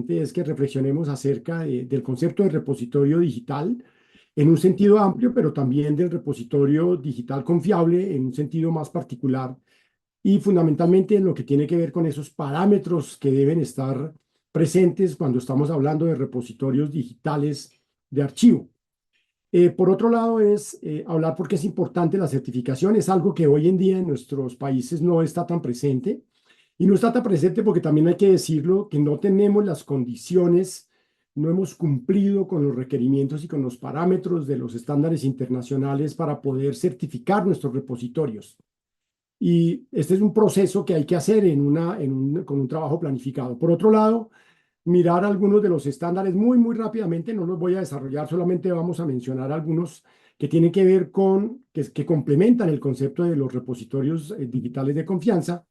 básicamente es que reflexionemos acerca del concepto de repositorio digital en un sentido amplio, pero también del repositorio digital confiable en un sentido más particular y fundamentalmente en lo que tiene que ver con esos parámetros que deben estar presentes cuando estamos hablando de repositorios digitales de archivo. Por otro lado, es hablar porque es importante la certificación, es algo que hoy en día en nuestros países no está tan presente. Y no está tan presente porque también hay que decirlo que no tenemos las condiciones, no hemos cumplido con los requerimientos y con los parámetros de los estándares internacionales para poder certificar nuestros repositorios. Y este es un proceso que hay que hacer con un trabajo planificado. Por otro lado, mirar algunos de los estándares muy rápidamente, no los voy a desarrollar, solamente vamos a mencionar algunos que tienen que ver que complementan el concepto de los repositorios digitales de confianza.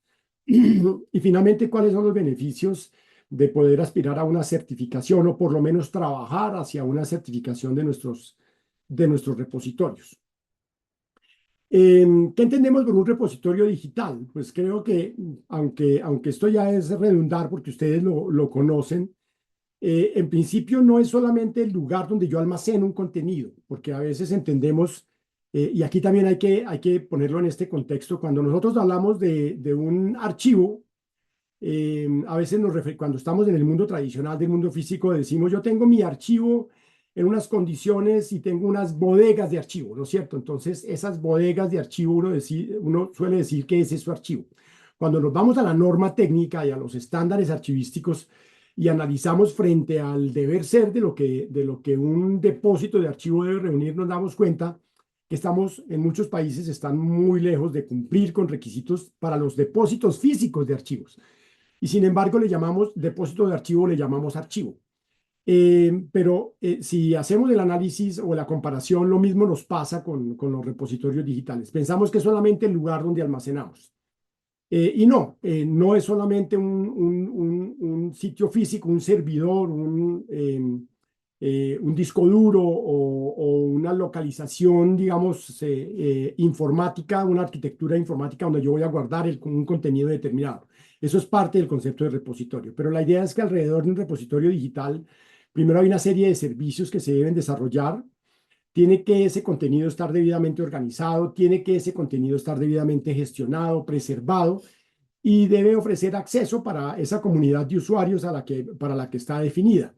Y finalmente, ¿cuáles son los beneficios de poder aspirar a una certificación o por lo menos trabajar hacia una certificación de nuestros repositorios? ¿Qué entendemos por un repositorio digital? Pues creo que, aunque esto ya es redundar porque ustedes lo conocen, en principio no es solamente el lugar donde yo almaceno un contenido, porque a veces entendemos, y aquí también hay que ponerlo en este contexto, cuando nosotros hablamos de un archivo, a veces cuando estamos en el mundo tradicional del mundo físico, decimos, yo tengo mi archivo en unas condiciones y tengo unas bodegas de archivo, ¿no es cierto? Entonces, esas bodegas de archivo, uno suele decir que ese es su archivo. Cuando nos vamos a la norma técnica y a los estándares archivísticos y analizamos frente al deber ser de lo que un depósito de archivo debe reunir, nos damos cuenta que en muchos países están muy lejos de cumplir con requisitos para los depósitos físicos de archivos. Y sin embargo, le llamamos depósito de archivo, le llamamos archivo. Pero si hacemos el análisis o la comparación, lo mismo nos pasa con los repositorios digitales. Pensamos que es solamente el lugar donde almacenamos. Y no es solamente un sitio físico, un servidor, un disco duro o una localización, digamos, informática, una arquitectura informática donde yo voy a guardar un contenido determinado. Eso es parte del concepto de repositorio. Pero la idea es que alrededor de un repositorio digital, primero hay una serie de servicios que se deben desarrollar. Tiene que ese contenido estar debidamente organizado, tiene que ese contenido estar debidamente gestionado, preservado y debe ofrecer acceso para esa comunidad de usuarios para la que está definida.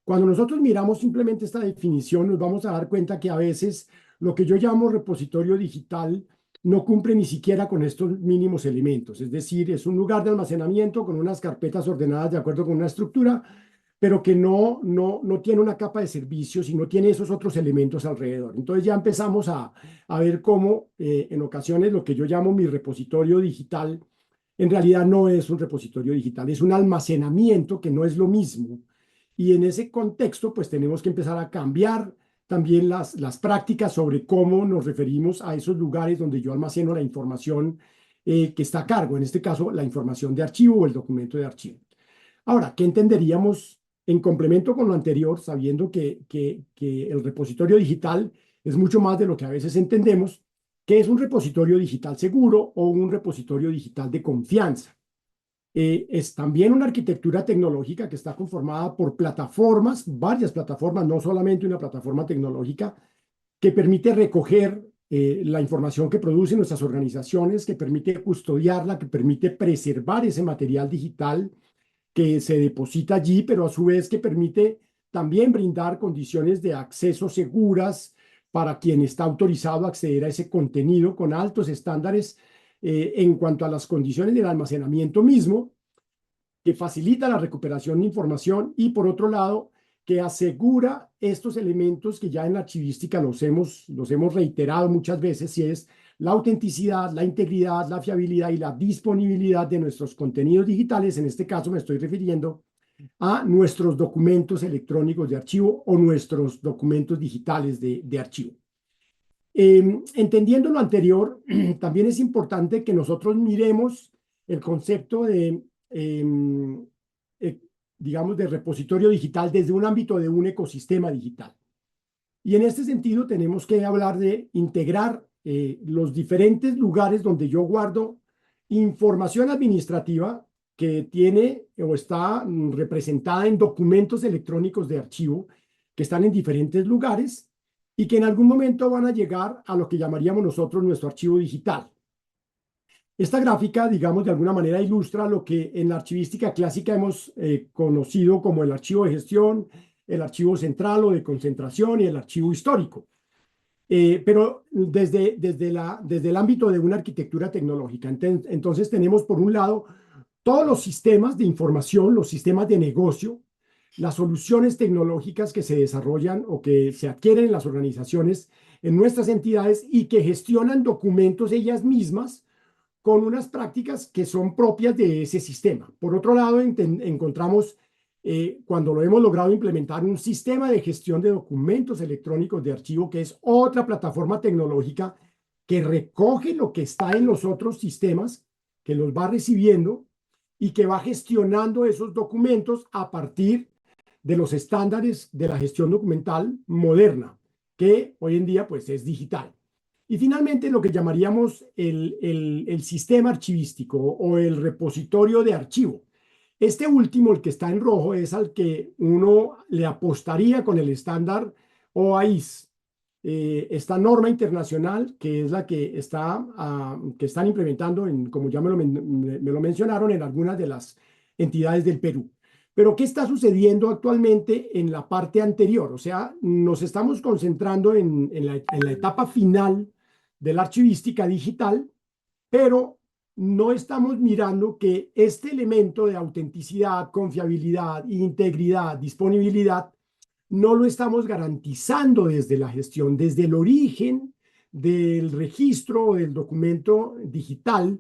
Cuando nosotros miramos simplemente esta definición, nos vamos a dar cuenta que a veces lo que yo llamo repositorio digital no cumple ni siquiera con estos mínimos elementos. Es decir, es un lugar de almacenamiento con unas carpetas ordenadas de acuerdo con una estructura, pero que no tiene una capa de servicios y no tiene esos otros elementos alrededor. Entonces ya empezamos a ver cómo en ocasiones lo que yo llamo mi repositorio digital en realidad no es un repositorio digital, es un almacenamiento que no es lo mismo. Y en ese contexto, pues tenemos que empezar a cambiar también las prácticas sobre cómo nos referimos a esos lugares donde yo almaceno la información que está a cargo, en este caso la información de archivo o el documento de archivo. Ahora, ¿qué entenderíamos en complemento con lo anterior, sabiendo que el repositorio digital es mucho más de lo que a veces entendemos? ¿Qué es un repositorio digital seguro o un repositorio digital de confianza? Es también una arquitectura tecnológica que está conformada por plataformas, varias plataformas, no solamente una plataforma tecnológica, que permite recoger la información que producen nuestras organizaciones, que permite custodiarla, que permite preservar ese material digital que se deposita allí, pero a su vez que permite también brindar condiciones de acceso seguras para quien está autorizado a acceder a ese contenido con altos estándares en cuanto a las condiciones del almacenamiento mismo, que facilita la recuperación de información y por otro lado, que asegura estos elementos que ya en la archivística los hemos reiterado muchas veces, y es la autenticidad, la integridad, la fiabilidad y la disponibilidad de nuestros contenidos digitales. En este caso me estoy refiriendo a nuestros documentos electrónicos de archivo o nuestros documentos digitales de archivo. Entendiendo lo anterior, también es importante que nosotros miremos el concepto eh, digamos, de repositorio digital desde un ámbito de un ecosistema digital. Y en este sentido tenemos que hablar de integrar los diferentes lugares donde yo guardo información administrativa que tiene o está representada en documentos electrónicos de archivo que están en diferentes lugares y que en algún momento van a llegar a lo que llamaríamos nosotros nuestro archivo digital. Esta gráfica, digamos, de alguna manera ilustra lo que en la archivística clásica hemos conocido como el archivo de gestión, el archivo central o de concentración y el archivo histórico. Pero desde el ámbito de una arquitectura tecnológica. Entonces tenemos por un lado todos los sistemas de información, los sistemas de negocio, las soluciones tecnológicas que se desarrollan o que se adquieren en las organizaciones, en nuestras entidades y que gestionan documentos ellas mismas con unas prácticas que son propias de ese sistema. Por otro lado, encontramos, cuando lo hemos logrado implementar, un sistema de gestión de documentos electrónicos de archivo, que es otra plataforma tecnológica que recoge lo que está en los otros sistemas, que los va recibiendo y que va gestionando esos documentos a partir de los estándares de la gestión documental moderna, que hoy en día pues es digital. Y finalmente lo que llamaríamos el sistema archivístico o el repositorio de archivo. Este último, el que está en rojo, es al que uno le apostaría con el estándar OAIS, esta norma internacional que es la que, que están implementando, como ya me lo mencionaron, en algunas de las entidades del Perú. Pero ¿qué está sucediendo actualmente en la parte anterior? O sea, nos estamos concentrando en la etapa final de la archivística digital, pero no estamos mirando que este elemento de autenticidad, confiabilidad, integridad, disponibilidad, no lo estamos garantizando desde la gestión, desde el origen del registro o del documento digital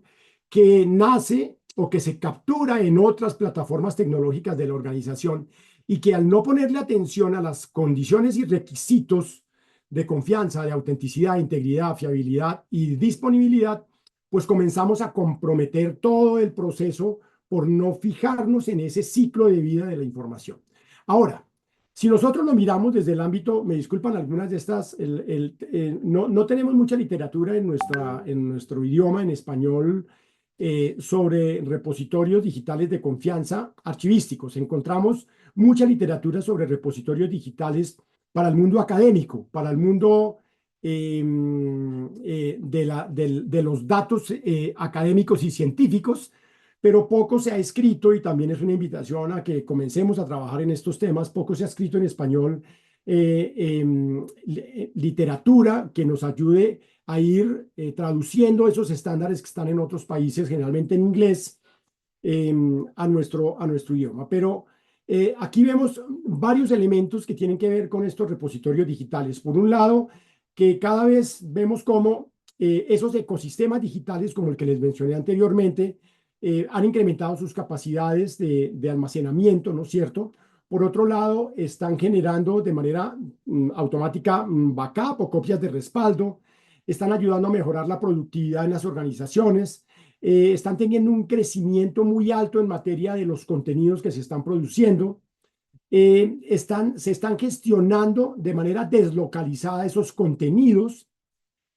que nace o que se captura en otras plataformas tecnológicas de la organización y que al no ponerle atención a las condiciones y requisitos de confianza, de autenticidad, integridad, fiabilidad y disponibilidad, pues comenzamos a comprometer todo el proceso por no fijarnos en ese ciclo de vida de la información. Ahora, si nosotros lo miramos desde el ámbito, me disculpan algunas de estas, no tenemos mucha literatura en nuestro idioma, en español, sobre repositorios digitales de confianza archivísticos. Encontramos mucha literatura sobre repositorios digitales para el mundo académico, para el mundo de los datos académicos y científicos, pero poco se ha escrito, y también es una invitación a que comencemos a trabajar en estos temas. Poco se ha escrito en español, literatura que nos ayude a ir traduciendo esos estándares que están en otros países, generalmente en inglés, a nuestro idioma. Pero aquí vemos varios elementos que tienen que ver con estos repositorios digitales. Por un lado, que cada vez vemos cómo esos ecosistemas digitales, como el que les mencioné anteriormente, han incrementado sus capacidades de almacenamiento, ¿no es cierto? Por otro lado, están generando de manera automática backup o copias de respaldo, están ayudando a mejorar la productividad en las organizaciones, están teniendo un crecimiento muy alto en materia de los contenidos que se están produciendo, se están gestionando de manera deslocalizada esos contenidos.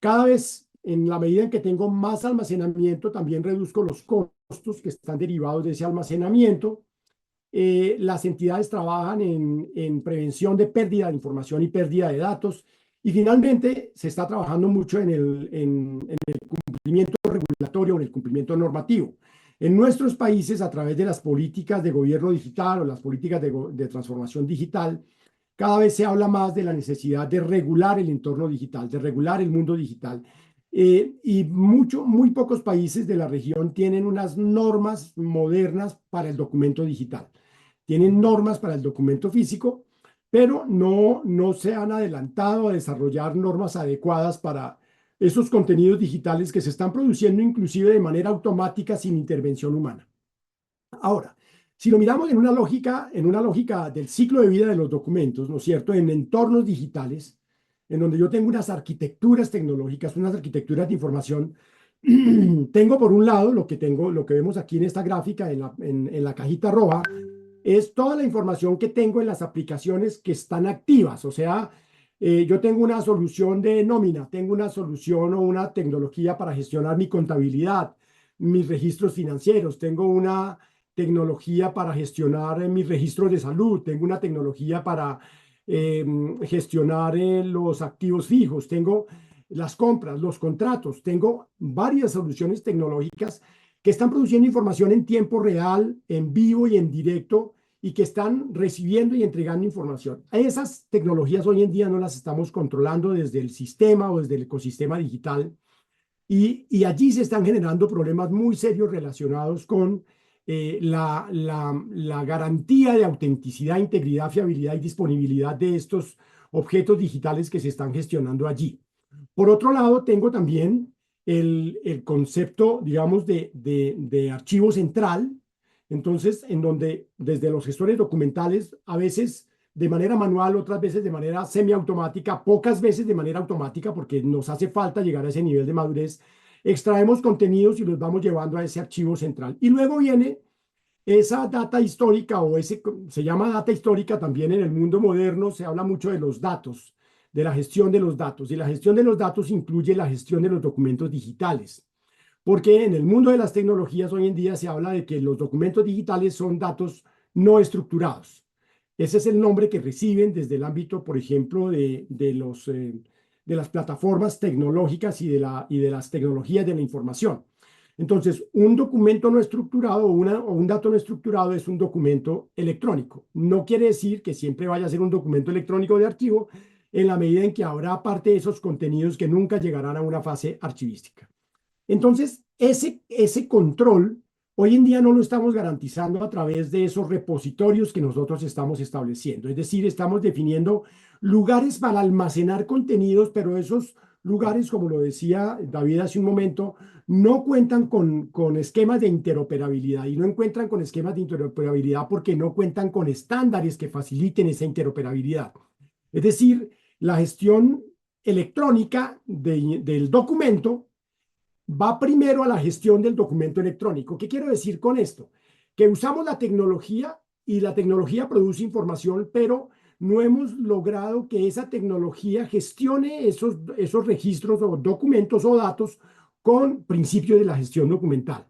Cada vez, en la medida en que tengo más almacenamiento, también reduzco los costos que están derivados de ese almacenamiento. Las entidades trabajan en prevención de pérdida de información y pérdida de datos. Y finalmente, se está trabajando mucho en el cumplimiento regulatorio, en el cumplimiento normativo. En nuestros países, a través de las políticas de gobierno digital o las políticas de transformación digital, cada vez se habla más de la necesidad de regular el entorno digital, de regular el mundo digital. Y muy pocos países de la región tienen unas normas modernas para el documento digital. Tienen normas para el documento físico, pero no se han adelantado a desarrollar normas adecuadas para esos contenidos digitales que se están produciendo inclusive de manera automática sin intervención humana. Ahora, si lo miramos en una lógica del ciclo de vida de los documentos, ¿no es cierto? En entornos digitales, en donde yo tengo unas arquitecturas tecnológicas, unas arquitecturas de información, tengo por un lado lo que vemos aquí en esta gráfica, en la cajita roja, es toda la información que tengo en las aplicaciones que están activas. O sea, yo tengo una solución de nómina, tengo una solución o una tecnología para gestionar mi contabilidad, mis registros financieros, tengo una tecnología para gestionar mis registros de salud, tengo una tecnología para eh, gestionar los activos fijos, tengo las compras, los contratos, tengo varias soluciones tecnológicas que están produciendo información en tiempo real, en vivo y en directo, y que están recibiendo y entregando información. Esas tecnologías hoy en día no las estamos controlando desde el sistema o desde el ecosistema digital, y allí se están generando problemas muy serios relacionados con la garantía de autenticidad, integridad, fiabilidad y disponibilidad de estos objetos digitales que se están gestionando allí. Por otro lado, tengo también el concepto, digamos, de archivo central, entonces, en donde desde los gestores documentales, a veces de manera manual, otras veces de manera semiautomática, pocas veces de manera automática, porque nos hace falta llegar a ese nivel de madurez, extraemos contenidos y los vamos llevando a ese archivo central. Y luego viene esa data histórica, o se llama data histórica también en el mundo moderno. Se habla mucho de los datos, de la gestión de los datos, y la gestión de los datos incluye la gestión de los documentos digitales, porque en el mundo de las tecnologías hoy en día se habla de que los documentos digitales son datos no estructurados. Ese es el nombre que reciben desde el ámbito, por ejemplo, de las plataformas tecnológicas y de las tecnologías de la información. Entonces, un documento no estructurado o un dato no estructurado es un documento electrónico. No quiere decir que siempre vaya a ser un documento electrónico de archivo, en la medida en que habrá parte de esos contenidos que nunca llegarán a una fase archivística. Entonces, ese control hoy en día no lo estamos garantizando a través de esos repositorios que nosotros estamos estableciendo. Es decir, estamos definiendo lugares para almacenar contenidos, pero esos lugares, como lo decía David hace un momento, no cuentan con esquemas de interoperabilidad, y no encuentran con esquemas de interoperabilidad porque no cuentan con estándares que faciliten esa interoperabilidad. Es decir, la gestión electrónica del documento va primero a la gestión del documento electrónico. ¿Qué quiero decir con esto? Que usamos la tecnología y la tecnología produce información, pero no hemos logrado que esa tecnología gestione esos registros o documentos o datos con principios de la gestión documental.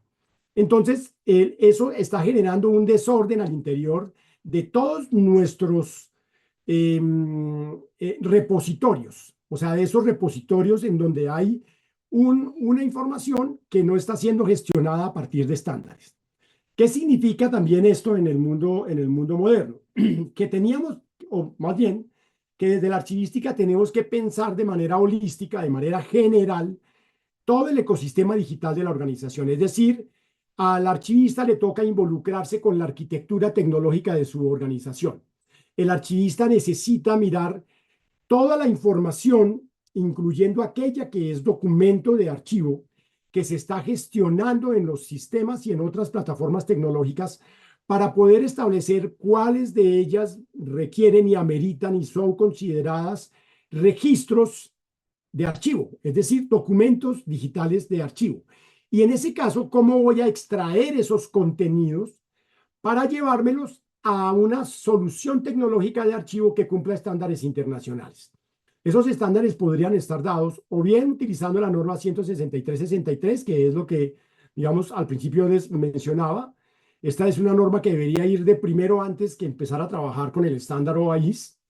Entonces, eso está generando un desorden al interior de todos nuestros repositorios, o sea, de esos repositorios en donde hay una información que no está siendo gestionada a partir de estándares. ¿Qué significa también esto en el mundo moderno? Que teníamos, o más bien, que desde la archivística tenemos que pensar de manera holística, de manera general, todo el ecosistema digital de la organización. Es decir, al archivista le toca involucrarse con la arquitectura tecnológica de su organización. El archivista necesita mirar toda la información, incluyendo aquella que es documento de archivo, que se está gestionando en los sistemas y en otras plataformas tecnológicas, para poder establecer cuáles de ellas requieren y ameritan y son consideradas registros de archivo, es decir, documentos digitales de archivo. Y en ese caso, ¿cómo voy a extraer esos contenidos para llevármelos a una solución tecnológica de archivo que cumpla estándares internacionales? Esos estándares podrían estar dados o bien utilizando la norma 163-63, que es lo que, digamos, al principio les mencionaba. Esta es una norma que debería ir de primero antes que empezar a trabajar con el estándar OAIS.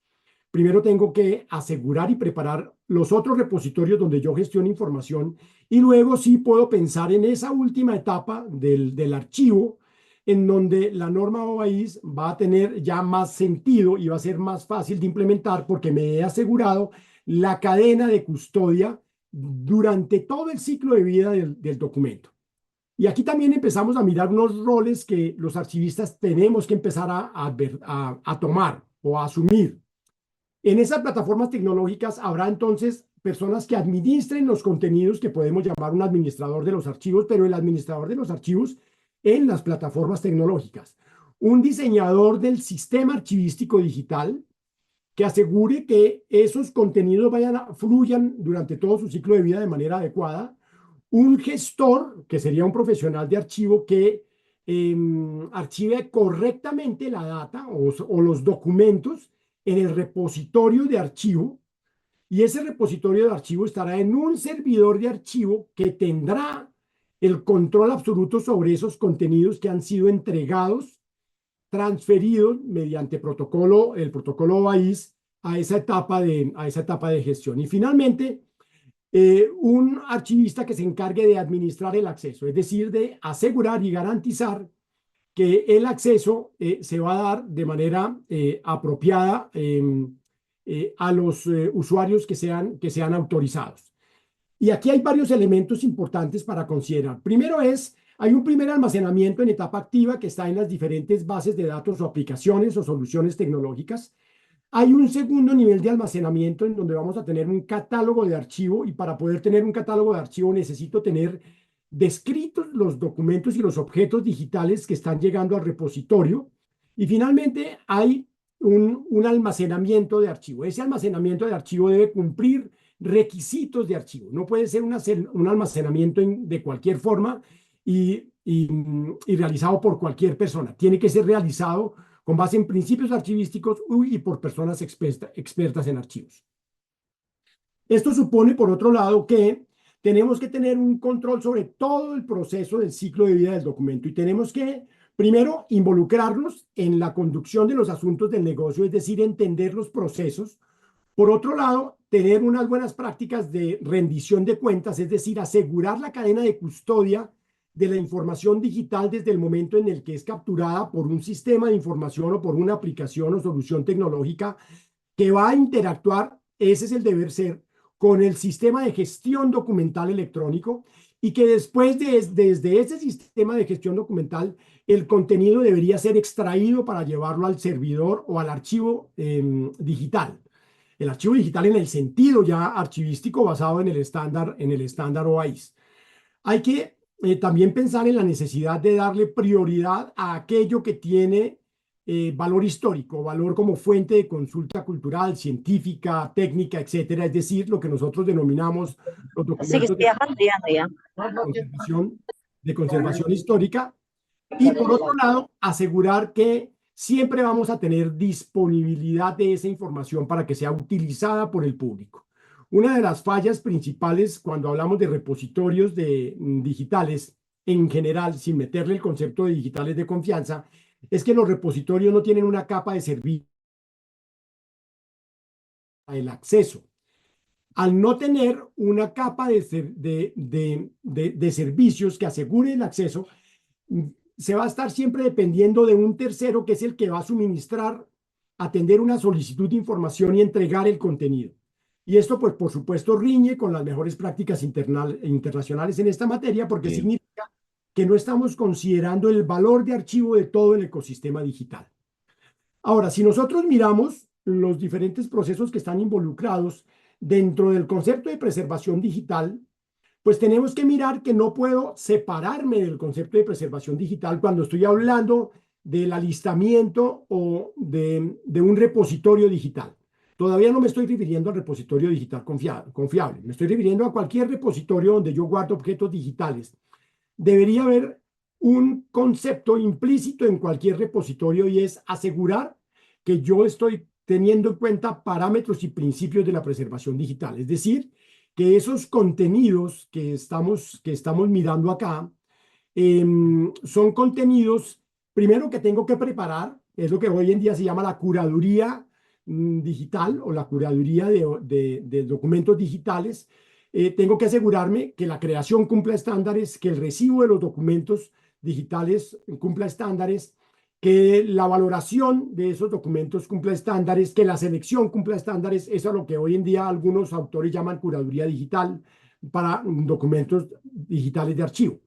Primero tengo que asegurar y preparar los otros repositorios donde yo gestiono información, y luego sí puedo pensar en esa última etapa del archivo, en donde la norma OAIS va a tener ya más sentido y va a ser más fácil de implementar, porque me he asegurado la cadena de custodia durante todo el ciclo de vida del documento. Y aquí también empezamos a mirar unos roles que los archivistas tenemos que empezar a tomar o a asumir. En esas plataformas tecnológicas habrá entonces personas que administren los contenidos, que podemos llamar un administrador de los archivos, pero el administrador de los archivos en las plataformas tecnológicas. Un diseñador del sistema archivístico digital que asegure que esos contenidos fluyan durante todo su ciclo de vida de manera adecuada. Un gestor, que sería un profesional de archivo que archive correctamente la data o los documentos en el repositorio de archivo, y ese repositorio de archivo estará en un servidor de archivo que tendrá el control absoluto sobre esos contenidos que han sido entregados, transferidos mediante protocolo, el protocolo OAIS, a esa etapa de gestión. Y finalmente, un archivista que se encargue de administrar el acceso, es decir, de asegurar y garantizar que el acceso se va a dar de manera apropiada a los usuarios que sean autorizados. Y aquí hay varios elementos importantes para considerar. Primero hay un primer almacenamiento en etapa activa que está en las diferentes bases de datos o aplicaciones o soluciones tecnológicas. Hay un segundo nivel de almacenamiento en donde vamos a tener un catálogo de archivo, y para poder tener un catálogo de archivo necesito tener descritos los documentos y los objetos digitales que están llegando al repositorio. Y finalmente hay un almacenamiento de archivo. Ese almacenamiento de archivo debe cumplir requisitos de archivo. No puede ser un almacenamiento de cualquier forma y realizado por cualquier persona. Tiene que ser realizado con base en principios archivísticos y por personas expertas en archivos. Esto supone, por otro lado, que tenemos que tener un control sobre todo el proceso del ciclo de vida del documento, y tenemos que, primero, involucrarnos en la conducción de los asuntos del negocio, es decir, entender los procesos. Por otro lado, tener unas buenas prácticas de rendición de cuentas, es decir, asegurar la cadena de custodia de la información digital desde el momento en el que es capturada por un sistema de información o por una aplicación o solución tecnológica que va a interactuar, ese es el deber ser, con el sistema de gestión documental electrónico, y que después desde ese sistema de gestión documental el contenido debería ser extraído para llevarlo al servidor o al archivo digital. El archivo digital en el sentido ya archivístico basado en el estándar OAIS. Hay que también pensar en la necesidad de darle prioridad a aquello que tiene valor histórico, valor como fuente de consulta cultural, científica, técnica, etcétera, es decir, lo que nosotros denominamos los documentos conservación, de conservación histórica. Y por otro lado, asegurar que siempre vamos a tener disponibilidad de esa información para que sea utilizada por el público. Una de las fallas principales cuando hablamos de repositorios digitales en general, sin meterle el concepto de digitales de confianza, es que los repositorios no tienen una capa de servicio para el acceso. Al no tener una capa de servicios que asegure el acceso, se va a estar siempre dependiendo de un tercero que es el que va a suministrar, atender una solicitud de información y entregar el contenido. Y esto, pues, por supuesto, riñe con las mejores prácticas internacionales en esta materia, porque significa que no estamos considerando el valor de archivo de todo el ecosistema digital. Ahora, si nosotros miramos los diferentes procesos que están involucrados dentro del concepto de preservación digital, pues tenemos que mirar que no puedo separarme del concepto de preservación digital cuando estoy hablando del alistamiento o de un repositorio digital. Todavía no me estoy refiriendo al repositorio digital confiable. Me estoy refiriendo a cualquier repositorio donde yo guardo objetos digitales. Debería haber un concepto implícito en cualquier repositorio, y es asegurar que yo estoy teniendo en cuenta parámetros y principios de la preservación digital. Es decir, que esos contenidos que estamos mirando acá son contenidos, primero, que tengo que preparar, es lo que hoy en día se llama la curaduría digital o la curaduría de documentos digitales. Tengo que asegurarme que la creación cumpla estándares, que el recibo de los documentos digitales cumpla estándares, que la valoración de esos documentos cumpla estándares, que la selección cumpla estándares. Eso es lo que hoy en día algunos autores llaman curaduría digital para documentos digitales de archivo.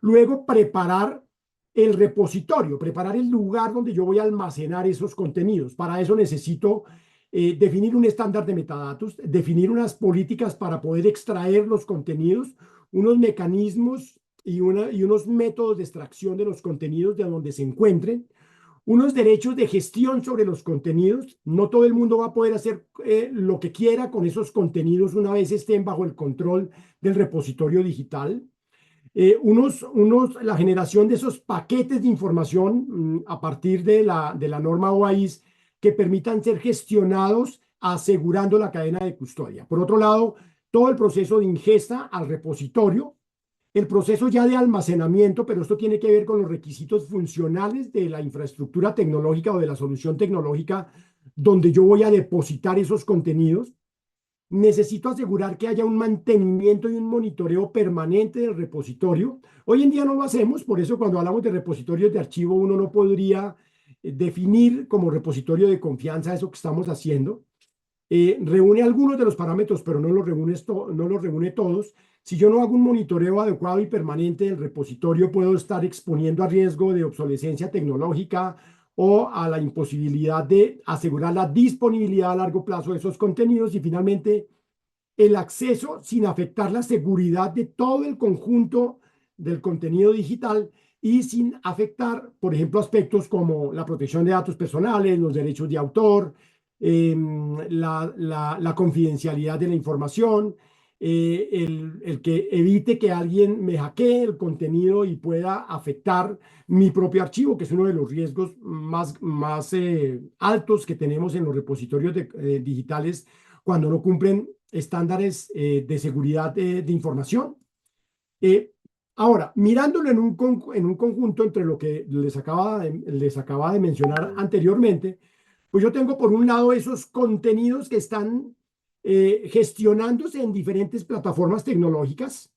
Luego, preparar el repositorio, preparar el lugar donde yo voy a almacenar esos contenidos. Para eso necesito definir un estándar de metadatos, definir unas políticas para poder extraer los contenidos, unos mecanismos y unos métodos de extracción de los contenidos de donde se encuentren, unos derechos de gestión sobre los contenidos. No todo el mundo va a poder hacer lo que quiera con esos contenidos una vez estén bajo el control del repositorio digital. La generación de esos paquetes de información a partir de la norma OAIS que permitan ser gestionados asegurando la cadena de custodia. Por otro lado, todo el proceso de ingesta al repositorio, el proceso ya de almacenamiento, pero esto tiene que ver con los requisitos funcionales de la infraestructura tecnológica o de la solución tecnológica donde yo voy a depositar esos contenidos. Necesito asegurar que haya un mantenimiento y un monitoreo permanente del repositorio. Hoy en día no lo hacemos, por eso cuando hablamos de repositorios de archivo, uno no podría definir como repositorio de confianza eso que estamos haciendo. Reúne algunos de los parámetros, pero no los reúne todos. Si yo no hago un monitoreo adecuado y permanente del repositorio, puedo estar exponiendo a riesgo de obsolescencia tecnológica o a la imposibilidad de asegurar la disponibilidad a largo plazo de esos contenidos y finalmente el acceso sin afectar la seguridad de todo el conjunto del contenido digital y sin afectar, por ejemplo, aspectos como la protección de datos personales, los derechos de autor, la confidencialidad de la información, el que evite que alguien me hackee el contenido y pueda afectar mi propio archivo, que es uno de los riesgos más altos que tenemos en los repositorios digitales cuando no cumplen estándares de seguridad de información. Eh, Ahora, mirándolo en un conjunto entre lo que les acaba de mencionar anteriormente, pues yo tengo por un lado esos contenidos que están gestionándose en diferentes plataformas tecnológicas.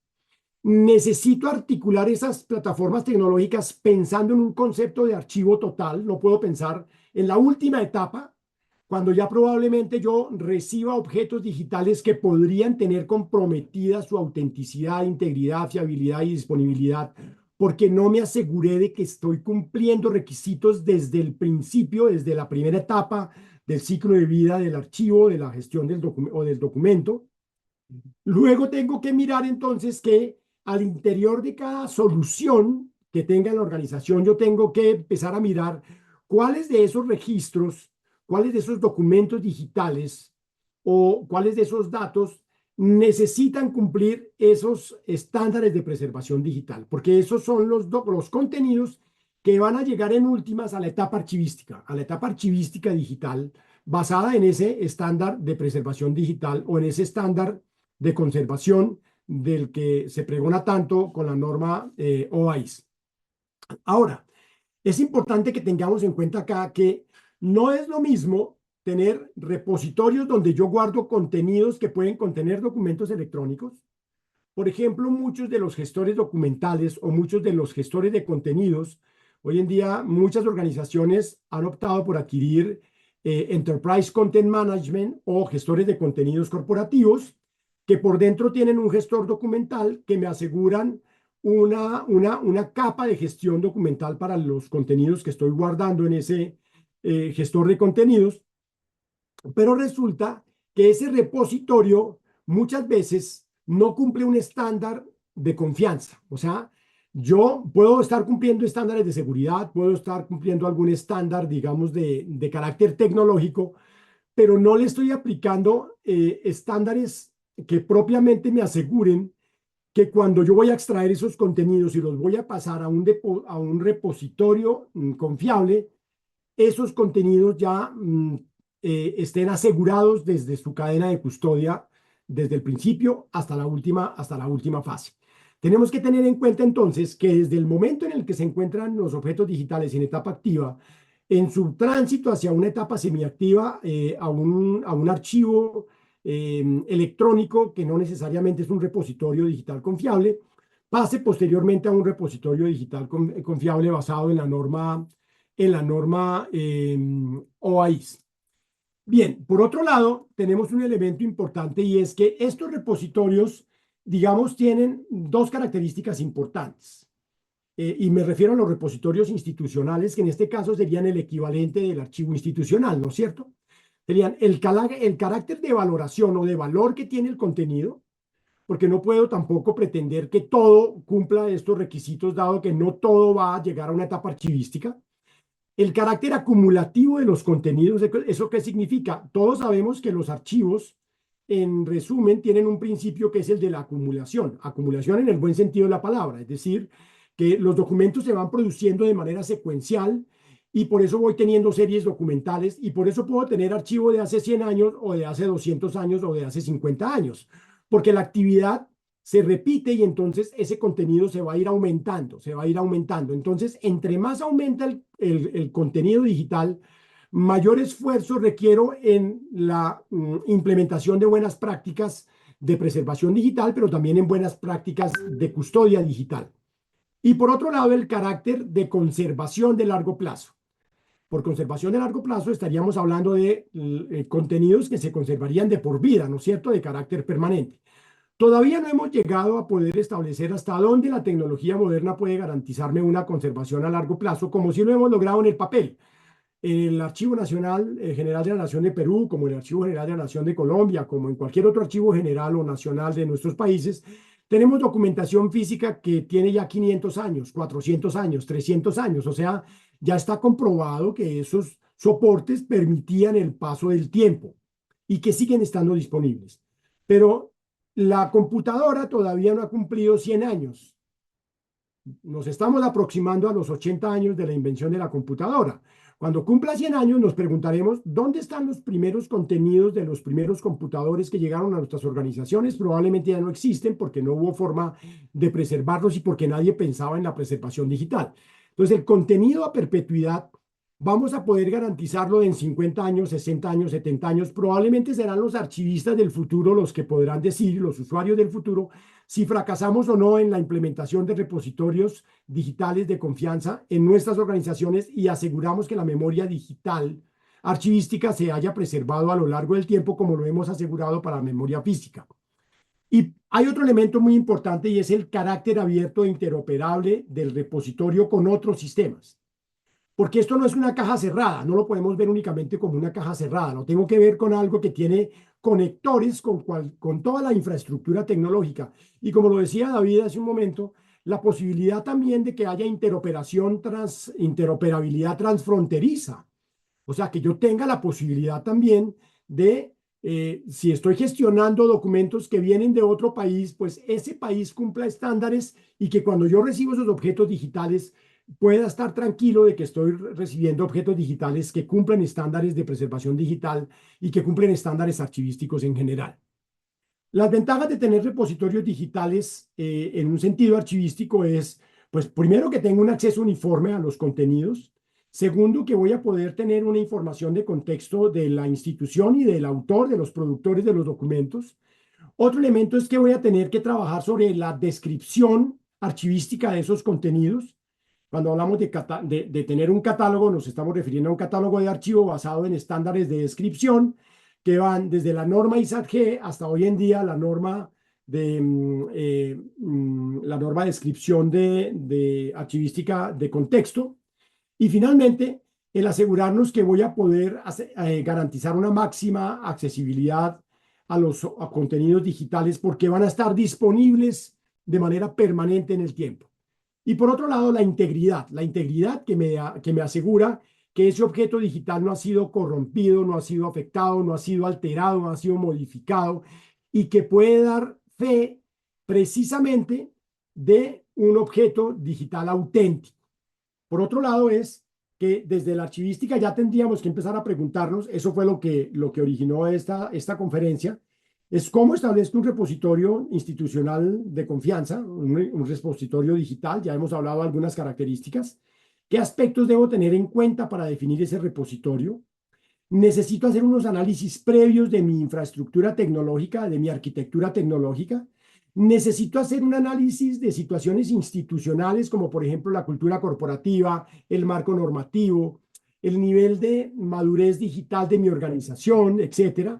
Necesito articular esas plataformas tecnológicas pensando en un concepto de archivo total. No puedo pensar en la última etapa, cuando ya probablemente yo reciba objetos digitales que podrían tener comprometida su autenticidad, integridad, fiabilidad y disponibilidad, porque no me aseguré de que estoy cumpliendo requisitos desde el principio, desde la primera etapa del ciclo de vida del archivo, de la gestión o del documento. Luego tengo que mirar entonces que al interior de cada solución que tenga la organización, yo tengo que empezar a mirar cuáles de esos registros, cuáles de esos documentos digitales o cuáles de esos datos necesitan cumplir esos estándares de preservación digital, porque esos son los contenidos que van a llegar en últimas a la etapa archivística digital, basada en ese estándar de preservación digital o en ese estándar de conservación del que se pregona tanto con la norma OAIS. Ahora, es importante que tengamos en cuenta acá que no es lo mismo tener repositorios donde yo guardo contenidos que pueden contener documentos electrónicos. Por ejemplo, muchos de los gestores documentales o muchos de los gestores de contenidos, hoy en día muchas organizaciones han optado por adquirir Enterprise Content Management o gestores de contenidos corporativos que por dentro tienen un gestor documental que me aseguran una capa de gestión documental para los contenidos que estoy guardando en ese gestor de contenidos, pero resulta que ese repositorio muchas veces no cumple un estándar de confianza. O sea, yo puedo estar cumpliendo estándares de seguridad, puedo estar cumpliendo algún estándar, digamos, de carácter tecnológico, pero no le estoy aplicando estándares que propiamente me aseguren que cuando yo voy a extraer esos contenidos y los voy a pasar a un repositorio confiable, esos contenidos ya estén asegurados desde su cadena de custodia, desde el principio hasta la última fase. Tenemos que tener en cuenta entonces que desde el momento en el que se encuentran los objetos digitales en etapa activa, en su tránsito hacia una etapa semiactiva, a un archivo electrónico que no necesariamente es un repositorio digital confiable, pase posteriormente a un repositorio digital confiable basado en la norma OAIS. Bien, por otro lado, tenemos un elemento importante y es que estos repositorios, digamos, tienen dos características importantes. Y me refiero a los repositorios institucionales, que en este caso serían el equivalente del archivo institucional, ¿no es cierto? Serían el carácter de valoración o de valor que tiene el contenido, porque no puedo tampoco pretender que todo cumpla estos requisitos, dado que no todo va a llegar a una etapa archivística. El carácter acumulativo de los contenidos, ¿eso qué significa? Todos sabemos que los archivos, en resumen, tienen un principio que es el de la acumulación en el buen sentido de la palabra, es decir, que los documentos se van produciendo de manera secuencial y por eso voy teniendo series documentales y por eso puedo tener archivo de hace 100 años o de hace 200 años o de hace 50 años, porque la actividad se repite y entonces ese contenido se va a ir aumentando, se va a ir aumentando. Entonces, entre más aumenta el contenido digital, mayor esfuerzo requiero en la implementación de buenas prácticas de preservación digital, pero también en buenas prácticas de custodia digital. Y por otro lado, el carácter de conservación de largo plazo. Por conservación de largo plazo estaríamos hablando de contenidos que se conservarían de por vida, ¿no es cierto?, de carácter permanente. Todavía no hemos llegado a poder establecer hasta dónde la tecnología moderna puede garantizarme una conservación a largo plazo, como si lo hemos logrado en el papel. En el Archivo Nacional General de la Nación de Perú, como en el Archivo General de la Nación de Colombia, como en cualquier otro archivo general o nacional de nuestros países, tenemos documentación física que tiene ya 500 años, 400 años, 300 años. O sea, ya está comprobado que esos soportes permitían el paso del tiempo y que siguen estando disponibles. Pero la computadora todavía no ha cumplido 100 años. Nos estamos aproximando a los 80 años de la invención de la computadora. Cuando cumpla 100 años nos preguntaremos dónde están los primeros contenidos de los primeros computadores que llegaron a nuestras organizaciones. Probablemente ya no existen porque no hubo forma de preservarlos y porque nadie pensaba en la preservación digital. Entonces, el contenido a perpetuidad vamos a poder garantizarlo en 50 años, 60 años, 70 años. Probablemente serán los archivistas del futuro los que podrán decir, los usuarios del futuro, si fracasamos o no en la implementación de repositorios digitales de confianza en nuestras organizaciones y aseguramos que la memoria digital archivística se haya preservado a lo largo del tiempo como lo hemos asegurado para la memoria física. Y hay otro elemento muy importante y es el carácter abierto e interoperable del repositorio con otros sistemas. Porque esto no es una caja cerrada, no lo podemos ver únicamente como una caja cerrada, lo tengo que ver con algo que tiene conectores con toda la infraestructura tecnológica. Y como lo decía David hace un momento, la posibilidad también de que haya interoperabilidad transfronteriza. O sea, que yo tenga la posibilidad también de, si estoy gestionando documentos que vienen de otro país, pues ese país cumpla estándares y que cuando yo recibo esos objetos digitales, pueda estar tranquilo de que estoy recibiendo objetos digitales que cumplen estándares de preservación digital y que cumplen estándares archivísticos en general. Las ventajas de tener repositorios digitales en un sentido archivístico es, pues primero que tengo un acceso uniforme a los contenidos. Segundo, que voy a poder tener una información de contexto de la institución y del autor, de los productores de los documentos. Otro elemento es que voy a tener que trabajar sobre la descripción archivística de esos contenidos. Cuando hablamos de tener un catálogo, nos estamos refiriendo a un catálogo de archivo basado en estándares de descripción que van desde la norma ISAT-G hasta hoy en día la norma la norma de descripción de archivística de contexto. Y finalmente, el asegurarnos que voy a poder garantizar una máxima accesibilidad a contenidos digitales porque van a estar disponibles de manera permanente en el tiempo. Y por otro lado, la integridad que me asegura que ese objeto digital no ha sido corrompido, no ha sido afectado, no ha sido alterado, no ha sido modificado y que puede dar fe precisamente de un objeto digital auténtico. Por otro lado, es que desde la archivística ya tendríamos que empezar a preguntarnos, eso fue lo que originó esta conferencia, es cómo establezco un repositorio institucional de confianza, un repositorio digital, ya hemos hablado de algunas características, qué aspectos debo tener en cuenta para definir ese repositorio. Necesito hacer unos análisis previos de mi infraestructura tecnológica, de mi arquitectura tecnológica. Necesito hacer un análisis de situaciones institucionales, como por ejemplo la cultura corporativa, el marco normativo, el nivel de madurez digital de mi organización, etcétera.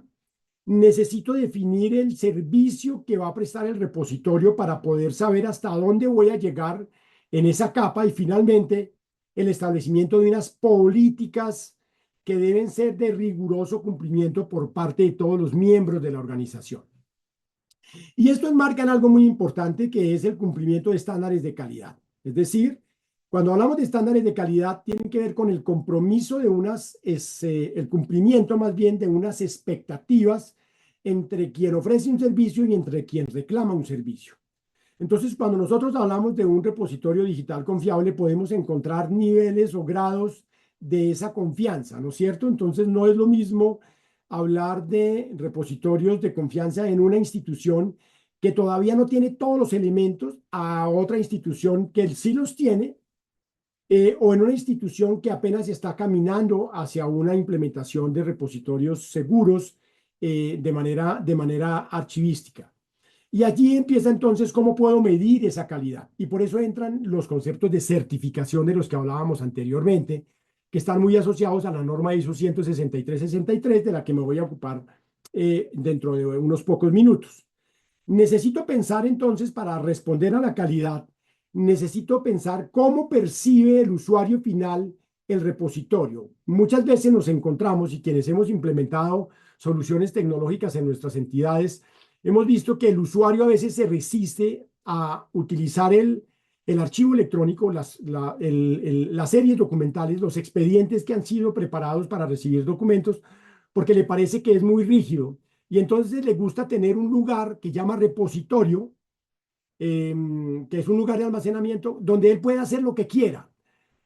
Necesito definir el servicio que va a prestar el repositorio para poder saber hasta dónde voy a llegar en esa capa y finalmente el establecimiento de unas políticas que deben ser de riguroso cumplimiento por parte de todos los miembros de la organización. Y esto enmarca en algo muy importante que es el cumplimiento de estándares de calidad. Es decir, cuando hablamos de estándares de calidad, tienen que ver con el compromiso de el cumplimiento más bien de unas expectativas entre quien ofrece un servicio y entre quien reclama un servicio. Entonces, cuando nosotros hablamos de un repositorio digital confiable, podemos encontrar niveles o grados de esa confianza, ¿no es cierto? Entonces, no es lo mismo hablar de repositorios de confianza en una institución que todavía no tiene todos los elementos, a otra institución que sí los tiene, o en una institución que apenas está caminando hacia una implementación de repositorios seguros de manera archivística. Y allí empieza entonces cómo puedo medir esa calidad. Y por eso entran los conceptos de certificación de los que hablábamos anteriormente, que están muy asociados a la norma ISO 16363, de la que me voy a ocupar dentro de unos pocos minutos. Necesito pensar entonces, para responder a la calidad, necesito pensar cómo percibe el usuario final el repositorio. Muchas veces nos encontramos, y quienes hemos implementado soluciones tecnológicas en nuestras entidades, hemos visto que el usuario a veces se resiste a utilizar el archivo electrónico, las series documentales, los expedientes que han sido preparados para recibir documentos, porque le parece que es muy rígido. Y entonces le gusta tener un lugar que llama repositorio, que es un lugar de almacenamiento donde él puede hacer lo que quiera.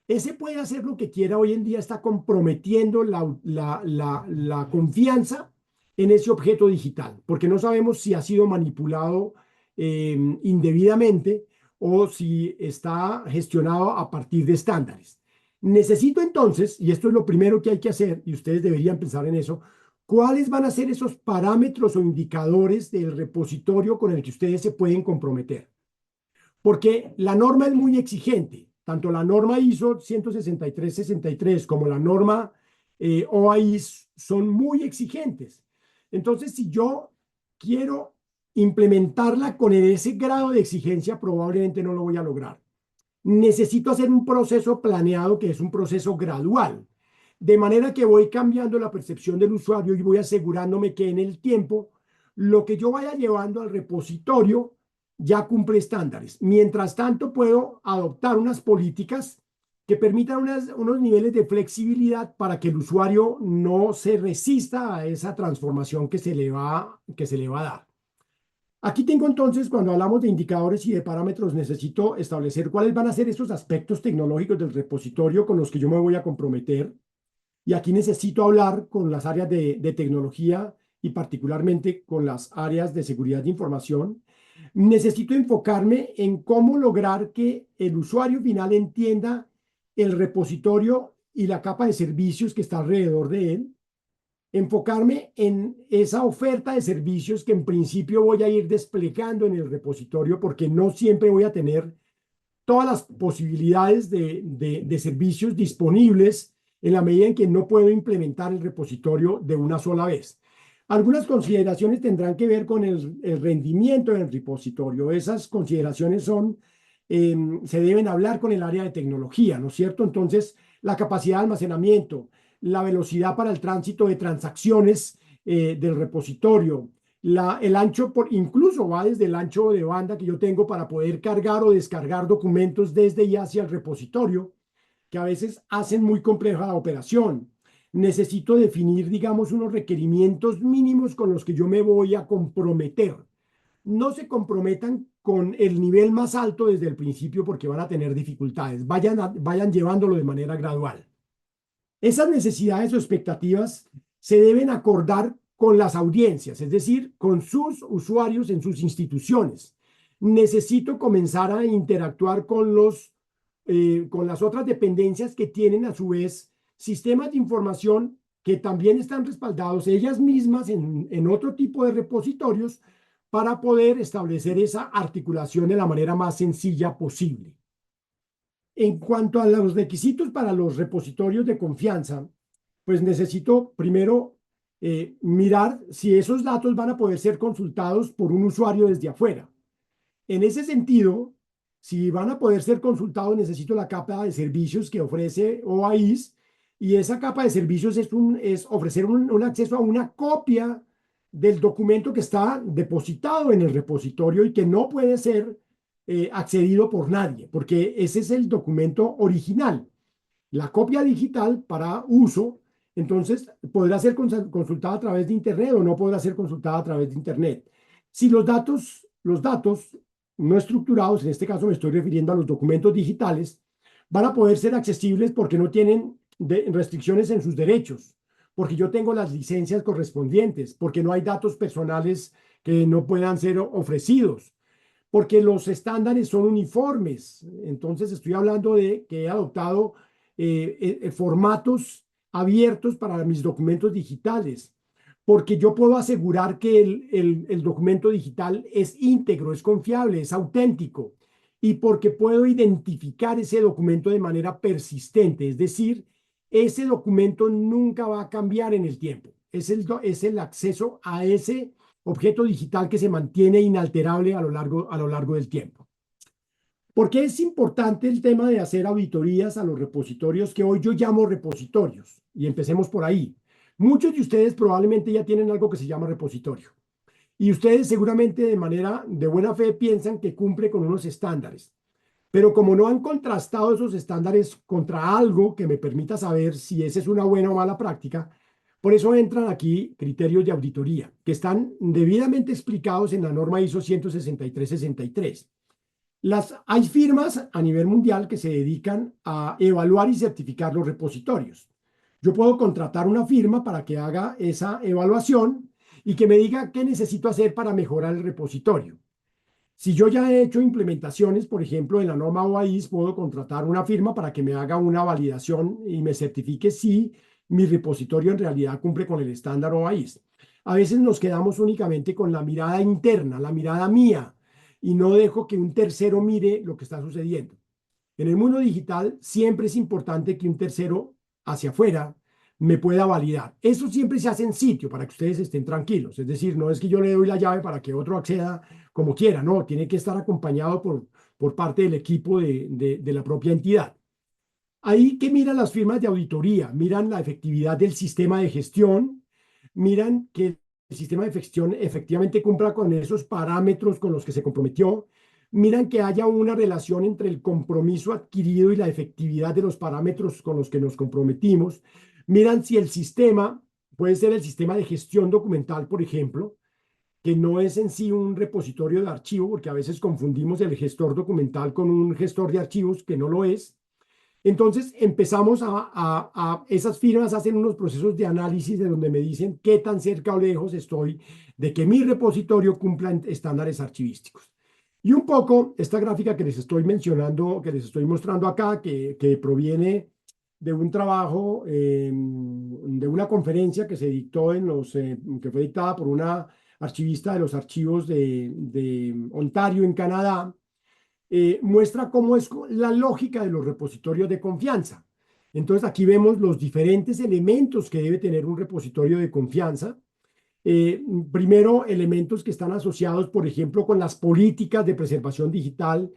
Ese puede hacer lo que quiera hoy en día está comprometiendo la confianza en ese objeto digital, porque no sabemos si ha sido manipulado indebidamente o si está gestionado a partir de estándares. Necesito entonces, y esto es lo primero que hay que hacer, y ustedes deberían pensar en eso, ¿cuáles van a ser esos parámetros o indicadores del repositorio con el que ustedes se pueden comprometer? Porque la norma es muy exigente, tanto la norma ISO 16363 como la norma OAIS son muy exigentes. Entonces, si yo quiero implementarla con ese grado de exigencia, probablemente no lo voy a lograr. Necesito hacer un proceso planeado, que es un proceso gradual, de manera que voy cambiando la percepción del usuario y voy asegurándome que en el tiempo lo que yo vaya llevando al repositorio ya cumple estándares. Mientras tanto, puedo adoptar unas políticas que permitan unos niveles de flexibilidad para que el usuario no se resista a esa transformación que se le va a dar. Aquí tengo entonces, cuando hablamos de indicadores y de parámetros, necesito establecer cuáles van a ser esos aspectos tecnológicos del repositorio con los que yo me voy a comprometer. Y aquí necesito hablar con las áreas de tecnología y particularmente con las áreas de seguridad de información. Necesito enfocarme en cómo lograr que el usuario final entienda el repositorio y la capa de servicios que está alrededor de él. Enfocarme en esa oferta de servicios que en principio voy a ir desplegando en el repositorio, porque no siempre voy a tener todas las posibilidades de servicios disponibles en la medida en que no puedo implementar el repositorio de una sola vez. Algunas consideraciones tendrán que ver con el rendimiento del repositorio. Esas consideraciones se deben hablar con el área de tecnología, ¿no es cierto? Entonces, la capacidad de almacenamiento, la velocidad para el tránsito de transacciones del repositorio, el ancho, incluso va desde el ancho de banda que yo tengo para poder cargar o descargar documentos desde y hacia el repositorio, que a veces hacen muy compleja la operación. Necesito definir, digamos, unos requerimientos mínimos con los que yo me voy a comprometer. No se comprometan con el nivel más alto desde el principio, porque van a tener dificultades. Vayan llevándolo de manera gradual. Esas necesidades o expectativas se deben acordar con las audiencias, es decir, con sus usuarios en sus instituciones. Necesito comenzar a interactuar con las otras dependencias que tienen a su vez sistemas de información que también están respaldados ellas mismas en otro tipo de repositorios, para poder establecer esa articulación de la manera más sencilla posible. En cuanto a los requisitos para los repositorios de confianza, pues necesito primero mirar si esos datos van a poder ser consultados por un usuario desde afuera. En ese sentido, si van a poder ser consultados, necesito la capa de servicios que ofrece OAIS, y esa capa de servicios es ofrecer un acceso a una copia del documento que está depositado en el repositorio y que no puede ser accedido por nadie, porque ese es el documento original. La copia digital para uso, entonces, podrá ser consultada a través de Internet o no podrá ser consultada a través de Internet. Si los datos no estructurados, en este caso me estoy refiriendo a los documentos digitales, van a poder ser accesibles porque no tienen restricciones en sus derechos. porque yo tengo las licencias correspondientes, porque no hay datos personales que no puedan ser ofrecidos, porque los estándares son uniformes. Entonces estoy hablando de que he adoptado formatos abiertos para mis documentos digitales, porque yo puedo asegurar que el documento digital es íntegro, es confiable, es auténtico, y porque puedo identificar ese documento de manera persistente, es decir, ese documento nunca va a cambiar en el tiempo. Es el acceso a ese objeto digital que se mantiene inalterable a lo largo del tiempo. ¿Por qué es importante el tema de hacer auditorías a los repositorios que hoy yo llamo repositorios? Y empecemos por ahí. Muchos de ustedes probablemente ya tienen algo que se llama repositorio. Y ustedes seguramente de manera de buena fe piensan que cumple con unos estándares. Pero como no han contrastado esos estándares contra algo que me permita saber si esa es una buena o mala práctica, por eso entran aquí criterios de auditoría, que están debidamente explicados en la norma ISO 16363. Hay firmas a nivel mundial que se dedican a evaluar y certificar los repositorios. Yo puedo contratar una firma para que haga esa evaluación y que me diga qué necesito hacer para mejorar el repositorio. Si yo ya he hecho implementaciones, por ejemplo, en la norma OAIS, puedo contratar una firma para que me haga una validación y me certifique si mi repositorio en realidad cumple con el estándar OAIS. A veces nos quedamos únicamente con la mirada interna, la mirada mía, y no dejo que un tercero mire lo que está sucediendo. En el mundo digital siempre es importante que un tercero hacia afuera me pueda validar. Eso siempre se hace en sitio para que ustedes estén tranquilos. Es decir, no es que yo le doy la llave para que otro acceda como quiera, no, tiene que estar acompañado por parte del equipo de la propia entidad. Ahí que miran las firmas de auditoría, miran la efectividad del sistema de gestión, miran que el sistema de gestión efectivamente cumpla con esos parámetros con los que se comprometió, miran que haya una relación entre el compromiso adquirido y la efectividad de los parámetros con los que nos comprometimos, miran si el sistema puede ser el sistema de gestión documental, por ejemplo, que no es en sí un repositorio de archivo, porque a veces confundimos el gestor documental con un gestor de archivos que no lo es. Entonces empezamos esas firmas hacen unos procesos de análisis de donde me dicen qué tan cerca o lejos estoy de que mi repositorio cumpla estándares archivísticos. Y un poco esta gráfica que les estoy mencionando, que les estoy mostrando acá, que proviene de un trabajo, de una conferencia que se dictó que fue dictada por una archivista de los archivos de Ontario en Canadá, muestra cómo es la lógica de los repositorios de confianza. Entonces aquí vemos los diferentes elementos que debe tener un repositorio de confianza. Primero, elementos que están asociados, por ejemplo, con las políticas de preservación digital,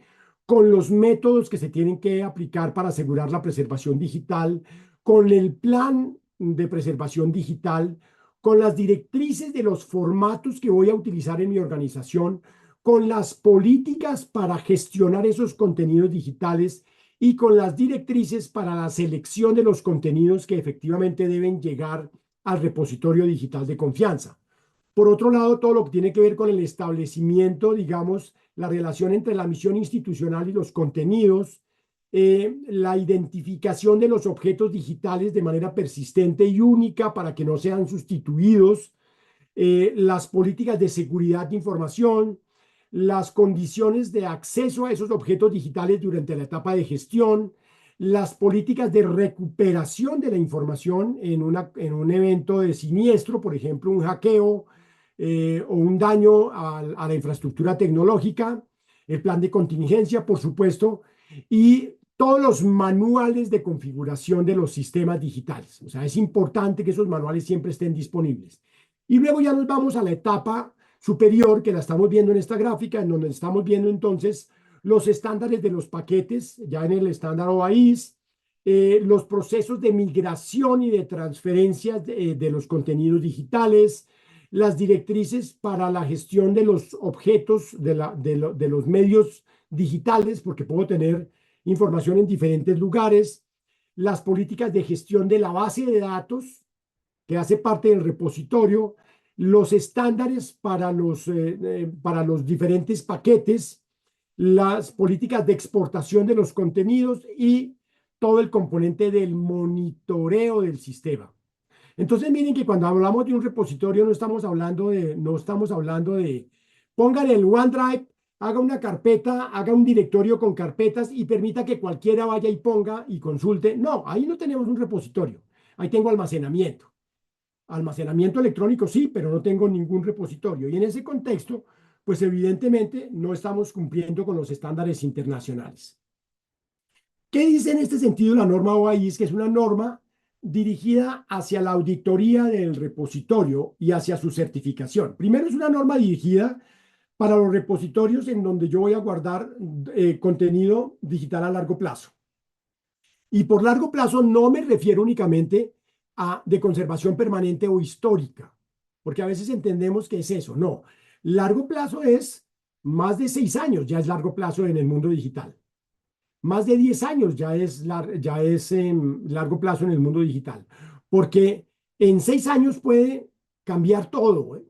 con los métodos que se tienen que aplicar para asegurar la preservación digital, con el plan de preservación digital, con las directrices de los formatos que voy a utilizar en mi organización, con las políticas para gestionar esos contenidos digitales y con las directrices para la selección de los contenidos que efectivamente deben llegar al repositorio digital de confianza. Por otro lado, todo lo que tiene que ver con el establecimiento, digamos, la relación entre la misión institucional y los contenidos, la identificación de los objetos digitales de manera persistente y única para que no sean sustituidos, las políticas de seguridad de información, las condiciones de acceso a esos objetos digitales durante la etapa de gestión, las políticas de recuperación de la información en un evento de siniestro, por ejemplo, un hackeo o un daño a la infraestructura tecnológica, el plan de contingencia, por supuesto, y todos los manuales de configuración de los sistemas digitales. O sea, es importante que esos manuales siempre estén disponibles. Y luego ya nos vamos a la etapa superior, que la estamos viendo en esta gráfica, en donde estamos viendo entonces los estándares de los paquetes, ya en el estándar OAIS, los procesos de migración y de transferencia de los contenidos digitales, las directrices para la gestión de los objetos de los medios digitales, porque puedo tener información en diferentes lugares, las políticas de gestión de la base de datos, que hace parte del repositorio, los estándares para los diferentes paquetes, las políticas de exportación de los contenidos y todo el componente del monitoreo del sistema. Entonces miren que cuando hablamos de un repositorio no estamos hablando de pongan el OneDrive, haga una carpeta, haga un directorio con carpetas y permita que cualquiera vaya y ponga y consulte. No, ahí no tenemos un repositorio. Ahí tengo almacenamiento. Almacenamiento electrónico sí, pero no tengo ningún repositorio. Y en ese contexto, pues evidentemente no estamos cumpliendo con los estándares internacionales. ¿Qué dice en este sentido la norma OAIS? Que es una norma dirigida hacia la auditoría del repositorio y hacia su certificación. Primero es una norma dirigida para los repositorios en donde yo voy a guardar contenido digital a largo plazo. Y por largo plazo no me refiero únicamente a de conservación permanente o histórica, porque a veces entendemos que es eso. No, largo plazo es más de 6 años, ya es largo plazo en el mundo digital. Más de 10 años ya es largo plazo en el mundo digital, porque en 6 años puede cambiar todo, ¿eh?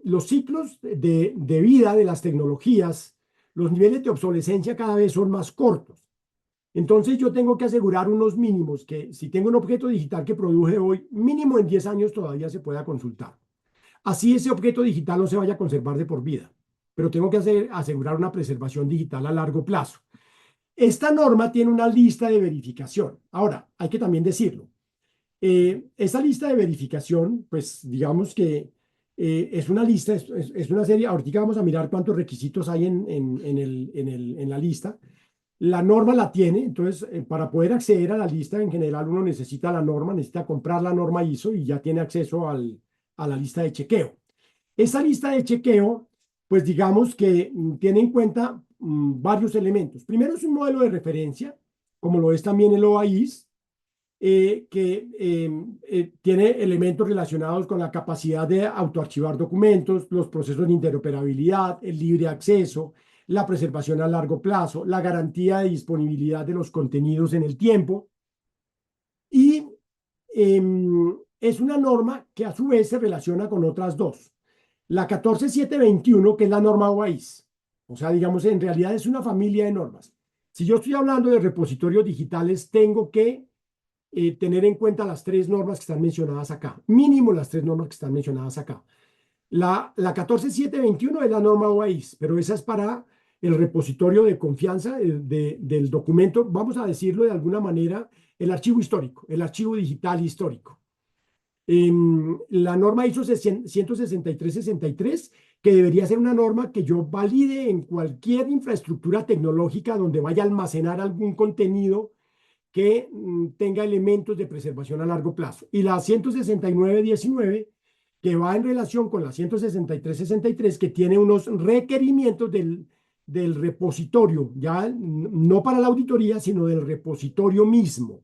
Los ciclos de vida de las tecnologías, los niveles de obsolescencia cada vez son más cortos. Entonces yo tengo que asegurar unos mínimos que si tengo un objeto digital que produje hoy, mínimo en 10 años todavía se pueda consultar. Así ese objeto digital no se vaya a conservar de por vida, pero tengo que asegurar una preservación digital a largo plazo. Esta norma tiene una lista de verificación. Ahora, hay que también decirlo. Esa lista de verificación, pues digamos que es una lista, es una serie. Ahorita vamos a mirar cuántos requisitos hay en la lista. La norma la tiene, entonces para poder acceder a la lista en general uno necesita la norma, necesita comprar la norma ISO y ya tiene acceso a la lista de chequeo. Esa lista de chequeo, pues digamos que tiene en cuenta varios elementos. Primero es un modelo de referencia, como lo es también el OAIS, que tiene elementos relacionados con la capacidad de autoarchivar documentos, los procesos de interoperabilidad, el libre acceso, la preservación a largo plazo, la garantía de disponibilidad de los contenidos en el tiempo. Y es una norma que a su vez se relaciona con otras dos. La 14721, que es la norma OAIS. O sea, digamos, en realidad es una familia de normas. Si yo estoy hablando de repositorios digitales, tengo que tener en cuenta las tres normas que están mencionadas acá. Mínimo las tres normas que están mencionadas acá. La 14721 es la norma OAIS, pero esa es para el repositorio de confianza del documento, vamos a decirlo de alguna manera, el archivo histórico, el archivo digital histórico. La norma ISO 16363, que debería ser una norma que yo valide en cualquier infraestructura tecnológica donde vaya a almacenar algún contenido que tenga elementos de preservación a largo plazo. Y la 16919, que va en relación con la 16363, que tiene unos requerimientos del repositorio, ya no para la auditoría, sino del repositorio mismo.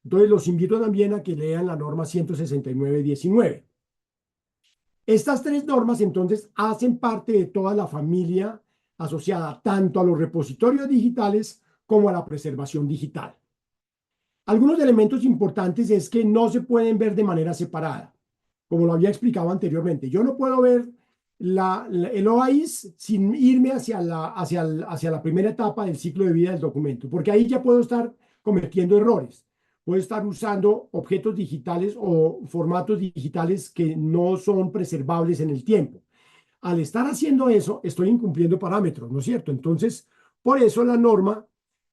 Entonces, los invito también a que lean la norma 16919. Estas tres normas, entonces, hacen parte de toda la familia asociada tanto a los repositorios digitales como a la preservación digital. Algunos elementos importantes es que no se pueden ver de manera separada, como lo había explicado anteriormente. Yo no puedo ver el OAIS sin irme hacia la primera etapa del ciclo de vida del documento, porque ahí ya puedo estar cometiendo errores. Puedo estar usando objetos digitales o formatos digitales que no son preservables en el tiempo. Al estar haciendo eso, estoy incumpliendo parámetros, ¿no es cierto? Entonces, por eso la norma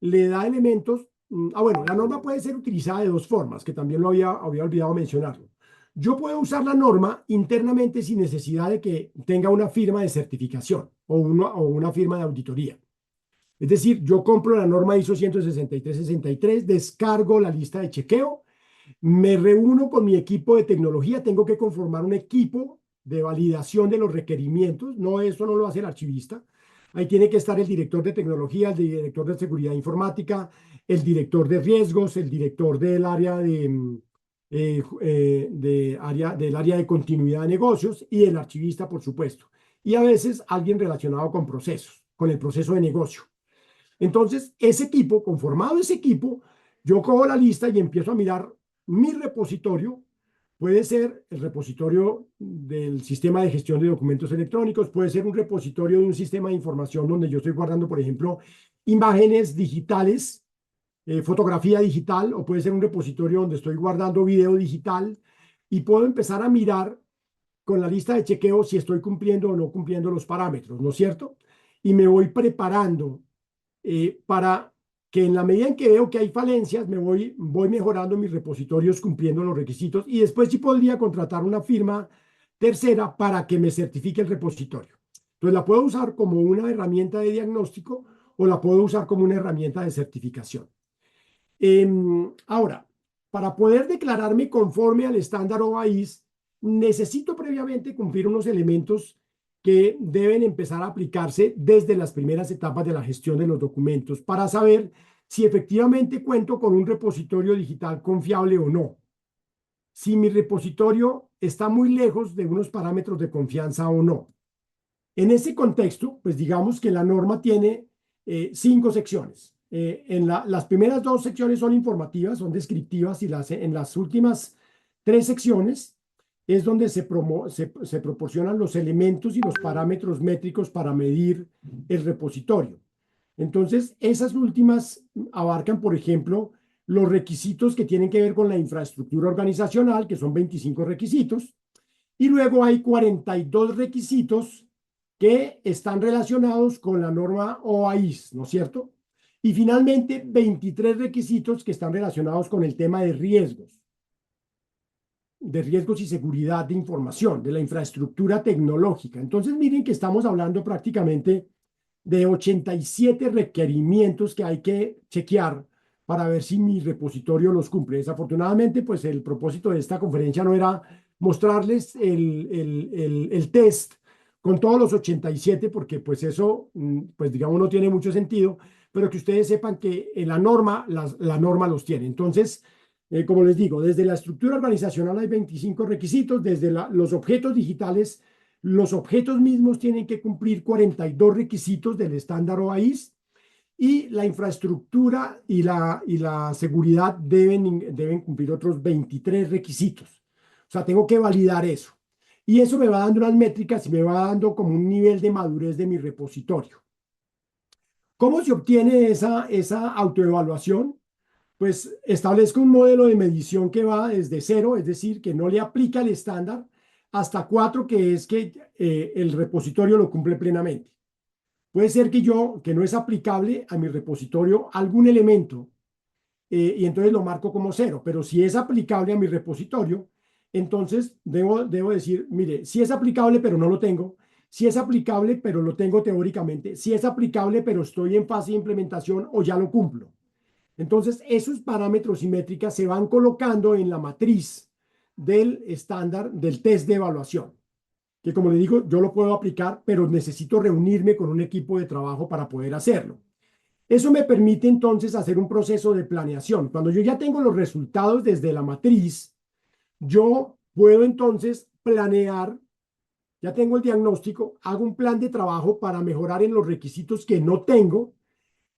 le da elementos. Bueno, la norma puede ser utilizada de dos formas, que también había olvidado mencionarlo. Yo puedo usar la norma internamente sin necesidad de que tenga una firma de certificación o una firma de auditoría. Es decir, yo compro la norma ISO 16363, descargo la lista de chequeo, me reúno con mi equipo de tecnología, tengo que conformar un equipo de validación de los requerimientos, no, eso no lo hace el archivista. Ahí tiene que estar el director de tecnología, el director de seguridad informática, el director de riesgos, el director del área del área de continuidad de negocios y el archivista, por supuesto. Y a veces alguien relacionado con procesos, con el proceso de negocio. Entonces, ese equipo, conformado ese equipo, yo cojo la lista y empiezo a mirar mi repositorio. Puede ser el repositorio del sistema de gestión de documentos electrónicos, puede ser un repositorio de un sistema de información donde yo estoy guardando, por ejemplo, imágenes digitales fotografía digital o puede ser un repositorio donde estoy guardando video digital y puedo empezar a mirar con la lista de chequeo si estoy cumpliendo o no cumpliendo los parámetros, ¿no es cierto? Y me voy preparando para que en la medida en que veo que hay falencias, voy mejorando mis repositorios cumpliendo los requisitos y después sí podría contratar una firma tercera para que me certifique el repositorio. Entonces la puedo usar como una herramienta de diagnóstico o la puedo usar como una herramienta de certificación. Ahora, para poder declararme conforme al estándar OAIS, necesito previamente cumplir unos elementos que deben empezar a aplicarse desde las primeras etapas de la gestión de los documentos para saber si efectivamente cuento con un repositorio digital confiable o no. Si mi repositorio está muy lejos de unos parámetros de confianza o no. En ese contexto, pues digamos que la norma tiene 5 secciones. Las primeras 2 secciones son informativas, son descriptivas, y en las últimas 3 secciones es donde se proporcionan los elementos y los parámetros métricos para medir el repositorio. Entonces, esas últimas abarcan, por ejemplo, los requisitos que tienen que ver con la infraestructura organizacional, que son 25 requisitos, y luego hay 42 requisitos que están relacionados con la norma OAIS, ¿no es cierto? Y finalmente, 23 requisitos que están relacionados con el tema de riesgos y seguridad de información, de la infraestructura tecnológica. Entonces, miren que estamos hablando prácticamente de 87 requerimientos que hay que chequear para ver si mi repositorio los cumple. Desafortunadamente, pues el propósito de esta conferencia no era mostrarles el test con todos los 87, porque pues eso, pues digamos, no tiene mucho sentido, pero que ustedes sepan que en la norma los tiene. Entonces, como les digo, desde la estructura organizacional hay 25 requisitos, desde los objetos digitales, los objetos mismos tienen que cumplir 42 requisitos del estándar OAIS y la infraestructura y la seguridad deben cumplir otros 23 requisitos. O sea, tengo que validar eso. Y eso me va dando unas métricas y me va dando como un nivel de madurez de mi repositorio. ¿Cómo se obtiene esa autoevaluación? Pues establezco un modelo de medición que va desde 0, es decir, que no le aplica el estándar, hasta 4, que es que el repositorio lo cumple plenamente. Puede ser que no es aplicable a mi repositorio algún elemento y entonces lo marco como 0, pero si es aplicable a mi repositorio, entonces debo decir, mire, si es aplicable pero no lo tengo, si es aplicable pero lo tengo teóricamente, si es aplicable pero estoy en fase de implementación o ya lo cumplo. Entonces, esos parámetros y métricas se van colocando en la matriz del estándar del test de evaluación, que como le digo, yo lo puedo aplicar, pero necesito reunirme con un equipo de trabajo para poder hacerlo. Eso me permite entonces hacer un proceso de planeación. Cuando yo ya tengo los resultados desde la matriz, yo puedo entonces planear, ya tengo el diagnóstico, hago un plan de trabajo para mejorar en los requisitos que no tengo.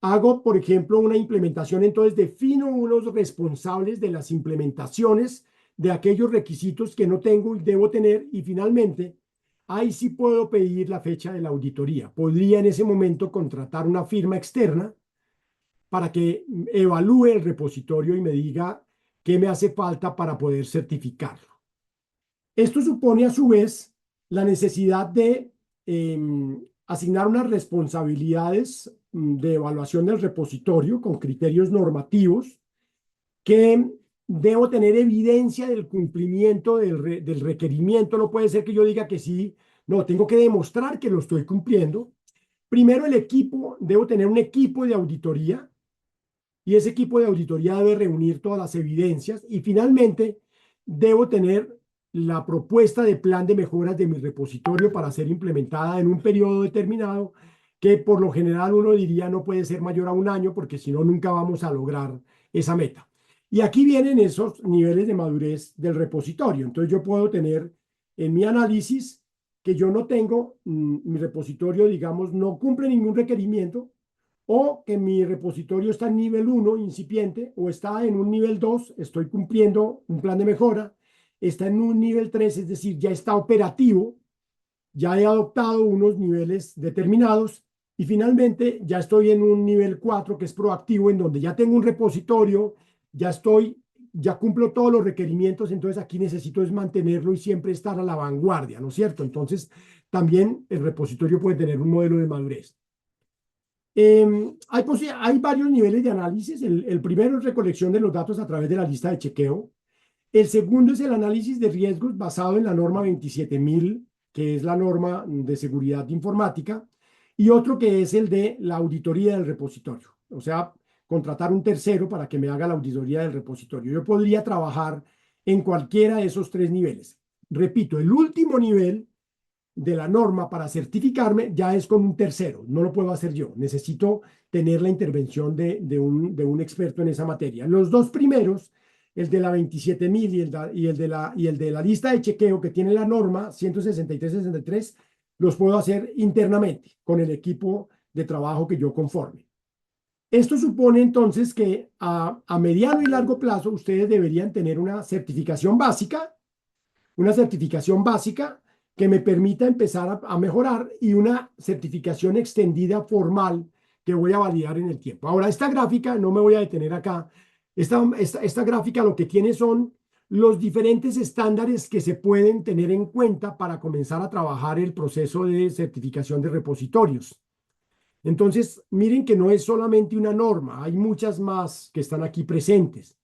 Hago, por ejemplo, una implementación, entonces defino unos responsables de las implementaciones de aquellos requisitos que no tengo y debo tener. Y finalmente, ahí sí puedo pedir la fecha de la auditoría. Podría en ese momento contratar una firma externa para que evalúe el repositorio y me diga qué me hace falta para poder certificarlo. Esto supone a su vez la necesidad de asignar unas responsabilidades de evaluación del repositorio con criterios normativos que debo tener evidencia del cumplimiento del requerimiento. No puede ser que yo diga que sí, no, tengo que demostrar que lo estoy cumpliendo. Primero debo tener un equipo de auditoría y ese equipo de auditoría debe reunir todas las evidencias y finalmente debo tener la propuesta de plan de mejoras de mi repositorio para ser implementada en un periodo determinado que por lo general uno diría no puede ser mayor a un año porque si no nunca vamos a lograr esa meta. Y aquí vienen esos niveles de madurez del repositorio. Entonces yo puedo tener en mi análisis que yo no tengo, mi repositorio, digamos, no cumple ningún requerimiento o que mi repositorio está en nivel 1, incipiente, o está en un nivel 2, estoy cumpliendo un plan de mejora, está en un nivel 3, es decir, ya está operativo, ya he adoptado unos niveles determinados, Y finalmente, ya estoy en un nivel 4 que es proactivo, en donde ya tengo un repositorio, ya cumplo todos los requerimientos, entonces aquí necesito es mantenerlo y siempre estar a la vanguardia, ¿no es cierto? Entonces, también el repositorio puede tener un modelo de madurez. Hay varios niveles de análisis. El primero es recolección de los datos a través de la lista de chequeo. El segundo es el análisis de riesgos basado en la norma 27000, que es la norma de seguridad informática, y otro que es el de la auditoría del repositorio, o sea, contratar un tercero para que me haga la auditoría del repositorio. Yo podría trabajar en cualquiera de esos tres niveles. Repito, el último nivel de la norma para certificarme ya es con un tercero, no lo puedo hacer yo, necesito tener la intervención de un experto en esa materia. Los dos primeros, el de la 27000 y el de la lista de chequeo que tiene la norma 163-63, los puedo hacer internamente con el equipo de trabajo que yo conforme. Esto supone entonces que a mediano y largo plazo ustedes deberían tener una certificación básica que me permita empezar a mejorar y una certificación extendida formal que voy a validar en el tiempo. Ahora, esta gráfica, no me voy a detener acá, esta gráfica lo que tiene son los diferentes estándares que se pueden tener en cuenta para comenzar a trabajar el proceso de certificación de repositorios. Entonces, miren que no es solamente una norma, hay muchas más que están aquí presentes.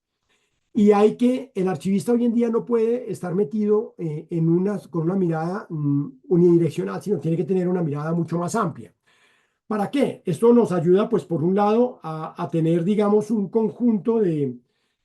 Y el archivista hoy en día no puede estar metido con una mirada unidireccional, sino tiene que tener una mirada mucho más amplia. ¿Para qué? Esto nos ayuda, pues, por un lado, a tener, digamos, un conjunto de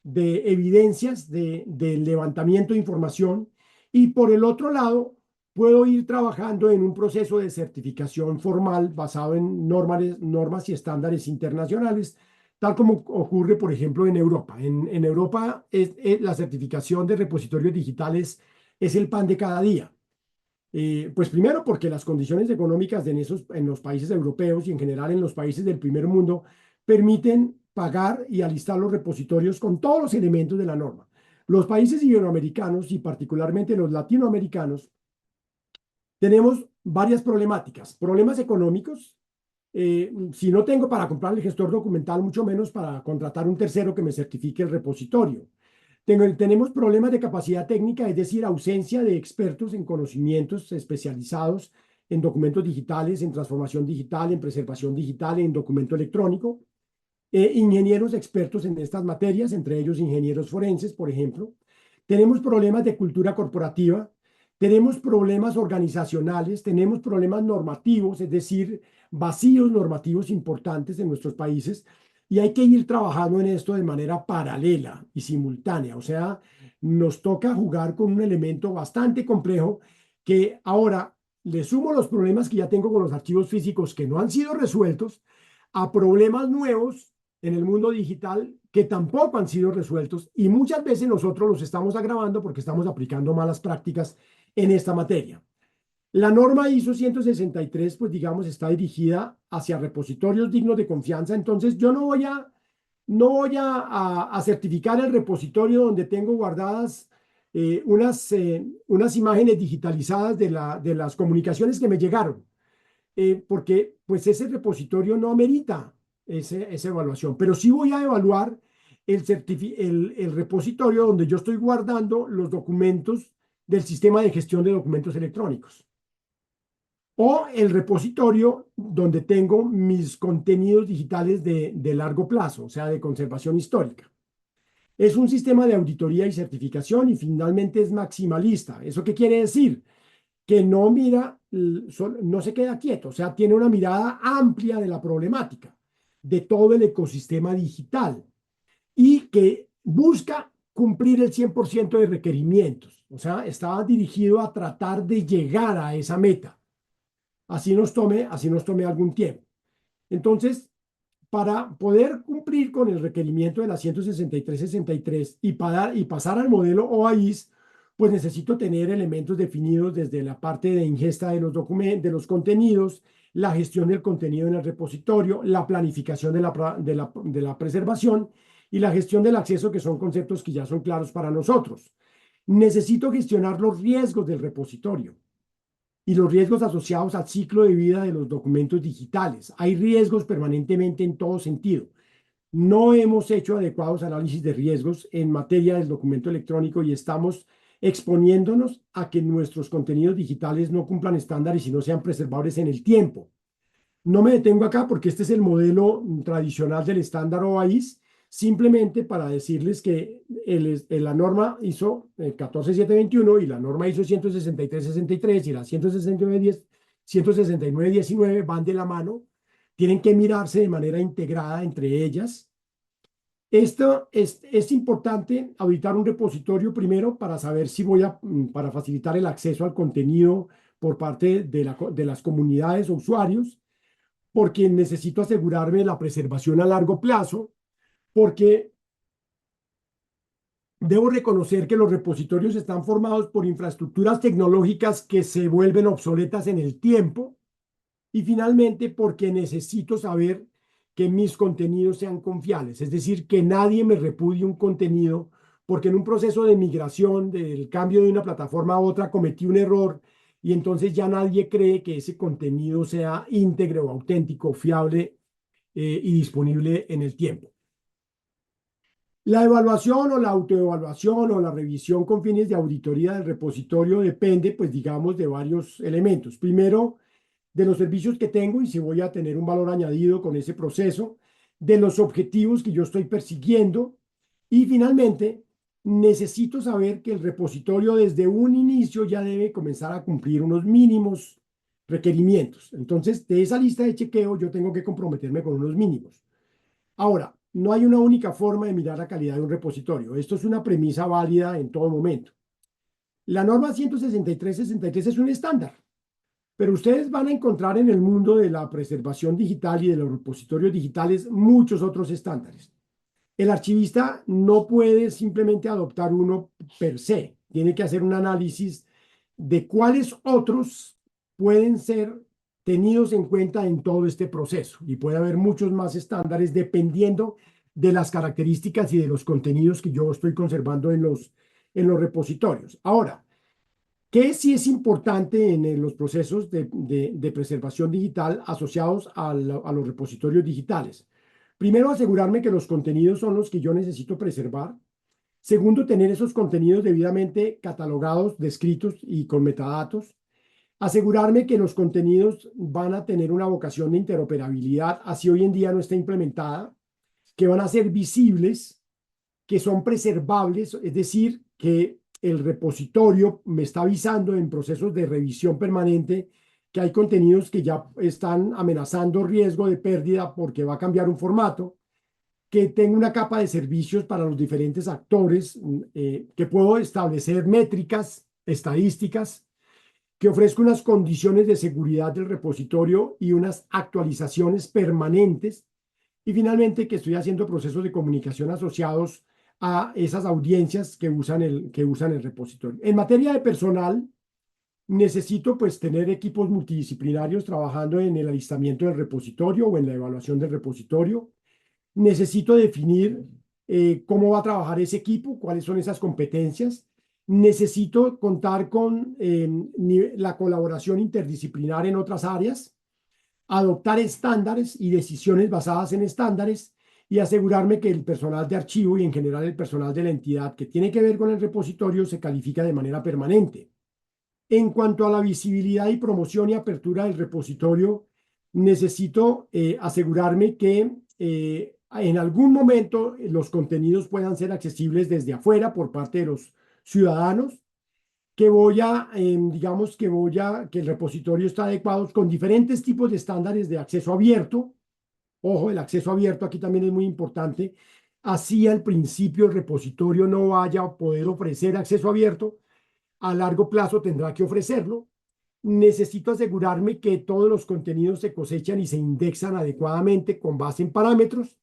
evidencias del levantamiento de información y por el otro lado, puedo ir trabajando en un proceso de certificación formal basado en normas y estándares internacionales, tal como ocurre, por ejemplo, en Europa. En Europa, la certificación de repositorios digitales es el pan de cada día. Pues primero porque las condiciones económicas en los países europeos y en general en los países del primer mundo permiten pagar y alistar los repositorios con todos los elementos de la norma. Los países iberoamericanos y particularmente los latinoamericanos tenemos varias problemáticas. Problemas económicos. Si no tengo para comprar el gestor documental, mucho menos para contratar un tercero que me certifique el repositorio. Tenemos problemas de capacidad técnica, es decir, ausencia de expertos en conocimientos especializados en documentos digitales, en transformación digital, en preservación digital, en documento electrónico. Ingenieros expertos en estas materias, entre ellos ingenieros forenses, por ejemplo. Tenemos problemas de cultura corporativa, tenemos problemas organizacionales, tenemos problemas normativos, es decir, vacíos normativos importantes en nuestros países, y hay que ir trabajando en esto de manera paralela y simultánea. O sea, nos toca jugar con un elemento bastante complejo que ahora le sumo los problemas que ya tengo con los archivos físicos que no han sido resueltos a problemas nuevos en el mundo digital que tampoco han sido resueltos y muchas veces nosotros los estamos agravando porque estamos aplicando malas prácticas en esta materia. La norma ISO 163, pues digamos, está dirigida hacia repositorios dignos de confianza, entonces yo no voy a certificar el repositorio donde tengo guardadas unas imágenes digitalizadas de las comunicaciones que me llegaron, porque pues ese repositorio no amerita esa evaluación, pero sí voy a evaluar el repositorio donde yo estoy guardando los documentos del sistema de gestión de documentos electrónicos o el repositorio donde tengo mis contenidos digitales de largo plazo, o sea, de conservación histórica. Es un sistema de auditoría y certificación y finalmente es maximalista. ¿Eso qué quiere decir? Que no mira, no se queda quieto, o sea, tiene una mirada amplia de la problemática, de todo el ecosistema digital y que busca cumplir el 100% de requerimientos. O sea, estaba dirigido a tratar de llegar a esa meta. Así nos tome algún tiempo. Entonces, para poder cumplir con el requerimiento de la 163-63 y pasar al modelo OAIS, pues necesito tener elementos definidos desde la parte de ingesta de los documentos, de los contenidos, la gestión del contenido en el repositorio, la planificación de la preservación y la gestión del acceso, que son conceptos que ya son claros para nosotros. Necesito gestionar los riesgos del repositorio. y los riesgos asociados al ciclo de vida de los documentos digitales. Hay riesgos permanentemente en todo sentido. No hemos hecho adecuados análisis de riesgos en materia del documento electrónico y estamos exponiéndonos a que nuestros contenidos digitales no cumplan estándares y no sean preservables en el tiempo. No me detengo acá porque este es el modelo tradicional del estándar OAIS, simplemente para decirles que la norma ISO 14721 y la norma ISO 16363 y la 16919 van de la mano, tienen que mirarse de manera integrada entre ellas. Esto es importante auditar un repositorio primero para saber si para facilitar el acceso al contenido por parte de las comunidades o usuarios, porque necesito asegurarme de la preservación a largo plazo, porque debo reconocer que los repositorios están formados por infraestructuras tecnológicas que se vuelven obsoletas en el tiempo, y finalmente porque necesito saber que mis contenidos sean confiables, es decir, que nadie me repudie un contenido porque en un proceso de migración, del cambio de una plataforma a otra, cometí un error y entonces ya nadie cree que ese contenido sea íntegro, auténtico, fiable y disponible en el tiempo. La evaluación o la autoevaluación o la revisión con fines de auditoría del repositorio depende, pues digamos, de varios elementos. Primero, de los servicios que tengo y si voy a tener un valor añadido con ese proceso, de los objetivos que yo estoy persiguiendo y finalmente, necesito saber que el repositorio desde un inicio ya debe comenzar a cumplir unos mínimos requerimientos. Entonces, de esa lista de chequeo yo tengo que comprometerme con unos mínimos. Ahora, no hay una única forma de mirar la calidad de un repositorio. Esto es una premisa válida en todo momento. La norma 16363 es un estándar, pero ustedes van a encontrar en el mundo de la preservación digital y de los repositorios digitales muchos otros estándares. El archivista no puede simplemente adoptar uno per se, tiene que hacer un análisis de cuáles otros pueden ser tenidos en cuenta en todo este proceso. Y puede haber muchos más estándares dependiendo de las características y de los contenidos que yo estoy conservando en los repositorios. Ahora, ¿qué sí es importante en los procesos de preservación digital asociados a los repositorios digitales? Primero, asegurarme que los contenidos son los que yo necesito preservar. Segundo, tener esos contenidos debidamente catalogados, descritos y con metadatos. Asegurarme que los contenidos van a tener una vocación de interoperabilidad, así hoy en día no está implementada, que van a ser visibles, que son preservables, es decir, que el repositorio me está avisando en procesos de revisión permanente que hay contenidos que ya están amenazando riesgo de pérdida porque va a cambiar un formato, que tengo una capa de servicios para los diferentes actores, que puedo establecer métricas, estadísticas, que ofrezco unas condiciones de seguridad del repositorio y unas actualizaciones permanentes, y finalmente que estoy haciendo procesos de comunicación asociados a esas audiencias que usan el repositorio. En materia de personal, necesito pues tener equipos multidisciplinarios trabajando en el alistamiento del repositorio o en la evaluación del repositorio. Necesito definir cómo va a trabajar ese equipo, cuáles son esas competencias. Necesito contar con la colaboración interdisciplinar en otras áreas, adoptar estándares y decisiones basadas en estándares y asegurarme que el personal de archivo y en general el personal de la entidad que tiene que ver con el repositorio se califica de manera permanente. En cuanto a la visibilidad y promoción y apertura del repositorio, necesito asegurarme que en algún momento los contenidos puedan ser accesibles desde afuera por parte de los ciudadanos, digamos que el repositorio está adecuado con diferentes tipos de estándares de acceso abierto. Ojo, el acceso abierto aquí también es muy importante. Así al principio el repositorio no vaya a poder ofrecer acceso abierto, a largo plazo tendrá que ofrecerlo. Necesito asegurarme que todos los contenidos se cosechan y se indexan adecuadamente con base en parámetros.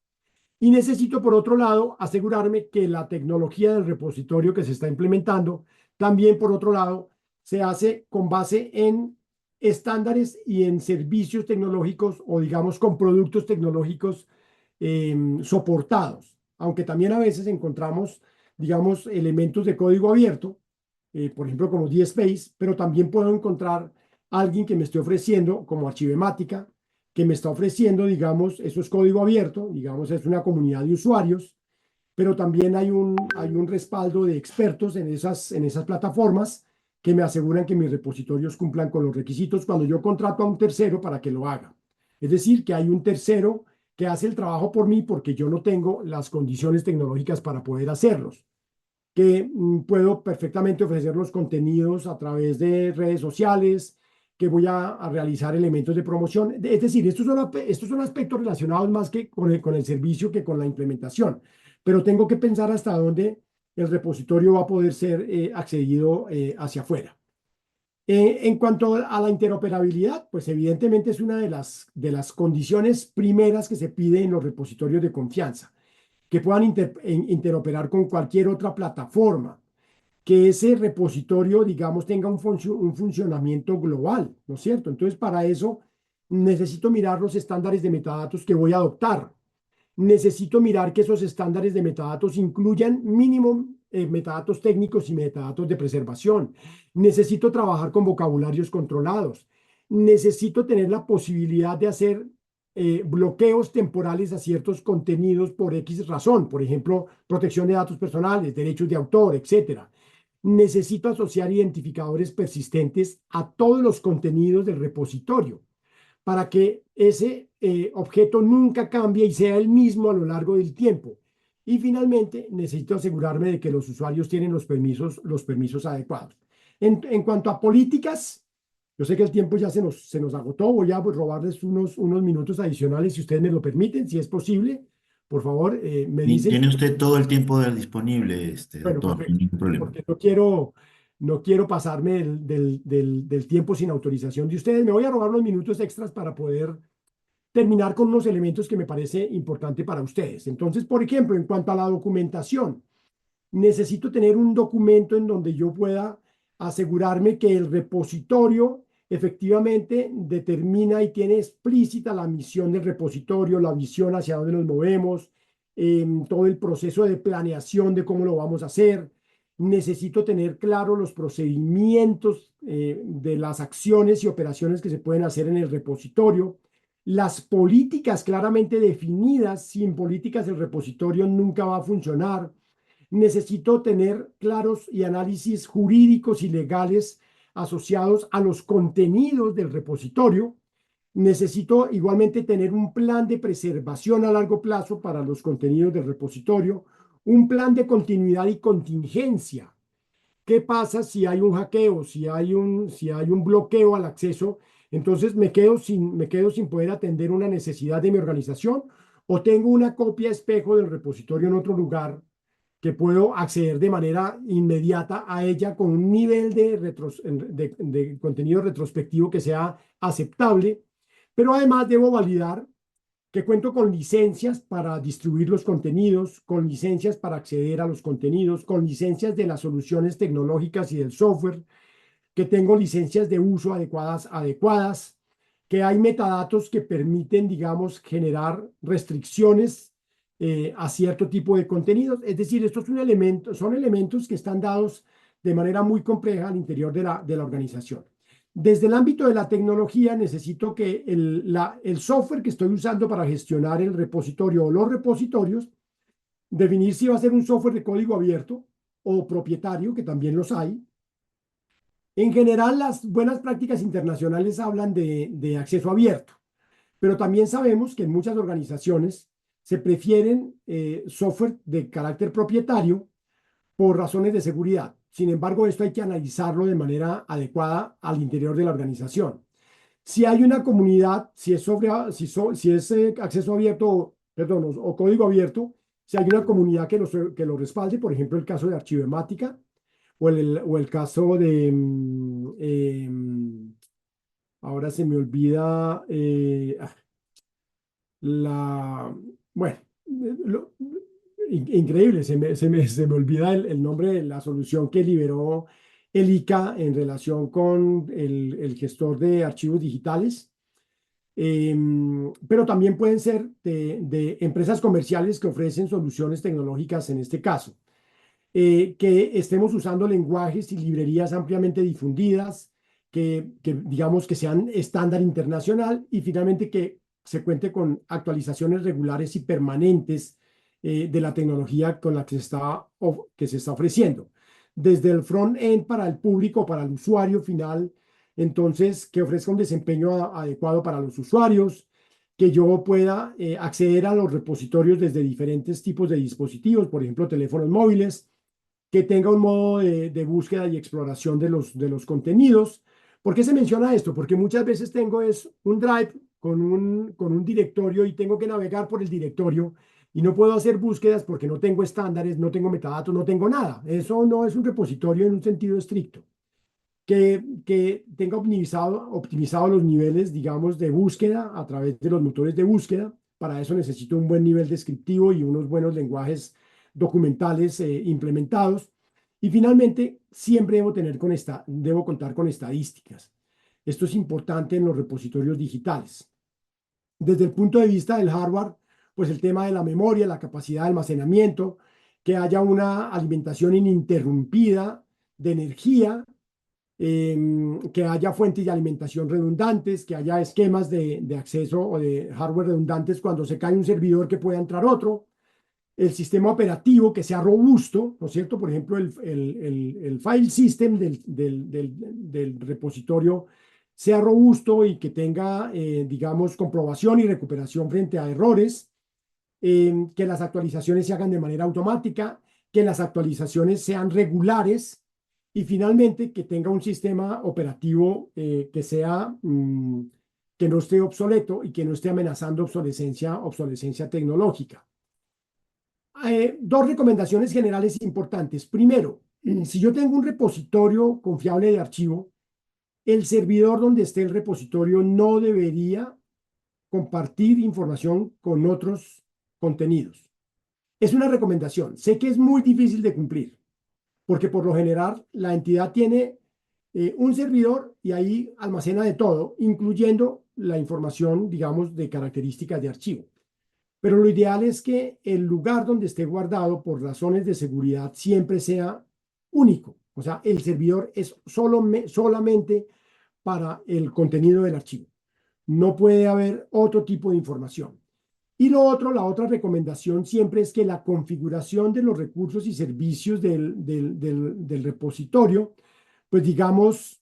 Y necesito, por otro lado, asegurarme que la tecnología del repositorio que se está implementando, también, por otro lado, se hace con base en estándares y en servicios tecnológicos o, digamos, con productos tecnológicos soportados. Aunque también a veces encontramos, digamos, elementos de código abierto, por ejemplo, como DSpace, pero también puedo encontrar alguien que me esté ofreciendo, como Archivemática, que me está ofreciendo, digamos, eso es código abierto, digamos, es una comunidad de usuarios, pero también hay un respaldo de expertos en esas plataformas que me aseguran que mis repositorios cumplan con los requisitos cuando yo contrato a un tercero para que lo haga. Es decir, que hay un tercero que hace el trabajo por mí porque yo no tengo las condiciones tecnológicas para poder hacerlos, que puedo perfectamente ofrecer los contenidos a través de redes sociales, que voy a realizar elementos de promoción. Es decir, estos son aspectos relacionados más que con el servicio que con la implementación, pero tengo que pensar hasta dónde el repositorio va a poder ser accedido hacia afuera. En cuanto a la interoperabilidad, pues evidentemente es una de las condiciones primeras que se pide en los repositorios de confianza, que puedan interoperar con cualquier otra plataforma, que ese repositorio, digamos, tenga un funcionamiento global, ¿no es cierto? Entonces, para eso necesito mirar los estándares de metadatos que voy a adoptar. Necesito mirar que esos estándares de metadatos incluyan mínimo metadatos técnicos y metadatos de preservación. Necesito trabajar con vocabularios controlados. Necesito tener la posibilidad de hacer bloqueos temporales a ciertos contenidos por X razón, por ejemplo, protección de datos personales, derechos de autor, etcétera. Necesito asociar identificadores persistentes a todos los contenidos del repositorio para que ese objeto nunca cambie y sea el mismo a lo largo del tiempo. Y finalmente, necesito asegurarme de que los usuarios tienen los permisos adecuados. En cuanto a políticas, yo sé que el tiempo ya se nos agotó. Voy a robarles unos minutos adicionales, si ustedes me lo permiten, si es posible. Por favor, me Y dicen. tiene usted todo el tiempo disponible, Bueno, doctor, sin perfecto, ningún problema. porque no quiero pasarme del tiempo sin autorización de ustedes. Me voy a robar unos minutos extras para poder terminar con unos elementos que me parece importante para ustedes. Entonces, por ejemplo, en cuanto a la documentación, necesito tener un documento en donde yo pueda asegurarme que el repositorio efectivamente determina y tiene explícita la misión del repositorio, la visión hacia dónde nos movemos, todo el proceso de planeación de cómo lo vamos a hacer. Necesito tener claro los procedimientos de las acciones y operaciones que se pueden hacer en el repositorio, las políticas claramente definidas. Sin políticas el repositorio nunca va a funcionar. Necesito tener claros y análisis jurídicos y legales asociados a los contenidos del repositorio. Necesito igualmente tener un plan de preservación a largo plazo para los contenidos del repositorio, un plan de continuidad y contingencia. ¿Qué pasa si hay un hackeo, si hay un bloqueo al acceso? Entonces me quedo sin poder atender una necesidad de mi organización, o tengo una copia espejo del repositorio en otro lugar que puedo acceder de manera inmediata a ella con un nivel de contenido retrospectivo que sea aceptable, pero además debo validar que cuento con licencias para distribuir los contenidos, con licencias para acceder a los contenidos, con licencias de las soluciones tecnológicas y del software, que tengo licencias de uso adecuadas, que hay metadatos que permiten, digamos, generar restricciones a cierto tipo de contenidos. Es decir, estos son elementos que están dados de manera muy compleja al interior de la organización. Desde el ámbito de la tecnología, necesito que el software que estoy usando para gestionar el repositorio o los repositorios, definir si va a ser un software de código abierto o propietario, que también los hay. En general, las buenas prácticas internacionales hablan de acceso abierto, pero también sabemos que en muchas organizaciones se prefieren software de carácter propietario por razones de seguridad. Sin embargo, esto hay que analizarlo de manera adecuada al interior de la organización. Si hay una comunidad, si es acceso abierto, perdón, o código abierto, si hay una comunidad que lo respalde, por ejemplo, el caso de Archivemática o el caso de, ahora se me olvida, la, bueno, lo- increíble, se me olvida el nombre de la solución que liberó el ICA en relación con el gestor de archivos digitales. Pero también pueden ser de empresas comerciales que ofrecen soluciones tecnológicas en este caso. Que estemos usando lenguajes y librerías ampliamente difundidas, que digamos que sean estándar internacional y finalmente que se cuente con actualizaciones regulares y permanentes de la tecnología con la que se está ofreciendo. Desde el front-end para el público, para el usuario final, entonces que ofrezca un desempeño adecuado para los usuarios, que yo pueda acceder a los repositorios desde diferentes tipos de dispositivos, por ejemplo, teléfonos móviles, que tenga un modo de búsqueda y exploración de los contenidos. ¿Por qué se menciona esto? Porque muchas veces tengo es un drive con un directorio y tengo que navegar por el directorio y no puedo hacer búsquedas porque no tengo estándares, no tengo metadatos, no tengo nada. Eso no es un repositorio en un sentido estricto. Que tenga optimizado los niveles, digamos, de búsqueda a través de los motores de búsqueda. Para eso necesito un buen nivel descriptivo y unos buenos lenguajes documentales implementados. Y finalmente, siempre debo contar con estadísticas. Esto es importante en los repositorios digitales. Desde el punto de vista del hardware, pues el tema de la memoria, la capacidad de almacenamiento, que haya una alimentación ininterrumpida de energía, que haya fuentes de alimentación redundantes, que haya esquemas de acceso o de hardware redundantes cuando se cae un servidor que pueda entrar otro, el sistema operativo que sea robusto, ¿no es cierto? Por ejemplo, el file system del repositorio sea robusto y que tenga, digamos, comprobación y recuperación frente a errores, que las actualizaciones se hagan de manera automática, que las actualizaciones sean regulares y finalmente que tenga un sistema operativo que no esté obsoleto y que no esté amenazando obsolescencia tecnológica. Dos recomendaciones generales importantes. Primero, si yo tengo un repositorio confiable de archivo, el servidor donde esté el repositorio no debería compartir información con otros contenidos. Es una recomendación. Sé que es muy difícil de cumplir, porque por lo general la entidad tiene un servidor y ahí almacena de todo, incluyendo la información, digamos, de características de archivo. Pero lo ideal es que el lugar donde esté guardado por razones de seguridad siempre sea único. O sea, el servidor es solamente para el contenido del archivo. No puede haber otro tipo de información. Y lo otro, la otra recomendación siempre es que la configuración de los recursos y servicios del repositorio, pues digamos,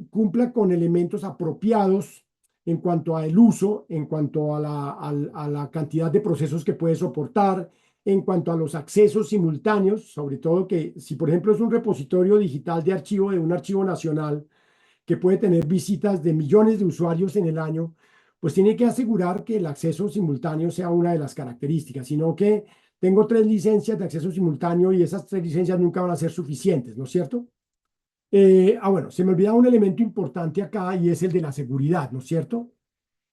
cumpla con elementos apropiados en cuanto al uso, en cuanto a la cantidad de procesos que puede soportar, en cuanto a los accesos simultáneos, sobre todo que si por ejemplo es un repositorio digital de archivo de un archivo nacional, que puede tener visitas de millones de usuarios en el año, pues tiene que asegurar que el acceso simultáneo sea una de las características, sino que tengo 3 licencias de acceso simultáneo y esas 3 licencias nunca van a ser suficientes, ¿no es cierto? Bueno, se me olvidaba un elemento importante acá y es el de la seguridad, ¿no es cierto?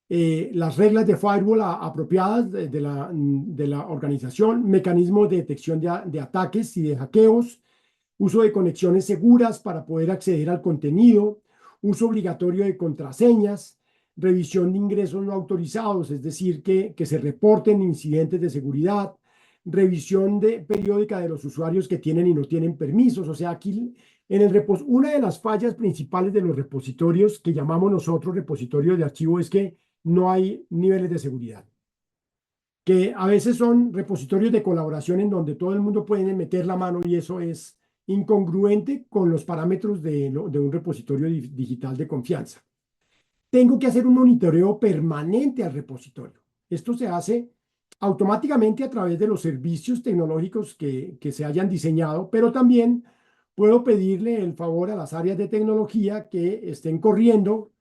Las reglas de firewall apropiadas de la organización, mecanismos de detección de ataques y de hackeos, uso de conexiones seguras para poder acceder al contenido, uso obligatorio de contraseñas, revisión de ingresos no autorizados, es decir, que se reporten incidentes de seguridad, revisión periódica de los usuarios que tienen y no tienen permisos. O sea, aquí una de las fallas principales de los repositorios que llamamos nosotros repositorios de archivo es que no hay niveles de seguridad, que a veces son repositorios de colaboración en donde todo el mundo puede meter la mano y eso es incongruente con los parámetros de un repositorio digital de confianza. Tengo que hacer un monitoreo permanente al repositorio. Esto se hace automáticamente a través de los servicios tecnológicos que se hayan diseñado, pero también puedo pedirle el favor a las áreas de tecnología que estén corriendo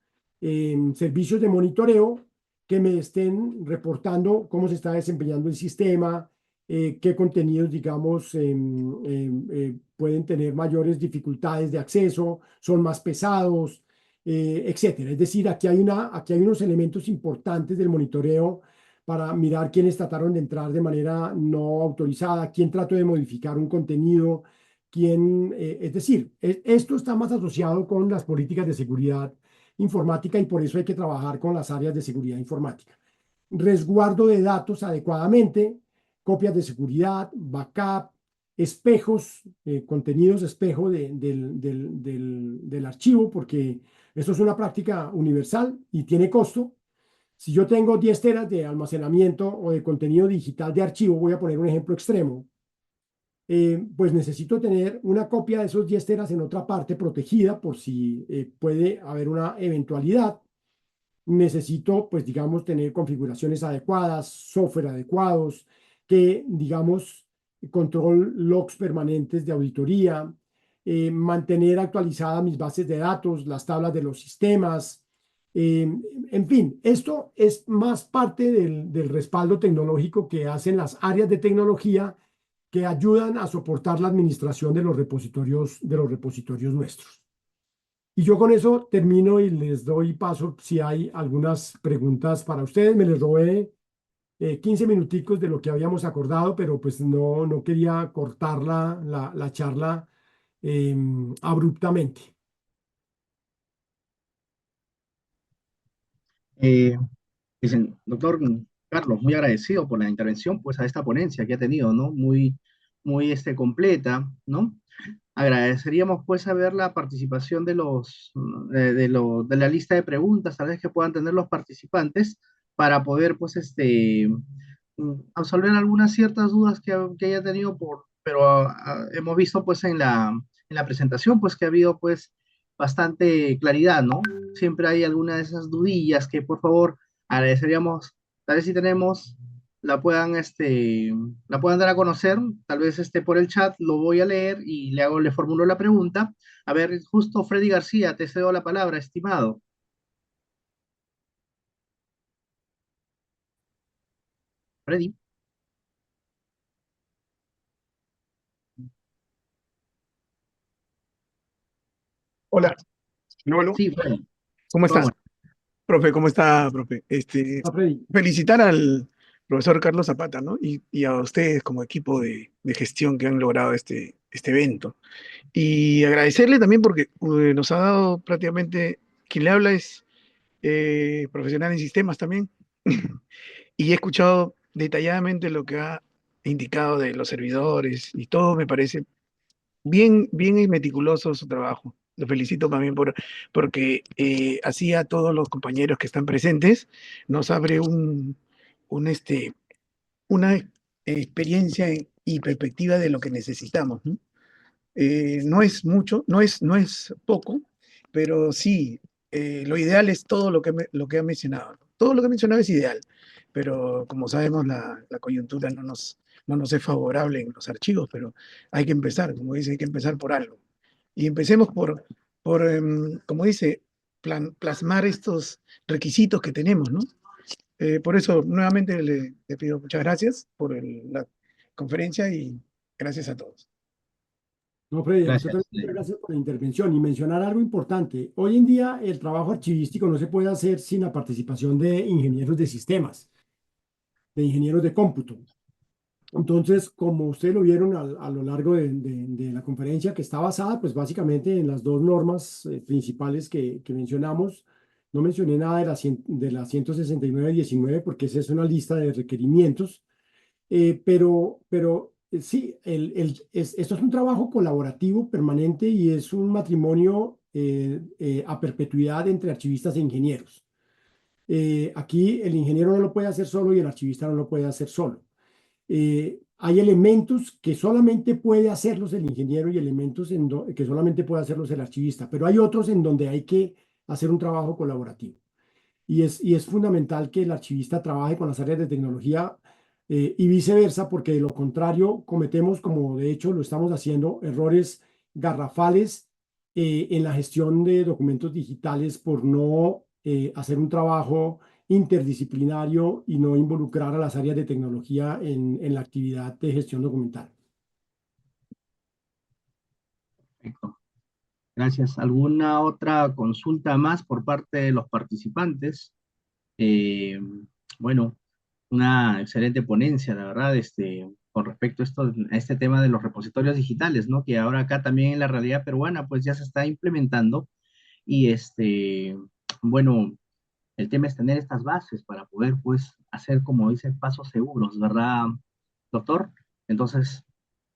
en servicios de monitoreo, que me estén reportando cómo se está desempeñando el sistema, qué contenidos, digamos, pueden tener mayores dificultades de acceso, son más pesados, etcétera. Es decir, aquí hay unos elementos importantes del monitoreo para mirar quiénes trataron de entrar de manera no autorizada, quién trató de modificar un contenido, es decir, esto está más asociado con las políticas de seguridad informática y por eso hay que trabajar con las áreas de seguridad informática. Resguardo de datos adecuadamente, copias de seguridad, backup, espejos, contenidos espejo del archivo, porque eso es una práctica universal y tiene costo. Si yo tengo 10 teras de almacenamiento o de contenido digital de archivo, voy a poner un ejemplo extremo, pues necesito tener una copia de esos 10 teras en otra parte protegida por si puede haber una eventualidad. Necesito, pues digamos, tener configuraciones adecuadas, software adecuados, que, digamos, control logs permanentes de auditoría, mantener actualizadas mis bases de datos, las tablas de los sistemas. eh, en fin, esto es más parte del respaldo tecnológico que hacen las áreas de tecnología que ayudan a soportar la administración de los repositorios nuestros. Y yo con eso termino y les doy paso si hay algunas preguntas para ustedes. Me les robé 15 minuticos de lo que habíamos acordado, pero pues no quería cortar la charla abruptamente. Eh, Dicen, doctor Carlos, muy agradecido por la intervención, pues a esta ponencia que ha tenido, ¿no? Muy completa, ¿no? Agradeceríamos pues saber la participación de la lista de preguntas, tal vez que puedan tener los participantes para poder pues absolver algunas ciertas dudas que haya tenido pero hemos visto pues en la presentación pues que ha habido pues bastante claridad, ¿no? Siempre hay alguna de esas dudillas que por favor agradeceríamos, tal vez si tenemos la puedan dar a conocer, tal vez por el chat lo voy a leer y le formulo la pregunta. A ver, justo Freddy García, te cedo la palabra, estimado. Freddy. Hola, Lolo, Sí, Freddy. ¿cómo Todo estás? bueno. Profe, ¿cómo está, profe? Ah, Freddy. Felicitar al profesor Carlos Zapata, ¿no? Y a ustedes como equipo de gestión que han logrado este evento. Y agradecerle también porque nos ha dado prácticamente, quien le habla es profesional en sistemas también, y he escuchado detalladamente lo que ha indicado de los servidores y todo me parece bien y meticuloso su trabajo. Lo felicito también porque así a todos los compañeros que están presentes nos abre un una experiencia y perspectiva de lo que necesitamos, ¿no? No es mucho, no es poco, pero sí, lo ideal es todo lo que ha mencionado. Todo lo que ha mencionado es ideal, pero como sabemos, la coyuntura no nos es favorable en los archivos, pero hay que empezar, como dice, hay que empezar por algo. Y empecemos como dice, plasmar estos requisitos que tenemos, ¿no? Por eso, nuevamente le pido muchas gracias por la conferencia y gracias a todos. No, Freddy, a usted Gracias, también muchas Freddy. gracias por la intervención y mencionar algo importante. Hoy en día el trabajo archivístico no se puede hacer sin la participación de ingenieros de sistemas, de ingenieros de cómputo. Entonces, como ustedes lo vieron a lo largo de la conferencia, que está basada pues básicamente en las dos normas principales que mencionamos, no mencioné nada de la 169/19 porque esa es una lista de requerimientos, pero sí, esto es un trabajo colaborativo permanente y es un matrimonio a perpetuidad entre archivistas e ingenieros. Aquí el ingeniero no lo puede hacer solo y el archivista no lo puede hacer solo. Hay elementos que solamente puede hacerlos el ingeniero y elementos que solamente puede hacerlos el archivista, pero hay otros en donde hay que hacer un trabajo colaborativo. Y es fundamental que el archivista trabaje con las áreas de tecnología y viceversa, porque de lo contrario cometemos, como de hecho lo estamos haciendo, errores garrafales en la gestión de documentos digitales por no hacer un trabajo interdisciplinario y no involucrar a las áreas de tecnología en la actividad de gestión documental. Perfecto. Gracias. ¿Alguna otra consulta más por parte de los participantes? Eh, bueno, una excelente ponencia, la verdad, con respecto a este tema de los repositorios digitales, ¿no? Que ahora acá también en la realidad peruana, pues ya se está implementando y bueno, el tema es tener estas bases para poder, pues, hacer, como dice, pasos seguros, ¿verdad, doctor? Entonces,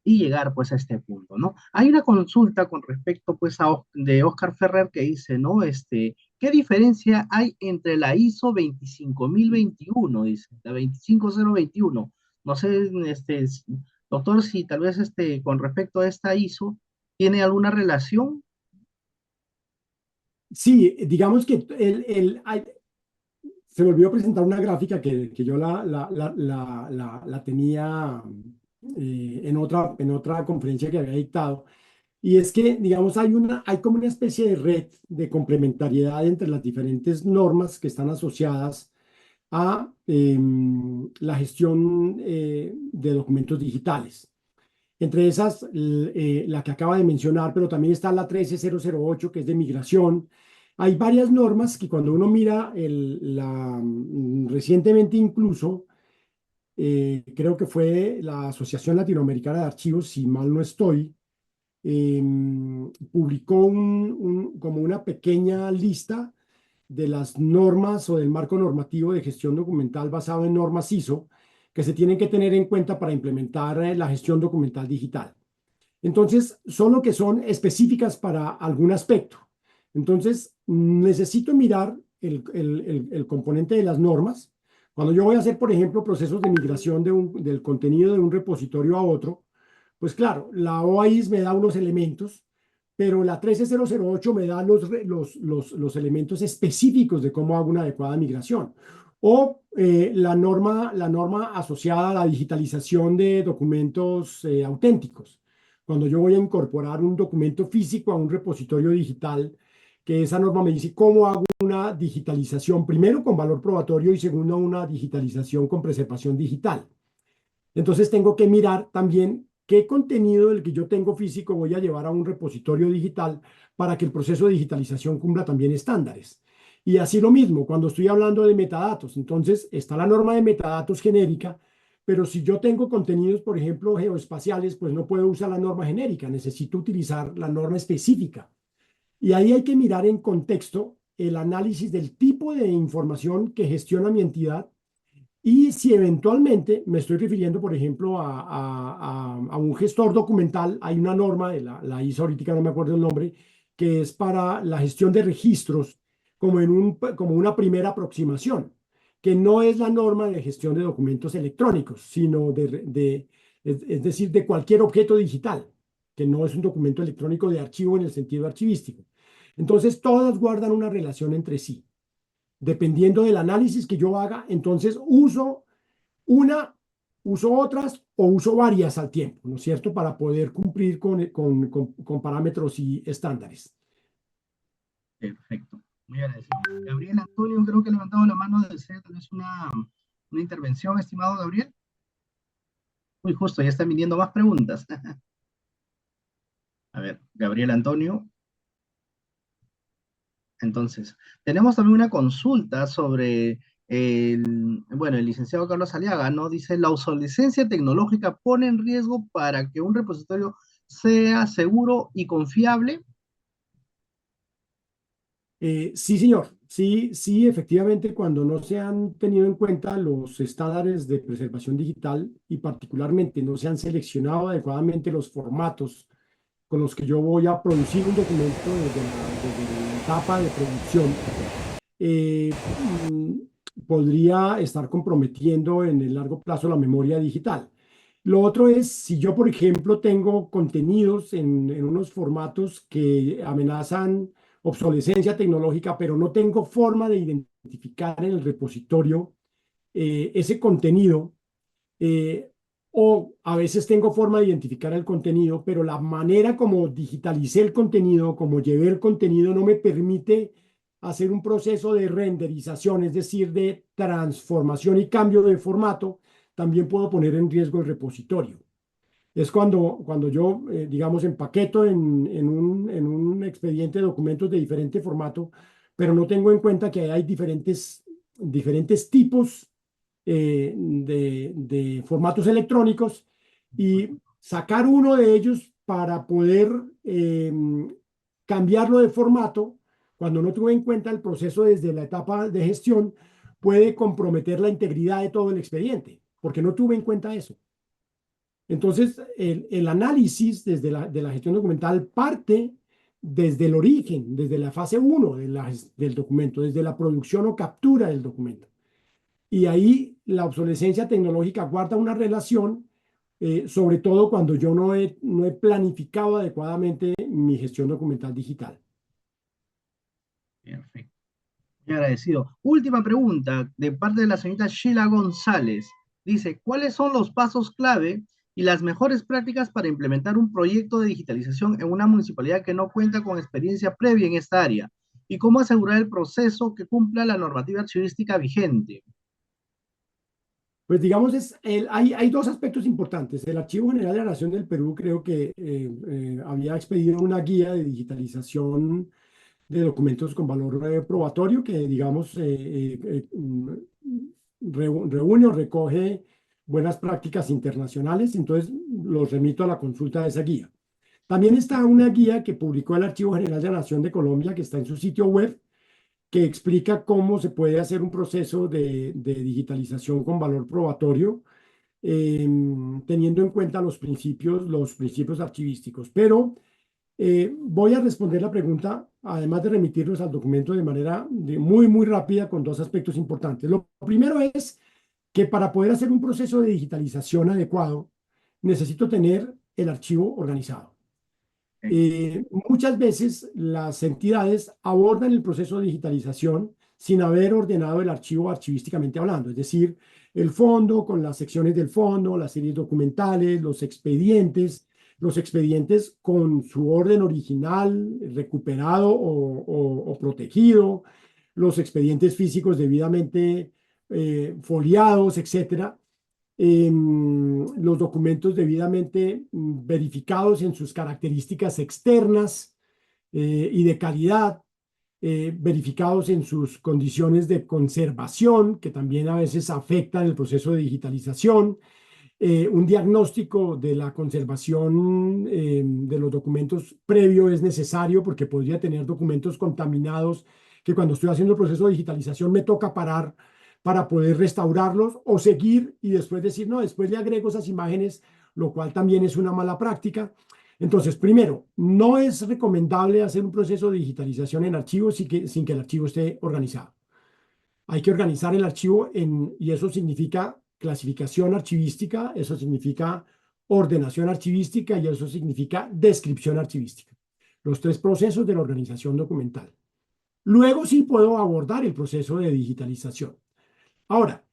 y llegar pues a este punto, ¿no? Hay una consulta con respecto pues de Oscar Ferrer que dice, ¿no? ¿Qué diferencia hay entre la ISO 25021, dice, la 25021? No sé, doctor, si tal vez con respecto a esta ISO, ¿tiene alguna relación? Sí, digamos que se me olvidó presentar una gráfica que yo la tenía en otra conferencia que había dictado. Y es que, digamos, hay como una especie de red de complementariedad entre las diferentes normas que están asociadas a la gestión de documentos digitales. Entre esas, la que acaba de mencionar, pero también está la 13008, que es de migración. Hay varias normas que cuando uno mira recientemente incluso, creo que fue la Asociación Latinoamericana de Archivos, si mal no estoy, publicó como una pequeña lista de las normas o del marco normativo de gestión documental basado en normas ISO que se tienen que tener en cuenta para implementar la gestión documental digital. Entonces, solo que son específicas para algún aspecto. Entonces, necesito mirar el componente de las normas. Cuando yo voy a hacer, por ejemplo, procesos de migración del contenido de un repositorio a otro, pues claro, la OAIS me da unos elementos, pero la 13008 me da los elementos específicos de cómo hago una adecuada migración. O la norma asociada a la digitalización de documentos auténticos. Cuando yo voy a incorporar un documento físico a un repositorio digital, que esa norma me dice cómo hago una digitalización, primero con valor probatorio y segundo una digitalización con preservación digital. Entonces tengo que mirar también qué contenido del que yo tengo físico voy a llevar a un repositorio digital para que el proceso de digitalización cumpla también estándares. Y así lo mismo, cuando estoy hablando de metadatos, entonces está la norma de metadatos genérica, pero si yo tengo contenidos, por ejemplo, geoespaciales, pues no puedo usar la norma genérica, necesito utilizar la norma específica. Y ahí hay que mirar en contexto el análisis del tipo de información que gestiona mi entidad y si eventualmente me estoy refiriendo, por ejemplo, a un gestor documental, hay una norma, de la ISO ahorita no me acuerdo el nombre, que es para la gestión de registros como una primera aproximación, que no es la norma de gestión de documentos electrónicos, sino es decir, de cualquier objeto digital, que no es un documento electrónico de archivo en el sentido archivístico. Entonces, todas guardan una relación entre sí. Dependiendo del análisis que yo haga, entonces una, uso otras o uso varias al tiempo, ¿no es cierto? Para poder cumplir con parámetros y estándares. Perfecto. Muy agradecido. Gabriel Antonio, creo que ha levantado la mano de ser tal vez una intervención, estimado Gabriel. Muy justo, ya están viniendo más preguntas. A ver, Gabriel Antonio. Entonces, tenemos también una consulta sobre el licenciado Carlos Aliaga, ¿no? Dice, ¿la obsolescencia tecnológica pone en riesgo para que un repositorio sea seguro y confiable? Sí, señor. Sí, sí, efectivamente, cuando no se han tenido en cuenta los estándares de preservación digital y particularmente no se han seleccionado adecuadamente los formatos con los que yo voy a producir un documento desde la etapa de producción, mm, podría estar comprometiendo en el largo plazo la memoria digital. Lo otro es, si yo, por ejemplo, tengo contenidos en unos formatos que amenazan obsolescencia tecnológica, pero no tengo forma de identificar en el repositorio ese contenido, eh, o a veces tengo forma de identificar el contenido, pero la manera como digitalicé el contenido, como llevé el contenido, no me permite hacer un proceso de renderización, es decir, de transformación y cambio de formato, también puedo poner en riesgo el repositorio. Es cuando yo, digamos, empaqueto en un expediente de documentos de diferente formato, pero no tengo en cuenta que hay diferentes tipos de formatos electrónicos y sacar uno de ellos para poder cambiarlo de formato, cuando no tuve en cuenta el proceso desde la etapa de gestión, puede comprometer la integridad de todo el expediente, porque no tuve en cuenta eso. Entonces, el análisis de la gestión documental parte desde el origen, desde la fase uno del documento, desde la producción o captura del documento. Y ahí la obsolescencia tecnológica guarda una relación, sobre todo cuando yo no he planificado adecuadamente mi gestión documental digital. Perfecto. Muy agradecido. Última pregunta de parte de la señorita Sheila González. Dice, ¿cuáles son los pasos clave y las mejores prácticas para implementar un proyecto de digitalización en una municipalidad que no cuenta con experiencia previa en esta área? ¿Y cómo asegurar el proceso que cumpla la normativa archivística vigente? Pues digamos, hay dos aspectos importantes. El Archivo General de la Nación del Perú creo que había expedido una guía de digitalización de documentos con valor probatorio que, digamos, reúne o recoge buenas prácticas internacionales. Entonces, los remito a la consulta de esa guía. También está una guía que publicó el Archivo General de la Nación de Colombia, que está en su sitio web, que explica cómo se puede hacer un proceso de digitalización con valor probatorio, teniendo en cuenta los principios archivísticos. Pero voy a responder la pregunta, además de remitirnos al documento de manera muy, muy rápida, con dos aspectos importantes. Lo primero es que para poder hacer un proceso de digitalización adecuado, necesito tener el archivo organizado. Muchas veces las entidades abordan el proceso de digitalización sin haber ordenado el archivo archivísticamente hablando, es decir, el fondo con las secciones del fondo, las series documentales, los expedientes con su orden original, recuperado o protegido, los expedientes físicos debidamente foliados, etcétera, los documentos debidamente verificados en sus características externas y de calidad, verificados en sus condiciones de conservación, que también a veces afectan el proceso de digitalización, un diagnóstico de la conservación de los documentos previo es necesario porque podría tener documentos contaminados que cuando estoy haciendo el proceso de digitalización me toca parar para poder restaurarlos o seguir y después decir, no, después le agrego esas imágenes, lo cual también es una mala práctica. Entonces, primero, no es recomendable hacer un proceso de digitalización en archivos sin que el archivo esté organizado. Hay que organizar el archivo y eso significa clasificación archivística, eso significa ordenación archivística y eso significa descripción archivística. Los tres procesos de la organización documental. Luego sí puedo abordar el proceso de digitalización. Ahora,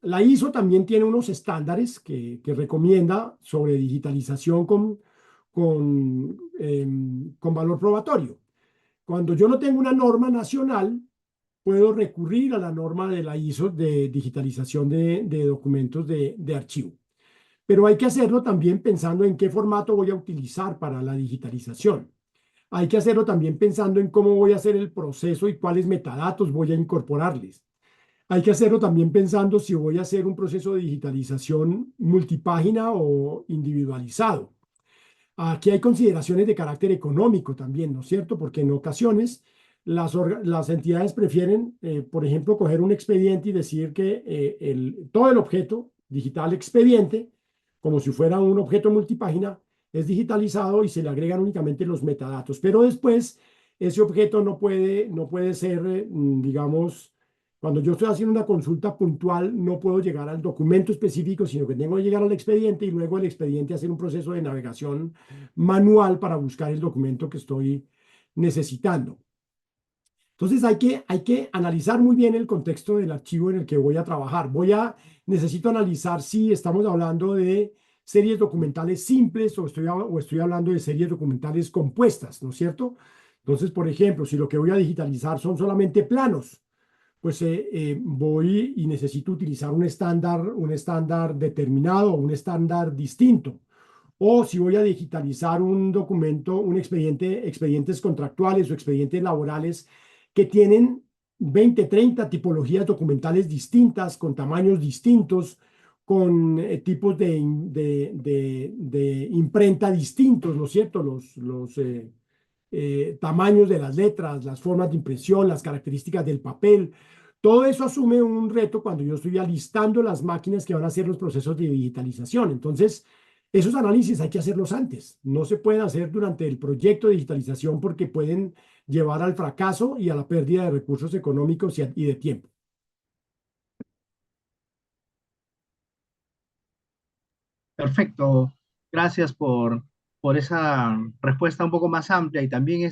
la ISO también tiene unos estándares que recomienda sobre digitalización con valor probatorio. Cuando yo no tengo una norma nacional, puedo recurrir a la norma de la ISO de digitalización de documentos de archivo. Pero hay que hacerlo también pensando en qué formato voy a utilizar para la digitalización. Hay que hacerlo también pensando en cómo voy a hacer el proceso y cuáles metadatos voy a incorporarles. Hay que hacerlo también pensando si voy a hacer un proceso de digitalización multipágina o individualizado. Aquí hay consideraciones de carácter económico también, ¿no es cierto? Porque en ocasiones las entidades prefieren, por ejemplo, coger un expediente y decir que todo el objeto digital expediente, como si fuera un objeto multipágina, es digitalizado y se le agregan únicamente los metadatos. Pero después ese objeto no puede ser, digamos, cuando yo estoy haciendo una consulta puntual, no puedo llegar al documento específico, sino que tengo que llegar al expediente y luego el expediente hacer un proceso de navegación manual para buscar el documento que estoy necesitando. Entonces hay que analizar muy bien el contexto del archivo en el que voy a trabajar. Necesito analizar si estamos hablando de series documentales simples o estoy hablando de series documentales compuestas, ¿no es cierto? Entonces, por ejemplo, si lo que voy a digitalizar son solamente planos, pues voy y necesito utilizar un estándar determinado o un estándar distinto. O si voy a digitalizar un documento, expedientes contractuales o expedientes laborales que tienen 20, 30 tipologías documentales distintas, con tamaños distintos, con tipos de imprenta distintos, ¿no es cierto? Los tamaños de las letras, las formas de impresión, las características del papel, Todo eso asume un reto cuando yo estoy alistando las máquinas que van a hacer los procesos de digitalización. Entonces, esos análisis hay que hacerlos antes. No se pueden hacer durante el proyecto de digitalización porque pueden llevar al fracaso y a la pérdida de recursos económicos y de tiempo. Perfecto. Gracias por esa respuesta un poco más amplia y también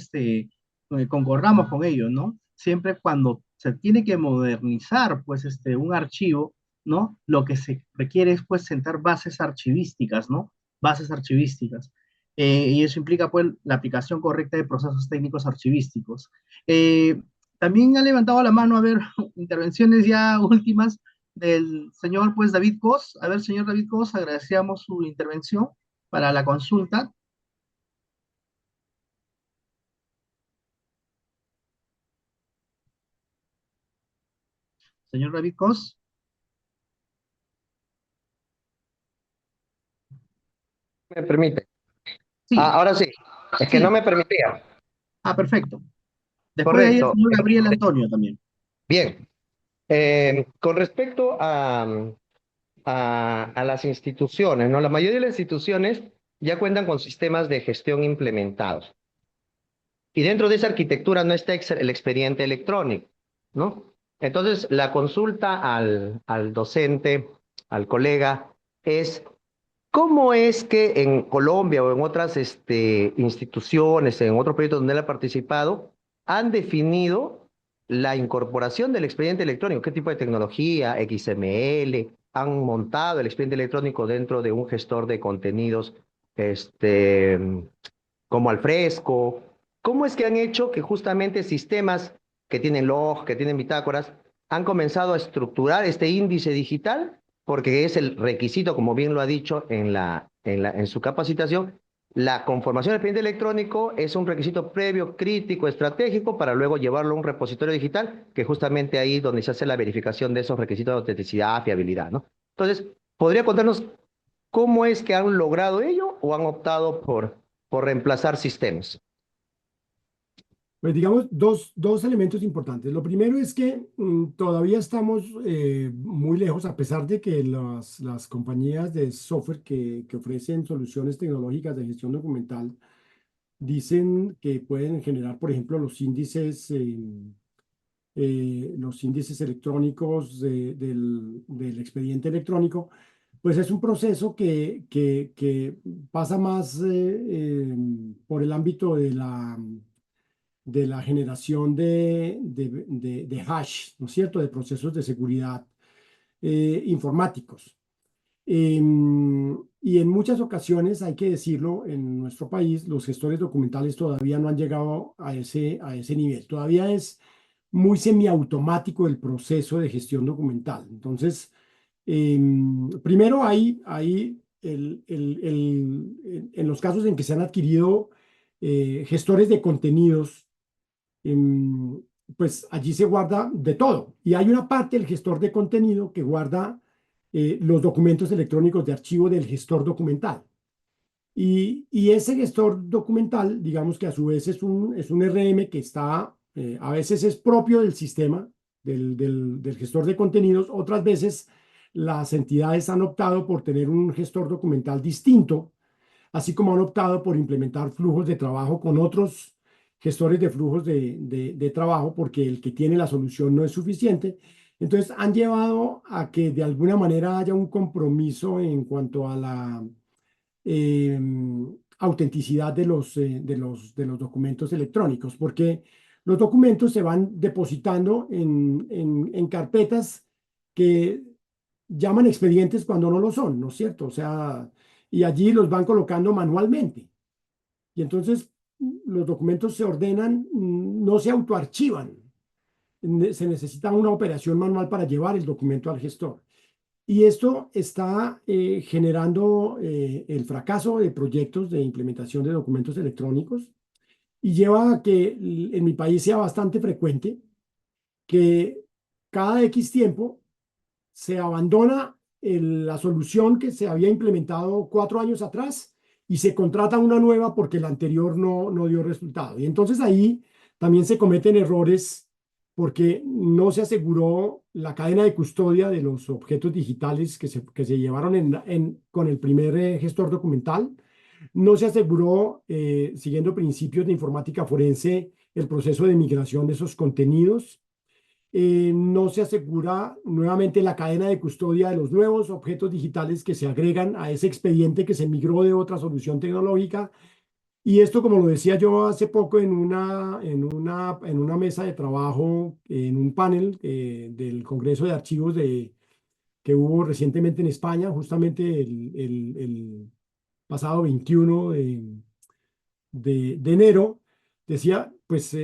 concordamos con ello, ¿no? Siempre cuando se tiene que modernizar, pues, un archivo, ¿no? Lo que se requiere es, pues, sentar bases archivísticas, ¿no? Bases archivísticas. Y eso implica, pues, la aplicación correcta de procesos técnicos archivísticos. Eh, También ha levantado la mano, a ver, intervenciones ya últimas del señor, pues, David Cos. A ver, señor David Cos, agradecemos su intervención para la consulta. Señor David Cos. Me permite. Sí, Ahora sí. Es que no sí. me permitía. Ah, perfecto. Después de ahí el Correcto. señor Gabriel Antonio también. Bien. Con respecto a las instituciones, ¿no? La mayoría de las instituciones ya cuentan con sistemas de gestión implementados. Y dentro de esa arquitectura no está el expediente electrónico, ¿no? Entonces, la consulta al docente, al colega, es ¿cómo es que en Colombia o en otras instituciones, en otros proyectos donde él ha participado, han definido la incorporación del expediente electrónico? ¿Qué tipo de tecnología? XML, han montado el expediente electrónico dentro de un gestor de contenidos este, como Alfresco. ¿Cómo es que han hecho que justamente sistemas que tienen log, que tienen bitácoras, han comenzado a estructurar este índice digital? Porque es el requisito, como bien lo ha dicho en su capacitación, la conformación del expediente electrónico es un requisito previo, crítico, estratégico, para luego llevarlo a un repositorio digital, que justamente ahí donde se hace la verificación de esos requisitos de autenticidad, fiabilidad, ¿no? Entonces, ¿podría contarnos cómo es que han logrado ello o han optado por reemplazar sistemas? Pues digamos, dos elementos importantes. Lo primero es que todavía estamos muy lejos, a pesar de que las compañías de software que ofrecen soluciones tecnológicas de gestión documental dicen que pueden generar, por ejemplo, los índices electrónicos del expediente electrónico. Pues es un proceso que pasa más por el ámbito de la generación de hash, ¿no es cierto?, de procesos de seguridad informáticos. Y en muchas ocasiones, hay que decirlo, en nuestro país, los gestores documentales todavía no han llegado a ese nivel. Todavía es muy semiautomático el proceso de gestión documental. Entonces, primero en los casos en que se han adquirido gestores de contenidos, em, pues allí se guarda de todo. Y hay una parte del gestor de contenido que guarda los documentos electrónicos de archivo del gestor documental. Y ese gestor documental, digamos que a su vez es un RM que está, a veces es propio del sistema, del gestor de contenidos, otras veces las entidades han optado por tener un gestor documental distinto, así como han optado por implementar flujos de trabajo con otros gestores de flujos de trabajo, porque el que tiene la solución no es suficiente. Entonces han llevado a que de alguna manera haya un compromiso en cuanto a la eh, autenticidad de los documentos electrónicos, porque los documentos se van depositando en carpetas que llaman expedientes cuando no lo son, ¿no es cierto? O sea, y allí los van colocando manualmente. Y entonces los documentos se ordenan, no se autoarchivan. Se necesita una operación manual para llevar el documento al gestor. Y esto está generando el fracaso de proyectos de implementación de documentos electrónicos y lleva a que en mi país sea bastante frecuente que cada X tiempo se abandona la solución que se había implementado 4 años atrás y se contrata una nueva porque la anterior no dio resultado. Y entonces ahí también se cometen errores porque no se aseguró la cadena de custodia de los objetos digitales que se llevaron con el primer gestor documental. No se aseguró, siguiendo principios de informática forense, el proceso de migración de esos contenidos. No se asegura nuevamente la cadena de custodia de los nuevos objetos digitales que se agregan a ese expediente que se migró de otra solución tecnológica. Y esto, como lo decía yo hace poco en una mesa de trabajo, en un panel del Congreso de Archivos que hubo recientemente en España, justamente el pasado 21 de enero, decía, pues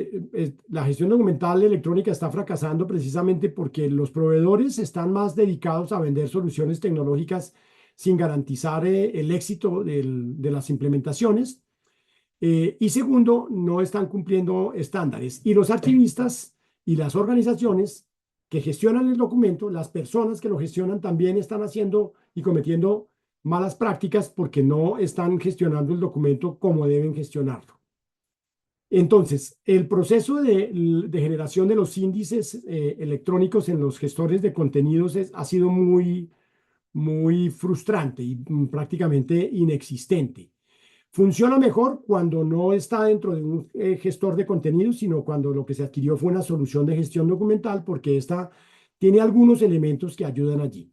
la gestión documental electrónica está fracasando precisamente porque los proveedores están más dedicados a vender soluciones tecnológicas sin garantizar el éxito de las implementaciones. Y segundo, no están cumpliendo estándares. Y los archivistas y las organizaciones que gestionan el documento, las personas que lo gestionan también están haciendo y cometiendo malas prácticas porque no están gestionando el documento como deben gestionarlo. Entonces, el proceso de generación de los índices electrónicos en los gestores de contenidos ha sido muy frustrante y prácticamente inexistente. Funciona mejor cuando no está dentro de un gestor de contenidos, sino cuando lo que se adquirió fue una solución de gestión documental, porque esta tiene algunos elementos que ayudan allí.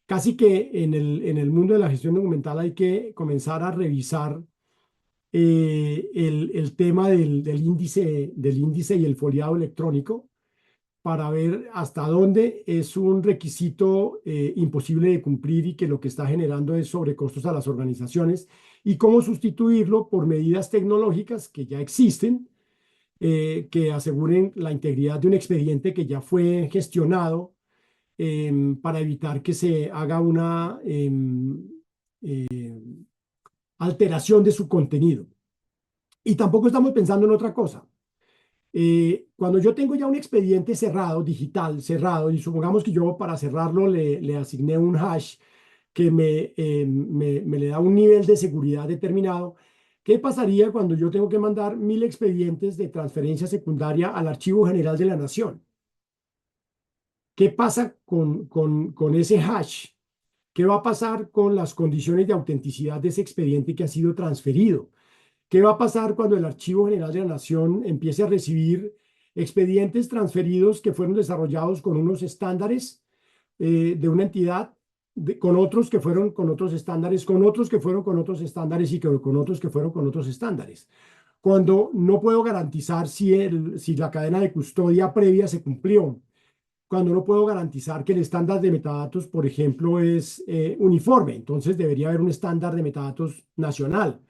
Casi que en el mundo de la gestión documental hay que comenzar a revisar el tema del índice y el foliado electrónico para ver hasta dónde es un requisito imposible de cumplir y que lo que está generando es sobrecostos a las organizaciones y cómo sustituirlo por medidas tecnológicas que ya existen, que aseguren la integridad de un expediente que ya fue gestionado para evitar que se haga una alteración de su contenido. Y tampoco estamos pensando en otra cosa. Cuando yo tengo ya un expediente cerrado, digital, cerrado, y supongamos que yo para cerrarlo le asigné un hash que me le da un nivel de seguridad determinado, ¿qué pasaría cuando yo tengo que mandar 1000 expedientes de transferencia secundaria al Archivo General de la Nación? ¿Qué pasa con ese hash? ¿Qué va a pasar con las condiciones de autenticidad de ese expediente que ha sido transferido? ¿Qué va a pasar cuando el Archivo General de la Nación empiece a recibir expedientes transferidos que fueron desarrollados con unos estándares de una entidad, con otros que fueron con otros estándares, con otros que fueron con otros estándares y con otros que fueron con otros estándares? Cuando no puedo garantizar si la cadena de custodia previa se cumplió, cuando no puedo garantizar que el estándar de metadatos, por ejemplo, es uniforme, entonces debería haber un estándar de metadatos nacional.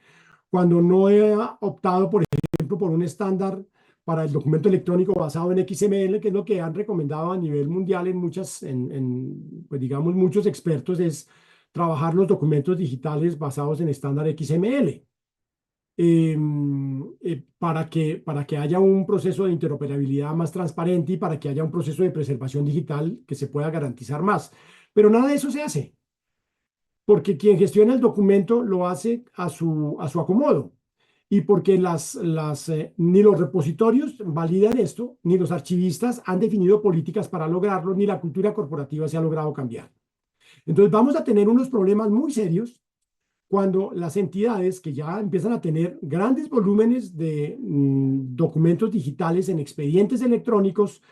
Cuando no he optado, por ejemplo, por un estándar para el documento electrónico basado en XML, que es lo que han recomendado a nivel mundial pues digamos, muchos expertos, es trabajar los documentos digitales basados en estándar XML. Para que haya un proceso de interoperabilidad más transparente y para que haya un proceso de preservación digital que se pueda garantizar más. Pero nada de eso se hace, porque quien gestiona el documento lo hace a su acomodo y porque ni los repositorios validan esto, ni los archivistas han definido políticas para lograrlo, ni la cultura corporativa se ha logrado cambiar. Entonces vamos a tener unos problemas muy serios cuando las entidades que ya empiezan a tener grandes volúmenes de documentos digitales en expedientes electrónicos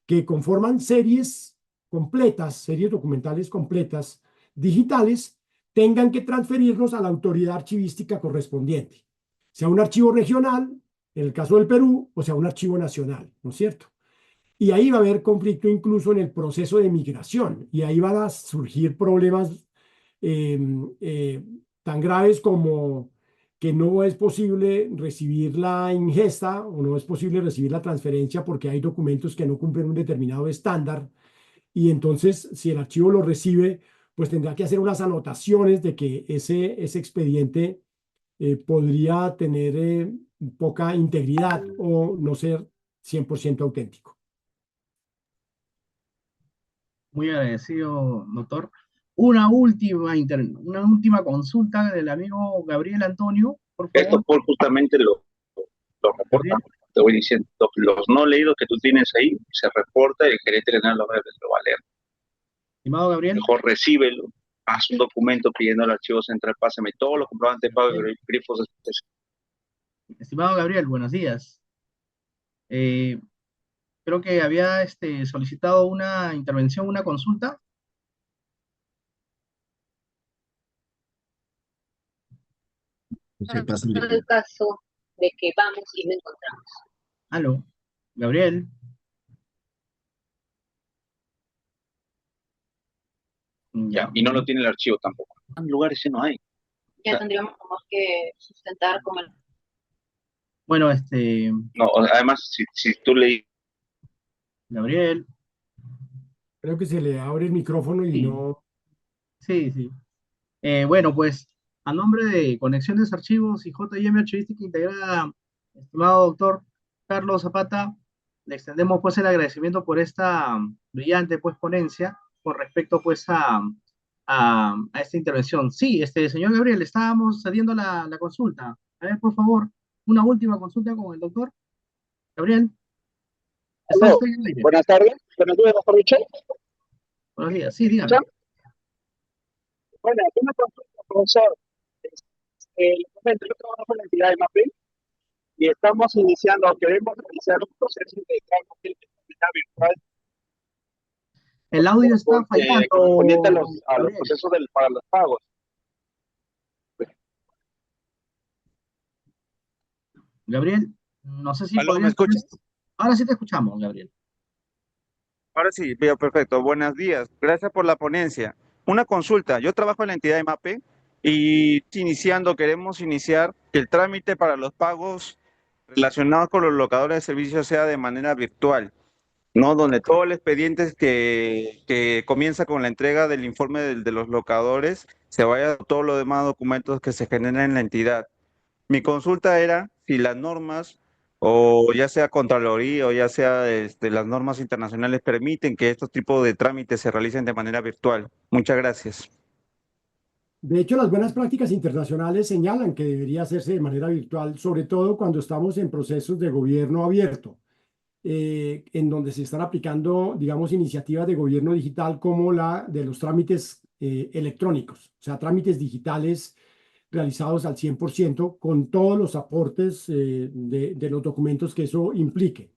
que conforman series completas, series documentales completas, digitales, tengan que transferirlos a la autoridad archivística correspondiente, sea un archivo regional, en el caso del Perú, o sea un archivo nacional, ¿no es cierto? Y ahí va a haber conflicto incluso en el proceso de migración, y ahí van a surgir problemas eh, eh, tan graves como que no es posible recibir la ingesta o no es posible recibir la transferencia porque hay documentos que no cumplen un determinado estándar. Y entonces, si el archivo lo recibe, pues tendrá que hacer unas anotaciones de que ese expediente podría tener poca integridad o no ser 100% auténtico. Muy agradecido, doctor. Una última consulta del amigo Gabriel Antonio, por Esto favor. fue justamente lo reporta Gabriel. te voy diciendo, los no leídos que tú tienes ahí, se reporta y el gerente general lo va a leer. Estimado Gabriel. Mejor recíbelo, haz un documento pidiendo al archivo central, pásame todos los comprobantes de pago y grifos especiales. Estimado Gabriel, buenos días. Creo que había solicitado una intervención, una consulta. Se pasa el- El caso de que vamos y no encontramos. Aló, Gabriel. Ya, y no lo tiene el archivo tampoco. En lugares sí no hay. Ya tendríamos que sustentar con el... Bueno, No, además, si tú leí. Gabriel. Creo que se le abre el micrófono y Sí. no... Sí, sí. Bueno, pues, a nombre de Conexiones Archivos y JM Archivística Integrada, estimado doctor Carlos Zapata, le extendemos pues el agradecimiento por esta brillante pues ponencia con respecto pues a esta intervención. Sí, señor Gabriel, estábamos cediendo la consulta. A ver, por favor, una última consulta con el doctor. Gabriel. ¿Está usted en el aire? Buenas tardes, mejor dicho. Buenos días, sí, dígame. Bueno, aquí una consulta, profesor. Le comento, yo trabajo en la entidad de MAPE y estamos queremos iniciar un proceso de cambio de actividad virtual. El audio está fallando. Correspondiente a los procesos para los pagos. Gabriel, no sé si ¿Aló, me podrías... escuchas? Ahora sí te escuchamos, Gabriel. Ahora sí, veo perfecto. Buenos días. Gracias por la ponencia. Una consulta. Yo trabajo en la entidad de MAPE y queremos iniciar que el trámite para los pagos relacionados con los locadores de servicios sea de manera virtual, ¿no? Donde todo el expediente que comienza con la entrega del informe de los locadores se vaya a todos los demás documentos que se generan en la entidad. Mi consulta era si las normas, o ya sea Contraloría o ya sea las normas internacionales, permiten que estos tipos de trámites se realicen de manera virtual. Muchas gracias. De hecho, las buenas prácticas internacionales señalan que debería hacerse de manera virtual, sobre todo cuando estamos en procesos de gobierno abierto, en donde se están aplicando, digamos, iniciativas de gobierno digital como la de los trámites electrónicos, o sea, trámites digitales realizados al 100% con todos los aportes de los documentos que eso implique.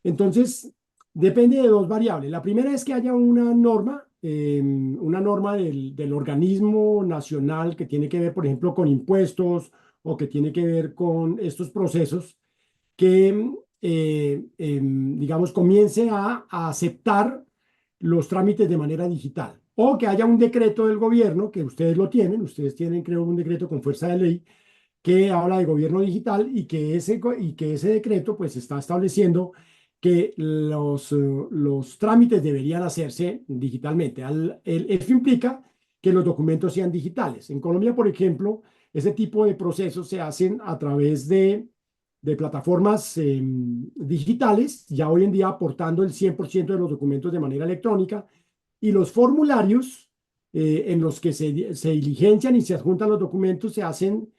Entonces, depende de dos variables. La primera es que haya una norma del organismo nacional que tiene que ver, por ejemplo, con impuestos o que tiene que ver con estos procesos que, digamos, comience a aceptar los trámites de manera digital. O que haya un decreto del gobierno, que ustedes tienen, creo, un decreto con fuerza de ley que habla de gobierno digital y que ese decreto pues está estableciendo que los trámites deberían hacerse digitalmente. Esto implica que los documentos sean digitales. En Colombia, por ejemplo, ese tipo de procesos se hacen a través de plataformas digitales, ya hoy en día aportando el 100% de los documentos de manera electrónica, y los formularios en los que se diligencian y se adjuntan los documentos se hacen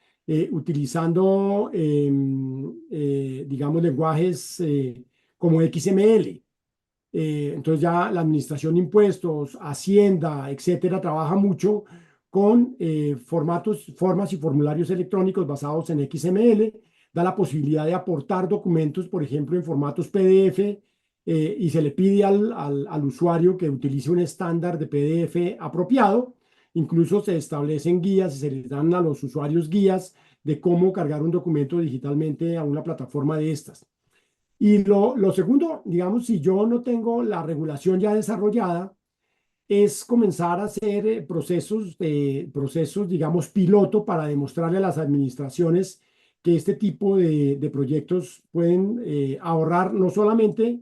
utilizando, digamos, lenguajes como XML. Entonces ya la administración de impuestos, Hacienda, etcétera, trabaja mucho con formas y formularios electrónicos basados en XML, da la posibilidad de aportar documentos, por ejemplo, en formatos PDF, y se le pide al usuario que utilice un estándar de PDF apropiado. Incluso se establecen guías y se les dan a los usuarios guías de cómo cargar un documento digitalmente a una plataforma de estas. Y lo segundo, digamos, si yo no tengo la regulación ya desarrollada, es comenzar a hacer procesos, digamos, piloto para demostrarle a las administraciones que este tipo de proyectos pueden ahorrar no solamente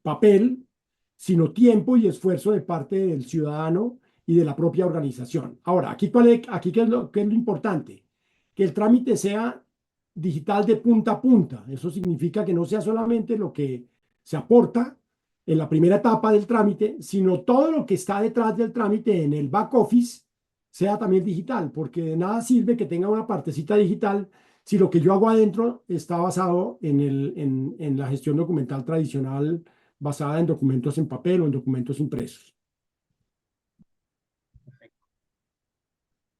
papel, sino tiempo y esfuerzo de parte del ciudadano y de la propia organización. Ahora, aquí ¿qué es lo importante? Que el trámite sea digital de punta a punta. Eso significa que no sea solamente lo que se aporta en la primera etapa del trámite, sino todo lo que está detrás del trámite en el back office sea también digital, porque de nada sirve que tenga una partecita digital si lo que yo hago adentro está basado en la gestión documental tradicional, basada en documentos en papel o en documentos impresos.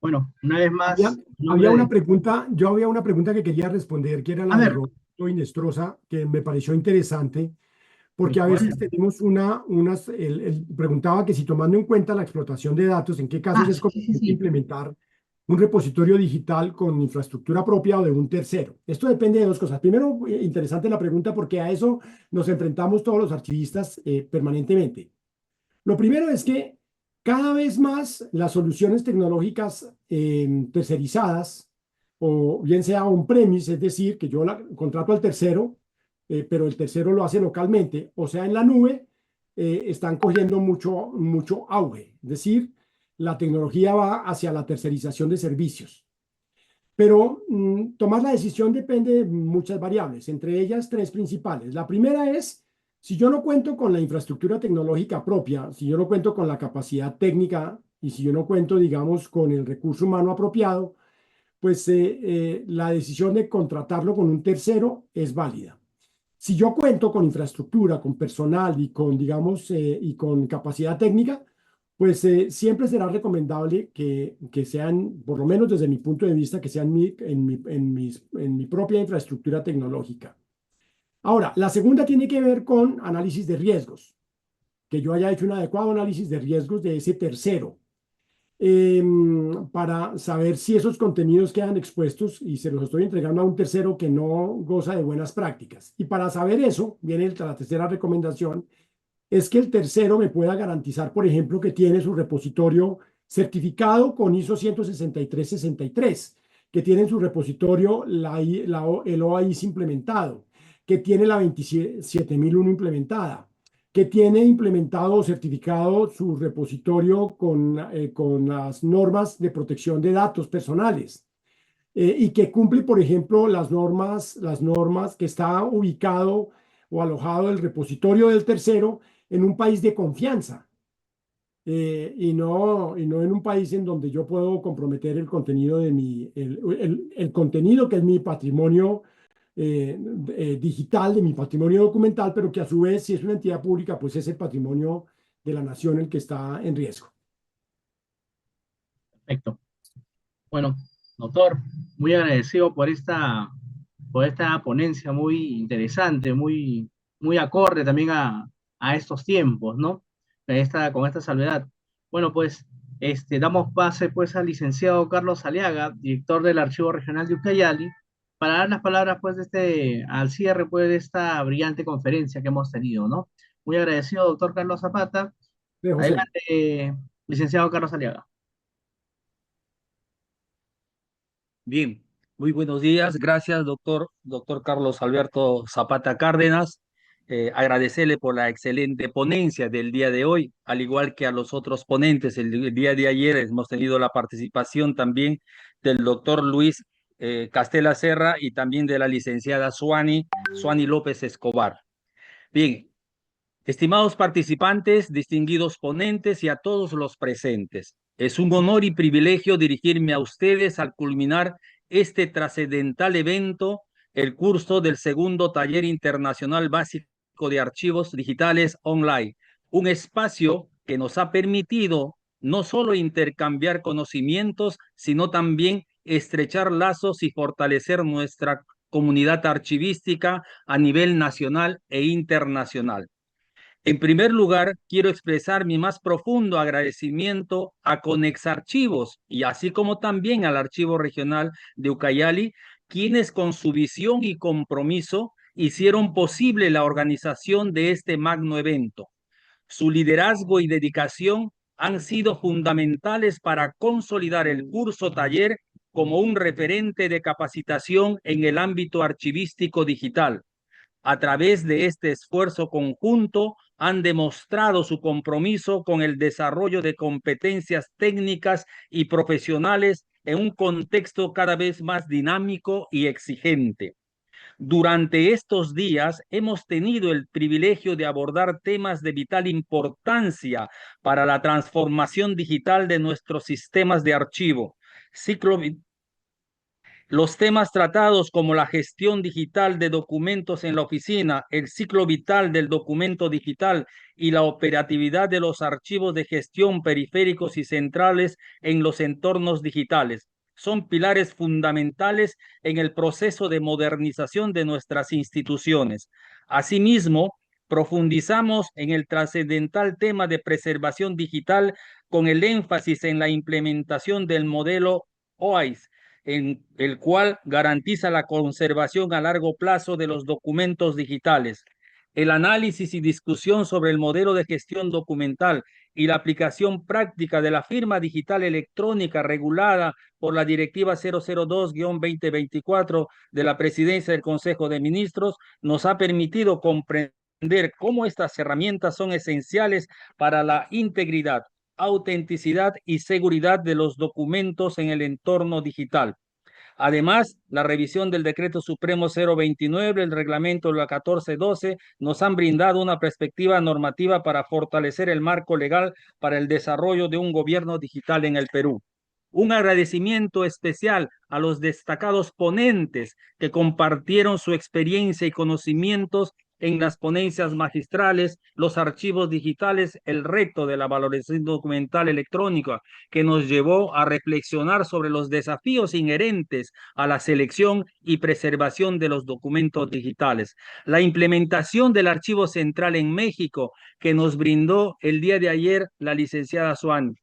Bueno, una vez más, Había, en había nombre una de... pregunta, yo había una pregunta que quería responder, que era A la de ver, Roberto Inestrosa, que me pareció interesante, porque a ¿cuál? veces tenemos él preguntaba que si tomando en cuenta la explotación de datos, en qué casos Ah, es sí, sí, conveniente sí. implementar un repositorio digital con infraestructura propia o de un tercero. Esto depende de dos cosas. Primero, interesante la pregunta porque a eso nos enfrentamos todos los archivistas permanentemente. Lo primero es que cada vez más las soluciones tecnológicas tercerizadas, o bien sea on-premise, es decir, que yo contrato al tercero, pero el tercero lo hace localmente, o sea, en la nube, están cogiendo mucho auge. Es decir, la tecnología va hacia la tercerización de servicios. Pero tomar la decisión depende de muchas variables, entre ellas tres principales. La primera es, si yo no cuento con la infraestructura tecnológica propia, si yo no cuento con la capacidad técnica y si yo no cuento, digamos, con el recurso humano apropiado, pues la decisión de contratarlo con un tercero es válida. Si yo cuento con infraestructura, con personal y con, digamos, y con capacidad técnica, pues siempre será recomendable que sean, por lo menos desde mi punto de vista, que sean en mi propia infraestructura tecnológica. Ahora, la segunda tiene que ver con análisis de riesgos, que yo haya hecho un adecuado análisis de riesgos de ese tercero para saber si esos contenidos quedan expuestos y se los estoy entregando a un tercero que no goza de buenas prácticas. Y para saber eso, viene la tercera recomendación, es que el tercero me pueda garantizar, por ejemplo, que tiene su repositorio certificado con ISO 16363, que tiene en su repositorio el OAIS implementado, que tiene la 27001 implementada, que tiene implementado o certificado su repositorio con las normas de protección de datos personales y que cumple, por ejemplo, las normas que está ubicado o alojado el repositorio del tercero en un país de confianza y no en un país en donde yo puedo comprometer el contenido de el contenido que es mi patrimonio digital, de mi patrimonio documental, pero que a su vez, si es una entidad pública, pues es el patrimonio de la nación el que está en riesgo. Perfecto. Bueno, doctor, muy agradecido por esta ponencia muy interesante, muy acorde también a estos tiempos, ¿no? Con esta salvedad. Bueno, pues damos pase pues al licenciado Carlos Aliaga, director del Archivo Regional de Ucayali, para dar las palabras pues al cierre pues de esta brillante conferencia que hemos tenido, ¿no? Muy agradecido, doctor Carlos Zapata. José. Adelante, licenciado Carlos Aliaga. Bien, muy buenos días. Gracias, doctor Carlos Alberto Zapata Cárdenas. Agradecerle por la excelente ponencia del día de hoy, al igual que a los otros ponentes. El día de ayer hemos tenido la participación también del doctor Luis Castela Serra y también de la licenciada Suani López Escobar. Bien, estimados participantes, distinguidos ponentes y a todos los presentes, es un honor y privilegio dirigirme a ustedes al culminar este trascendental evento, el curso del segundo Taller Internacional Básico de Archivos Digitales Online, un espacio que nos ha permitido no solo intercambiar conocimientos, sino también estrechar lazos y fortalecer nuestra comunidad archivística a nivel nacional e internacional. En primer lugar, quiero expresar mi más profundo agradecimiento a Conexarchivos y así como también al Archivo Regional de Ucayali, quienes con su visión y compromiso hicieron posible la organización de este magno evento. Su liderazgo y dedicación han sido fundamentales para consolidar el curso taller como un referente de capacitación en el ámbito archivístico digital. A través de este esfuerzo conjunto, han demostrado su compromiso con el desarrollo de competencias técnicas y profesionales en un contexto cada vez más dinámico y exigente. Durante estos días hemos tenido el privilegio de abordar temas de vital importancia para la transformación digital de nuestros sistemas de archivo, ciclo Los temas tratados como la gestión digital de documentos en la oficina, el ciclo vital del documento digital y la operatividad de los archivos de gestión periféricos y centrales en los entornos digitales son pilares fundamentales en el proceso de modernización de nuestras instituciones. Asimismo, profundizamos en el trascendental tema de preservación digital con el énfasis en la implementación del modelo OAIS, en el cual garantiza la conservación a largo plazo de los documentos digitales. El análisis y discusión sobre el modelo de gestión documental y la aplicación práctica de la firma digital electrónica regulada por la Directiva 002-2024 de la Presidencia del Consejo de Ministros nos ha permitido comprender cómo estas herramientas son esenciales para la integridad, autenticidad y seguridad de los documentos en el entorno digital. Además, la revisión del Decreto Supremo 029, el Reglamento de la 1412, nos han brindado una perspectiva normativa para fortalecer el marco legal para el desarrollo de un gobierno digital en el Perú. Un agradecimiento especial a los destacados ponentes que compartieron su experiencia y conocimientos en las ponencias magistrales, los archivos digitales, el reto de la valorización documental electrónica, que nos llevó a reflexionar sobre los desafíos inherentes a la selección y preservación de los documentos digitales. La implementación del Archivo Central en México, que nos brindó el día de ayer la licenciada Suárez.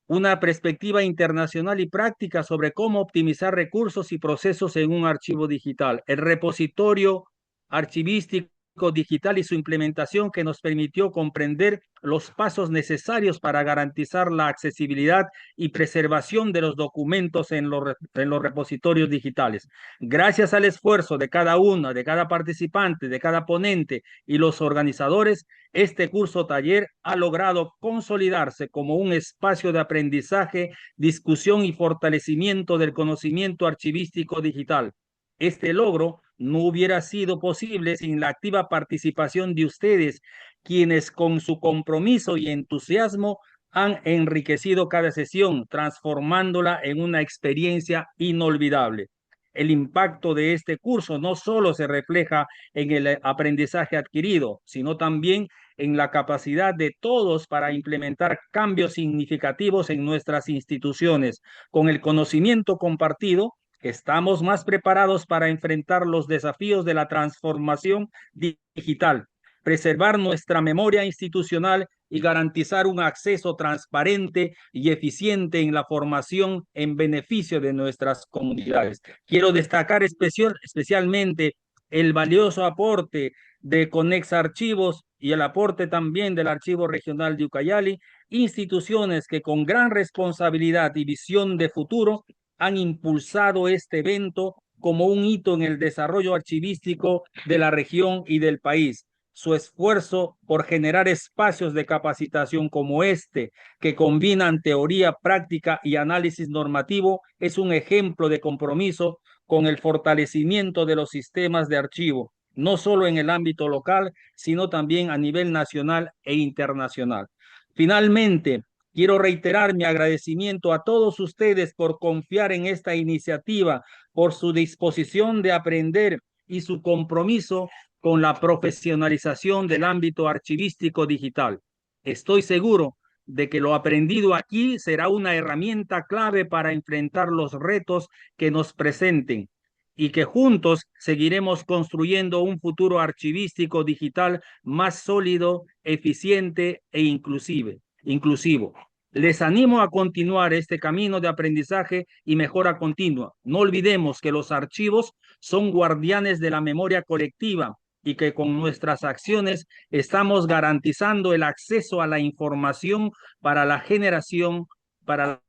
Una perspectiva internacional y práctica sobre cómo optimizar recursos y procesos en un archivo digital. El repositorio archivístico digital y su implementación que nos permitió comprender los pasos necesarios para garantizar la accesibilidad y preservación de los documentos en los repositorios digitales. Gracias al esfuerzo de cada uno, de cada participante, de cada ponente y los organizadores, este curso taller ha logrado consolidarse como un espacio de aprendizaje, discusión y fortalecimiento del conocimiento archivístico digital. Este logro no hubiera sido posible sin la activa participación de ustedes, quienes con su compromiso y entusiasmo han enriquecido cada sesión, transformándola en una experiencia inolvidable. El impacto de este curso no solo se refleja en el aprendizaje adquirido, sino también en la capacidad de todos para implementar cambios significativos en nuestras instituciones. Con el conocimiento compartido, estamos más preparados para enfrentar los desafíos de la transformación digital, preservar nuestra memoria institucional y garantizar un acceso transparente y eficiente en la formación en beneficio de nuestras comunidades. Quiero destacar especialmente el valioso aporte de Conex Archivos y el aporte también del Archivo Regional de Ucayali, instituciones que con gran responsabilidad y visión de futuro han impulsado este evento como un hito en el desarrollo archivístico de la región y del país. Su esfuerzo por generar espacios de capacitación como este, que combinan teoría, práctica y análisis normativo, es un ejemplo de compromiso con el fortalecimiento de los sistemas de archivo, no solo en el ámbito local, sino también a nivel nacional e internacional. Finalmente, quiero reiterar mi agradecimiento a todos ustedes por confiar en esta iniciativa, por su disposición de aprender y su compromiso con la profesionalización del ámbito archivístico digital. Estoy seguro de que lo aprendido aquí será una herramienta clave para enfrentar los retos que nos presenten y que juntos seguiremos construyendo un futuro archivístico digital más sólido, eficiente e inclusivo. Les animo a continuar este camino de aprendizaje y mejora continua. No olvidemos que los archivos son guardianes de la memoria colectiva y que con nuestras acciones estamos garantizando el acceso a la información para la generación, para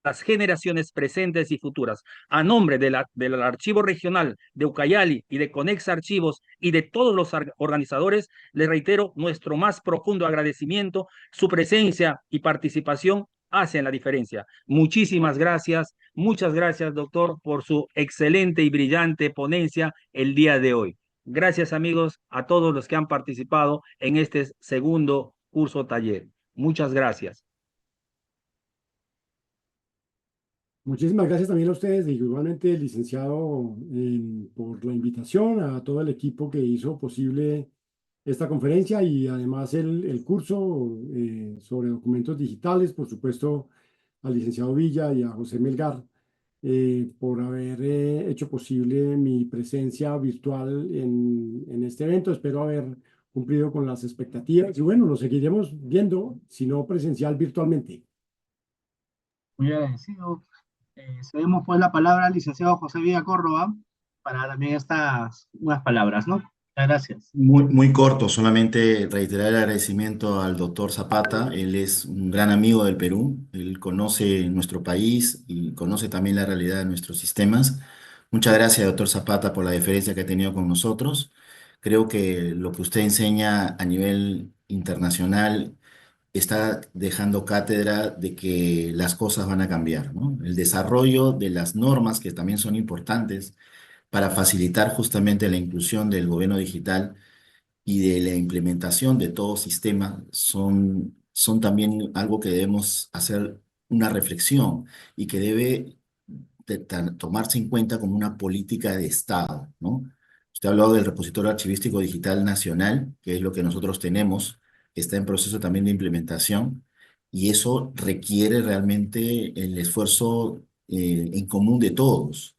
las generaciones presentes y futuras. A nombre del Archivo Regional de Ucayali y de Conex Archivos y de todos los organizadores, les reitero nuestro más profundo agradecimiento. Su presencia y participación hacen la diferencia. Muchísimas gracias. Muchas gracias, doctor, por su excelente y brillante ponencia el día de hoy. Gracias, amigos, a todos los que han participado en este segundo curso taller. Muchas gracias. Muchísimas gracias también a ustedes, y igualmente, licenciado, por la invitación, a todo el equipo que hizo posible esta conferencia y además el curso sobre documentos digitales, por supuesto, al licenciado Villa y a José Melgar, por haber hecho posible mi presencia virtual en este evento. Espero haber cumplido con las expectativas y bueno, lo seguiremos viendo, si no presencial, virtualmente. Muy agradecido. Cedemos pues la palabra al licenciado José Villa Córdoba para también estas unas palabras, ¿no? Muchas gracias. Muy corto, solamente reiterar el agradecimiento al doctor Zapata. Él es un gran amigo del Perú, él conoce nuestro país y conoce también la realidad de nuestros sistemas. Muchas gracias, doctor Zapata, por la deferencia que ha tenido con nosotros. Creo que lo que usted enseña a nivel internacional está dejando cátedra de que las cosas van a cambiar, ¿no? El desarrollo de las normas, que también son importantes para facilitar justamente la inclusión del gobierno digital y de la implementación de todo sistema son también algo que debemos hacer una reflexión y que debe tomarse en cuenta como una política de Estado, ¿no? Usted ha hablado del repositorio archivístico digital nacional, que es lo que nosotros tenemos, que está en proceso también de implementación, y eso requiere realmente el esfuerzo en común de todos,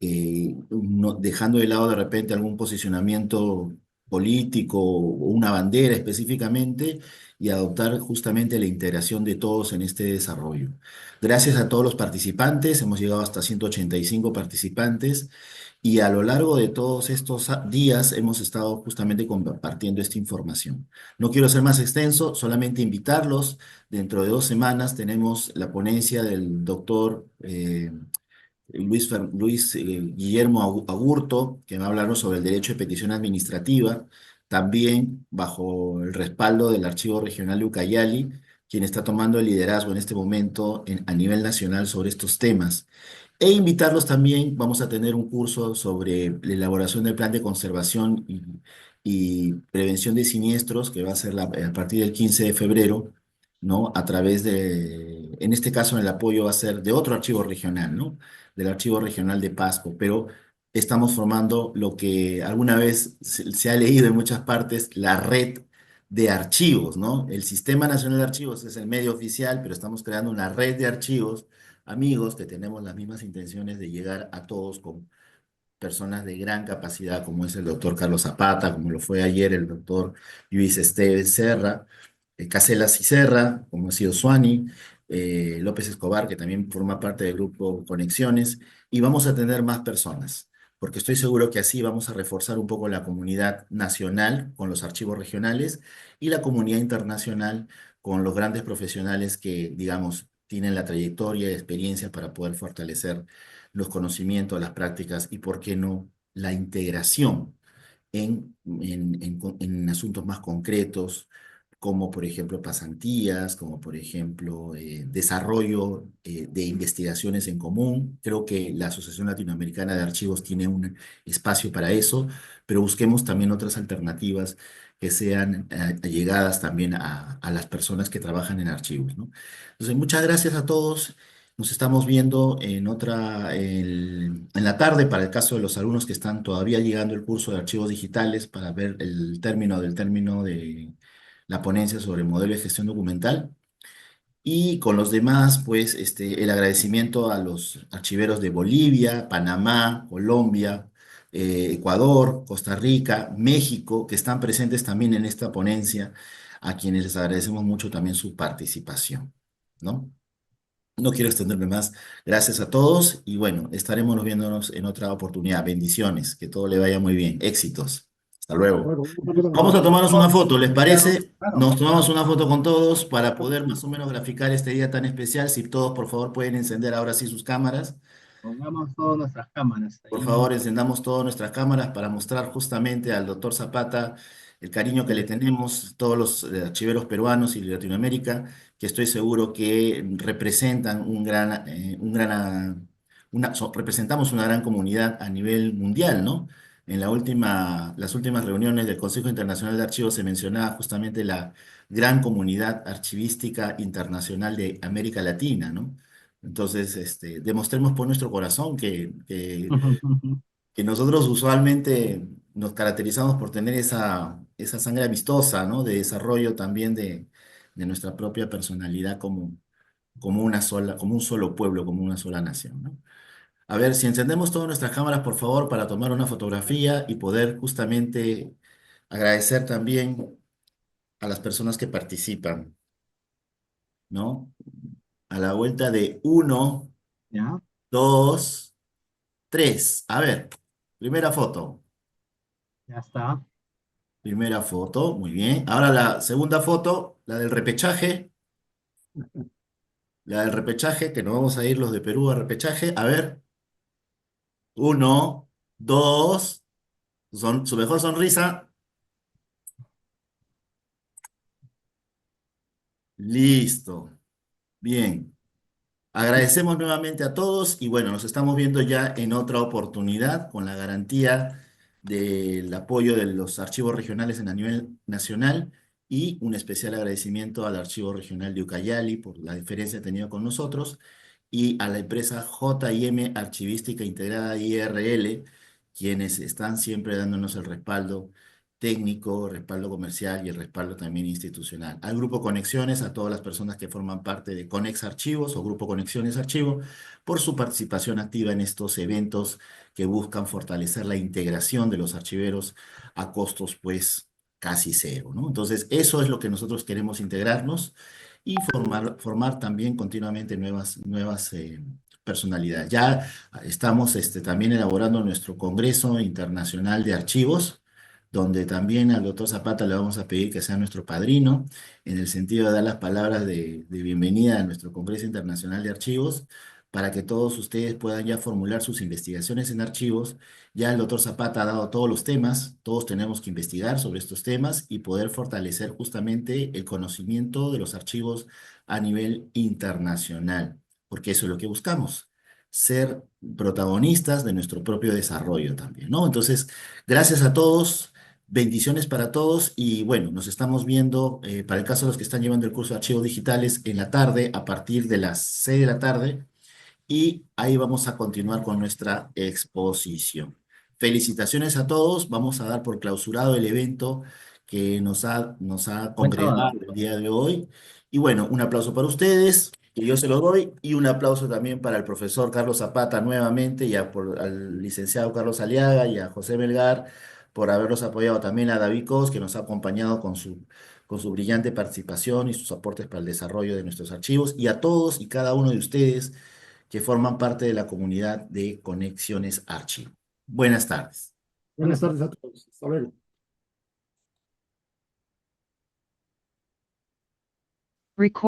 dejando de lado de repente algún posicionamiento político o una bandera específicamente y adoptar justamente la integración de todos en este desarrollo. Gracias a todos los participantes, hemos llegado hasta 185 participantes y a lo largo de todos estos días hemos estado justamente compartiendo esta información. No quiero ser más extenso, solamente invitarlos. Dentro de 2 semanas tenemos la ponencia del doctor Luis Guillermo Agurto, que va a hablarnos sobre el derecho de petición administrativa, también bajo el respaldo del Archivo Regional de Ucayali, quien está tomando el liderazgo en este momento a nivel nacional sobre estos temas. E invitarlos también, vamos a tener un curso sobre la elaboración del plan de conservación y prevención de siniestros, que va a ser a partir del 15 de febrero, ¿no? A través en este caso el apoyo va a ser de otro archivo regional, ¿no? Del Archivo Regional de Pasco, pero estamos formando lo que alguna vez se ha leído en muchas partes, la red de archivos, ¿no? El Sistema Nacional de Archivos es el medio oficial, pero estamos creando una red de archivos, amigos, que tenemos las mismas intenciones de llegar a todos con personas de gran capacidad, como es el doctor Carlos Zapata, como lo fue ayer el doctor Luis Esteves Serra, Caselas y Serra, como ha sido Suani, López Escobar, que también forma parte del grupo Conexiones, y vamos a tener más personas, porque estoy seguro que así vamos a reforzar un poco la comunidad nacional con los archivos regionales y la comunidad internacional con los grandes profesionales que, digamos, tienen la trayectoria y experiencia para poder fortalecer los conocimientos, las prácticas y, ¿por qué no?, la integración en asuntos más concretos, como por ejemplo pasantías, como por ejemplo desarrollo de investigaciones en común. Creo que la Asociación Latinoamericana de Archivos tiene un espacio para eso, pero busquemos también otras alternativas que sean allegadas también a las personas que trabajan en archivos, ¿no? Entonces, muchas gracias a todos. Nos estamos viendo en la tarde para el caso de los alumnos que están todavía llegando el curso de archivos digitales para ver el término de la ponencia sobre modelo de gestión documental. Y con los demás, pues, el agradecimiento a los archiveros de Bolivia, Panamá, Colombia, Ecuador, Costa Rica, México, que están presentes también en esta ponencia, a quienes les agradecemos mucho también su participación, ¿no? No quiero extenderme más. Gracias a todos y bueno, estaremos viéndonos en otra oportunidad. Bendiciones, que todo le vaya muy bien. Éxitos. Hasta luego. Luego, Vamos a tomarnos una foto, ¿les parece? Claro. Nos tomamos una foto con todos para poder más o menos graficar este día tan especial. Si todos, por favor, pueden encender ahora sí sus cámaras. Pongamos todas nuestras cámaras Por ahí. favor, encendamos todas nuestras cámaras para mostrar justamente al doctor Zapata el cariño que le tenemos, todos los archiveros peruanos y de Latinoamérica, que estoy seguro que representan representamos una gran comunidad a nivel mundial, ¿no? En las últimas reuniones del Consejo Internacional de Archivos se mencionaba justamente la gran comunidad archivística internacional de América Latina, ¿no? Entonces, demostremos por nuestro corazón que nosotros usualmente nos caracterizamos por tener esa sangre amistosa, ¿no? De desarrollo también de nuestra propia personalidad como como un solo pueblo, como una sola nación, ¿no? A ver, si encendemos todas nuestras cámaras, por favor, para tomar una fotografía y poder justamente agradecer también a las personas que participan, ¿no? A la vuelta de 1, ¿Ya? 2, 3. A ver, primera foto. Ya está. Primera foto, muy bien. Ahora la segunda foto, la del repechaje. La del repechaje, que nos vamos a ir los de Perú a repechaje. A ver, 1, 2, su mejor sonrisa. Listo. Bien. Agradecemos nuevamente a todos y bueno, nos estamos viendo ya en otra oportunidad con la garantía del apoyo de los archivos regionales a nivel nacional y un especial agradecimiento al Archivo Regional de Ucayali por la diferencia que ha tenido con nosotros y a la empresa J&M Archivística Integrada IRL, quienes están siempre dándonos el respaldo técnico, respaldo comercial y el respaldo también institucional. Al Grupo Conexiones, a todas las personas que forman parte de Conex Archivos o Grupo Conexiones Archivo, por su participación activa en estos eventos que buscan fortalecer la integración de los archiveros a costos pues casi cero, ¿no? Entonces, eso es lo que nosotros queremos integrarnos y formar también continuamente nuevas personalidades. Ya estamos también elaborando nuestro Congreso Internacional de Archivos, donde también al doctor Zapata le vamos a pedir que sea nuestro padrino, en el sentido de dar las palabras de bienvenida a nuestro Congreso Internacional de Archivos, para que todos ustedes puedan ya formular sus investigaciones en archivos. Ya el doctor Zapata ha dado todos los temas, todos tenemos que investigar sobre estos temas y poder fortalecer justamente el conocimiento de los archivos a nivel internacional, porque eso es lo que buscamos, ser protagonistas de nuestro propio desarrollo también, ¿no? Entonces, gracias a todos. Bendiciones para todos y bueno, nos estamos viendo para el caso de los que están llevando el curso de archivos digitales en la tarde a partir de las 6 de la tarde y ahí vamos a continuar con nuestra exposición. Felicitaciones a todos, vamos a dar por clausurado el evento que nos ha Buen sábado. congregado el día de hoy. Y bueno, un aplauso para ustedes, que yo se lo doy, y un aplauso también para el profesor Carlos Zapata nuevamente, y al licenciado Carlos Aliaga y a José Melgar por haberlos apoyado, también a David Cos, que nos ha acompañado con su brillante participación y sus aportes para el desarrollo de nuestros archivos, y a todos y cada uno de ustedes que forman parte de la comunidad de Conexiones Archivo. Buenas tardes. Buenas tardes a todos. Hasta luego. Record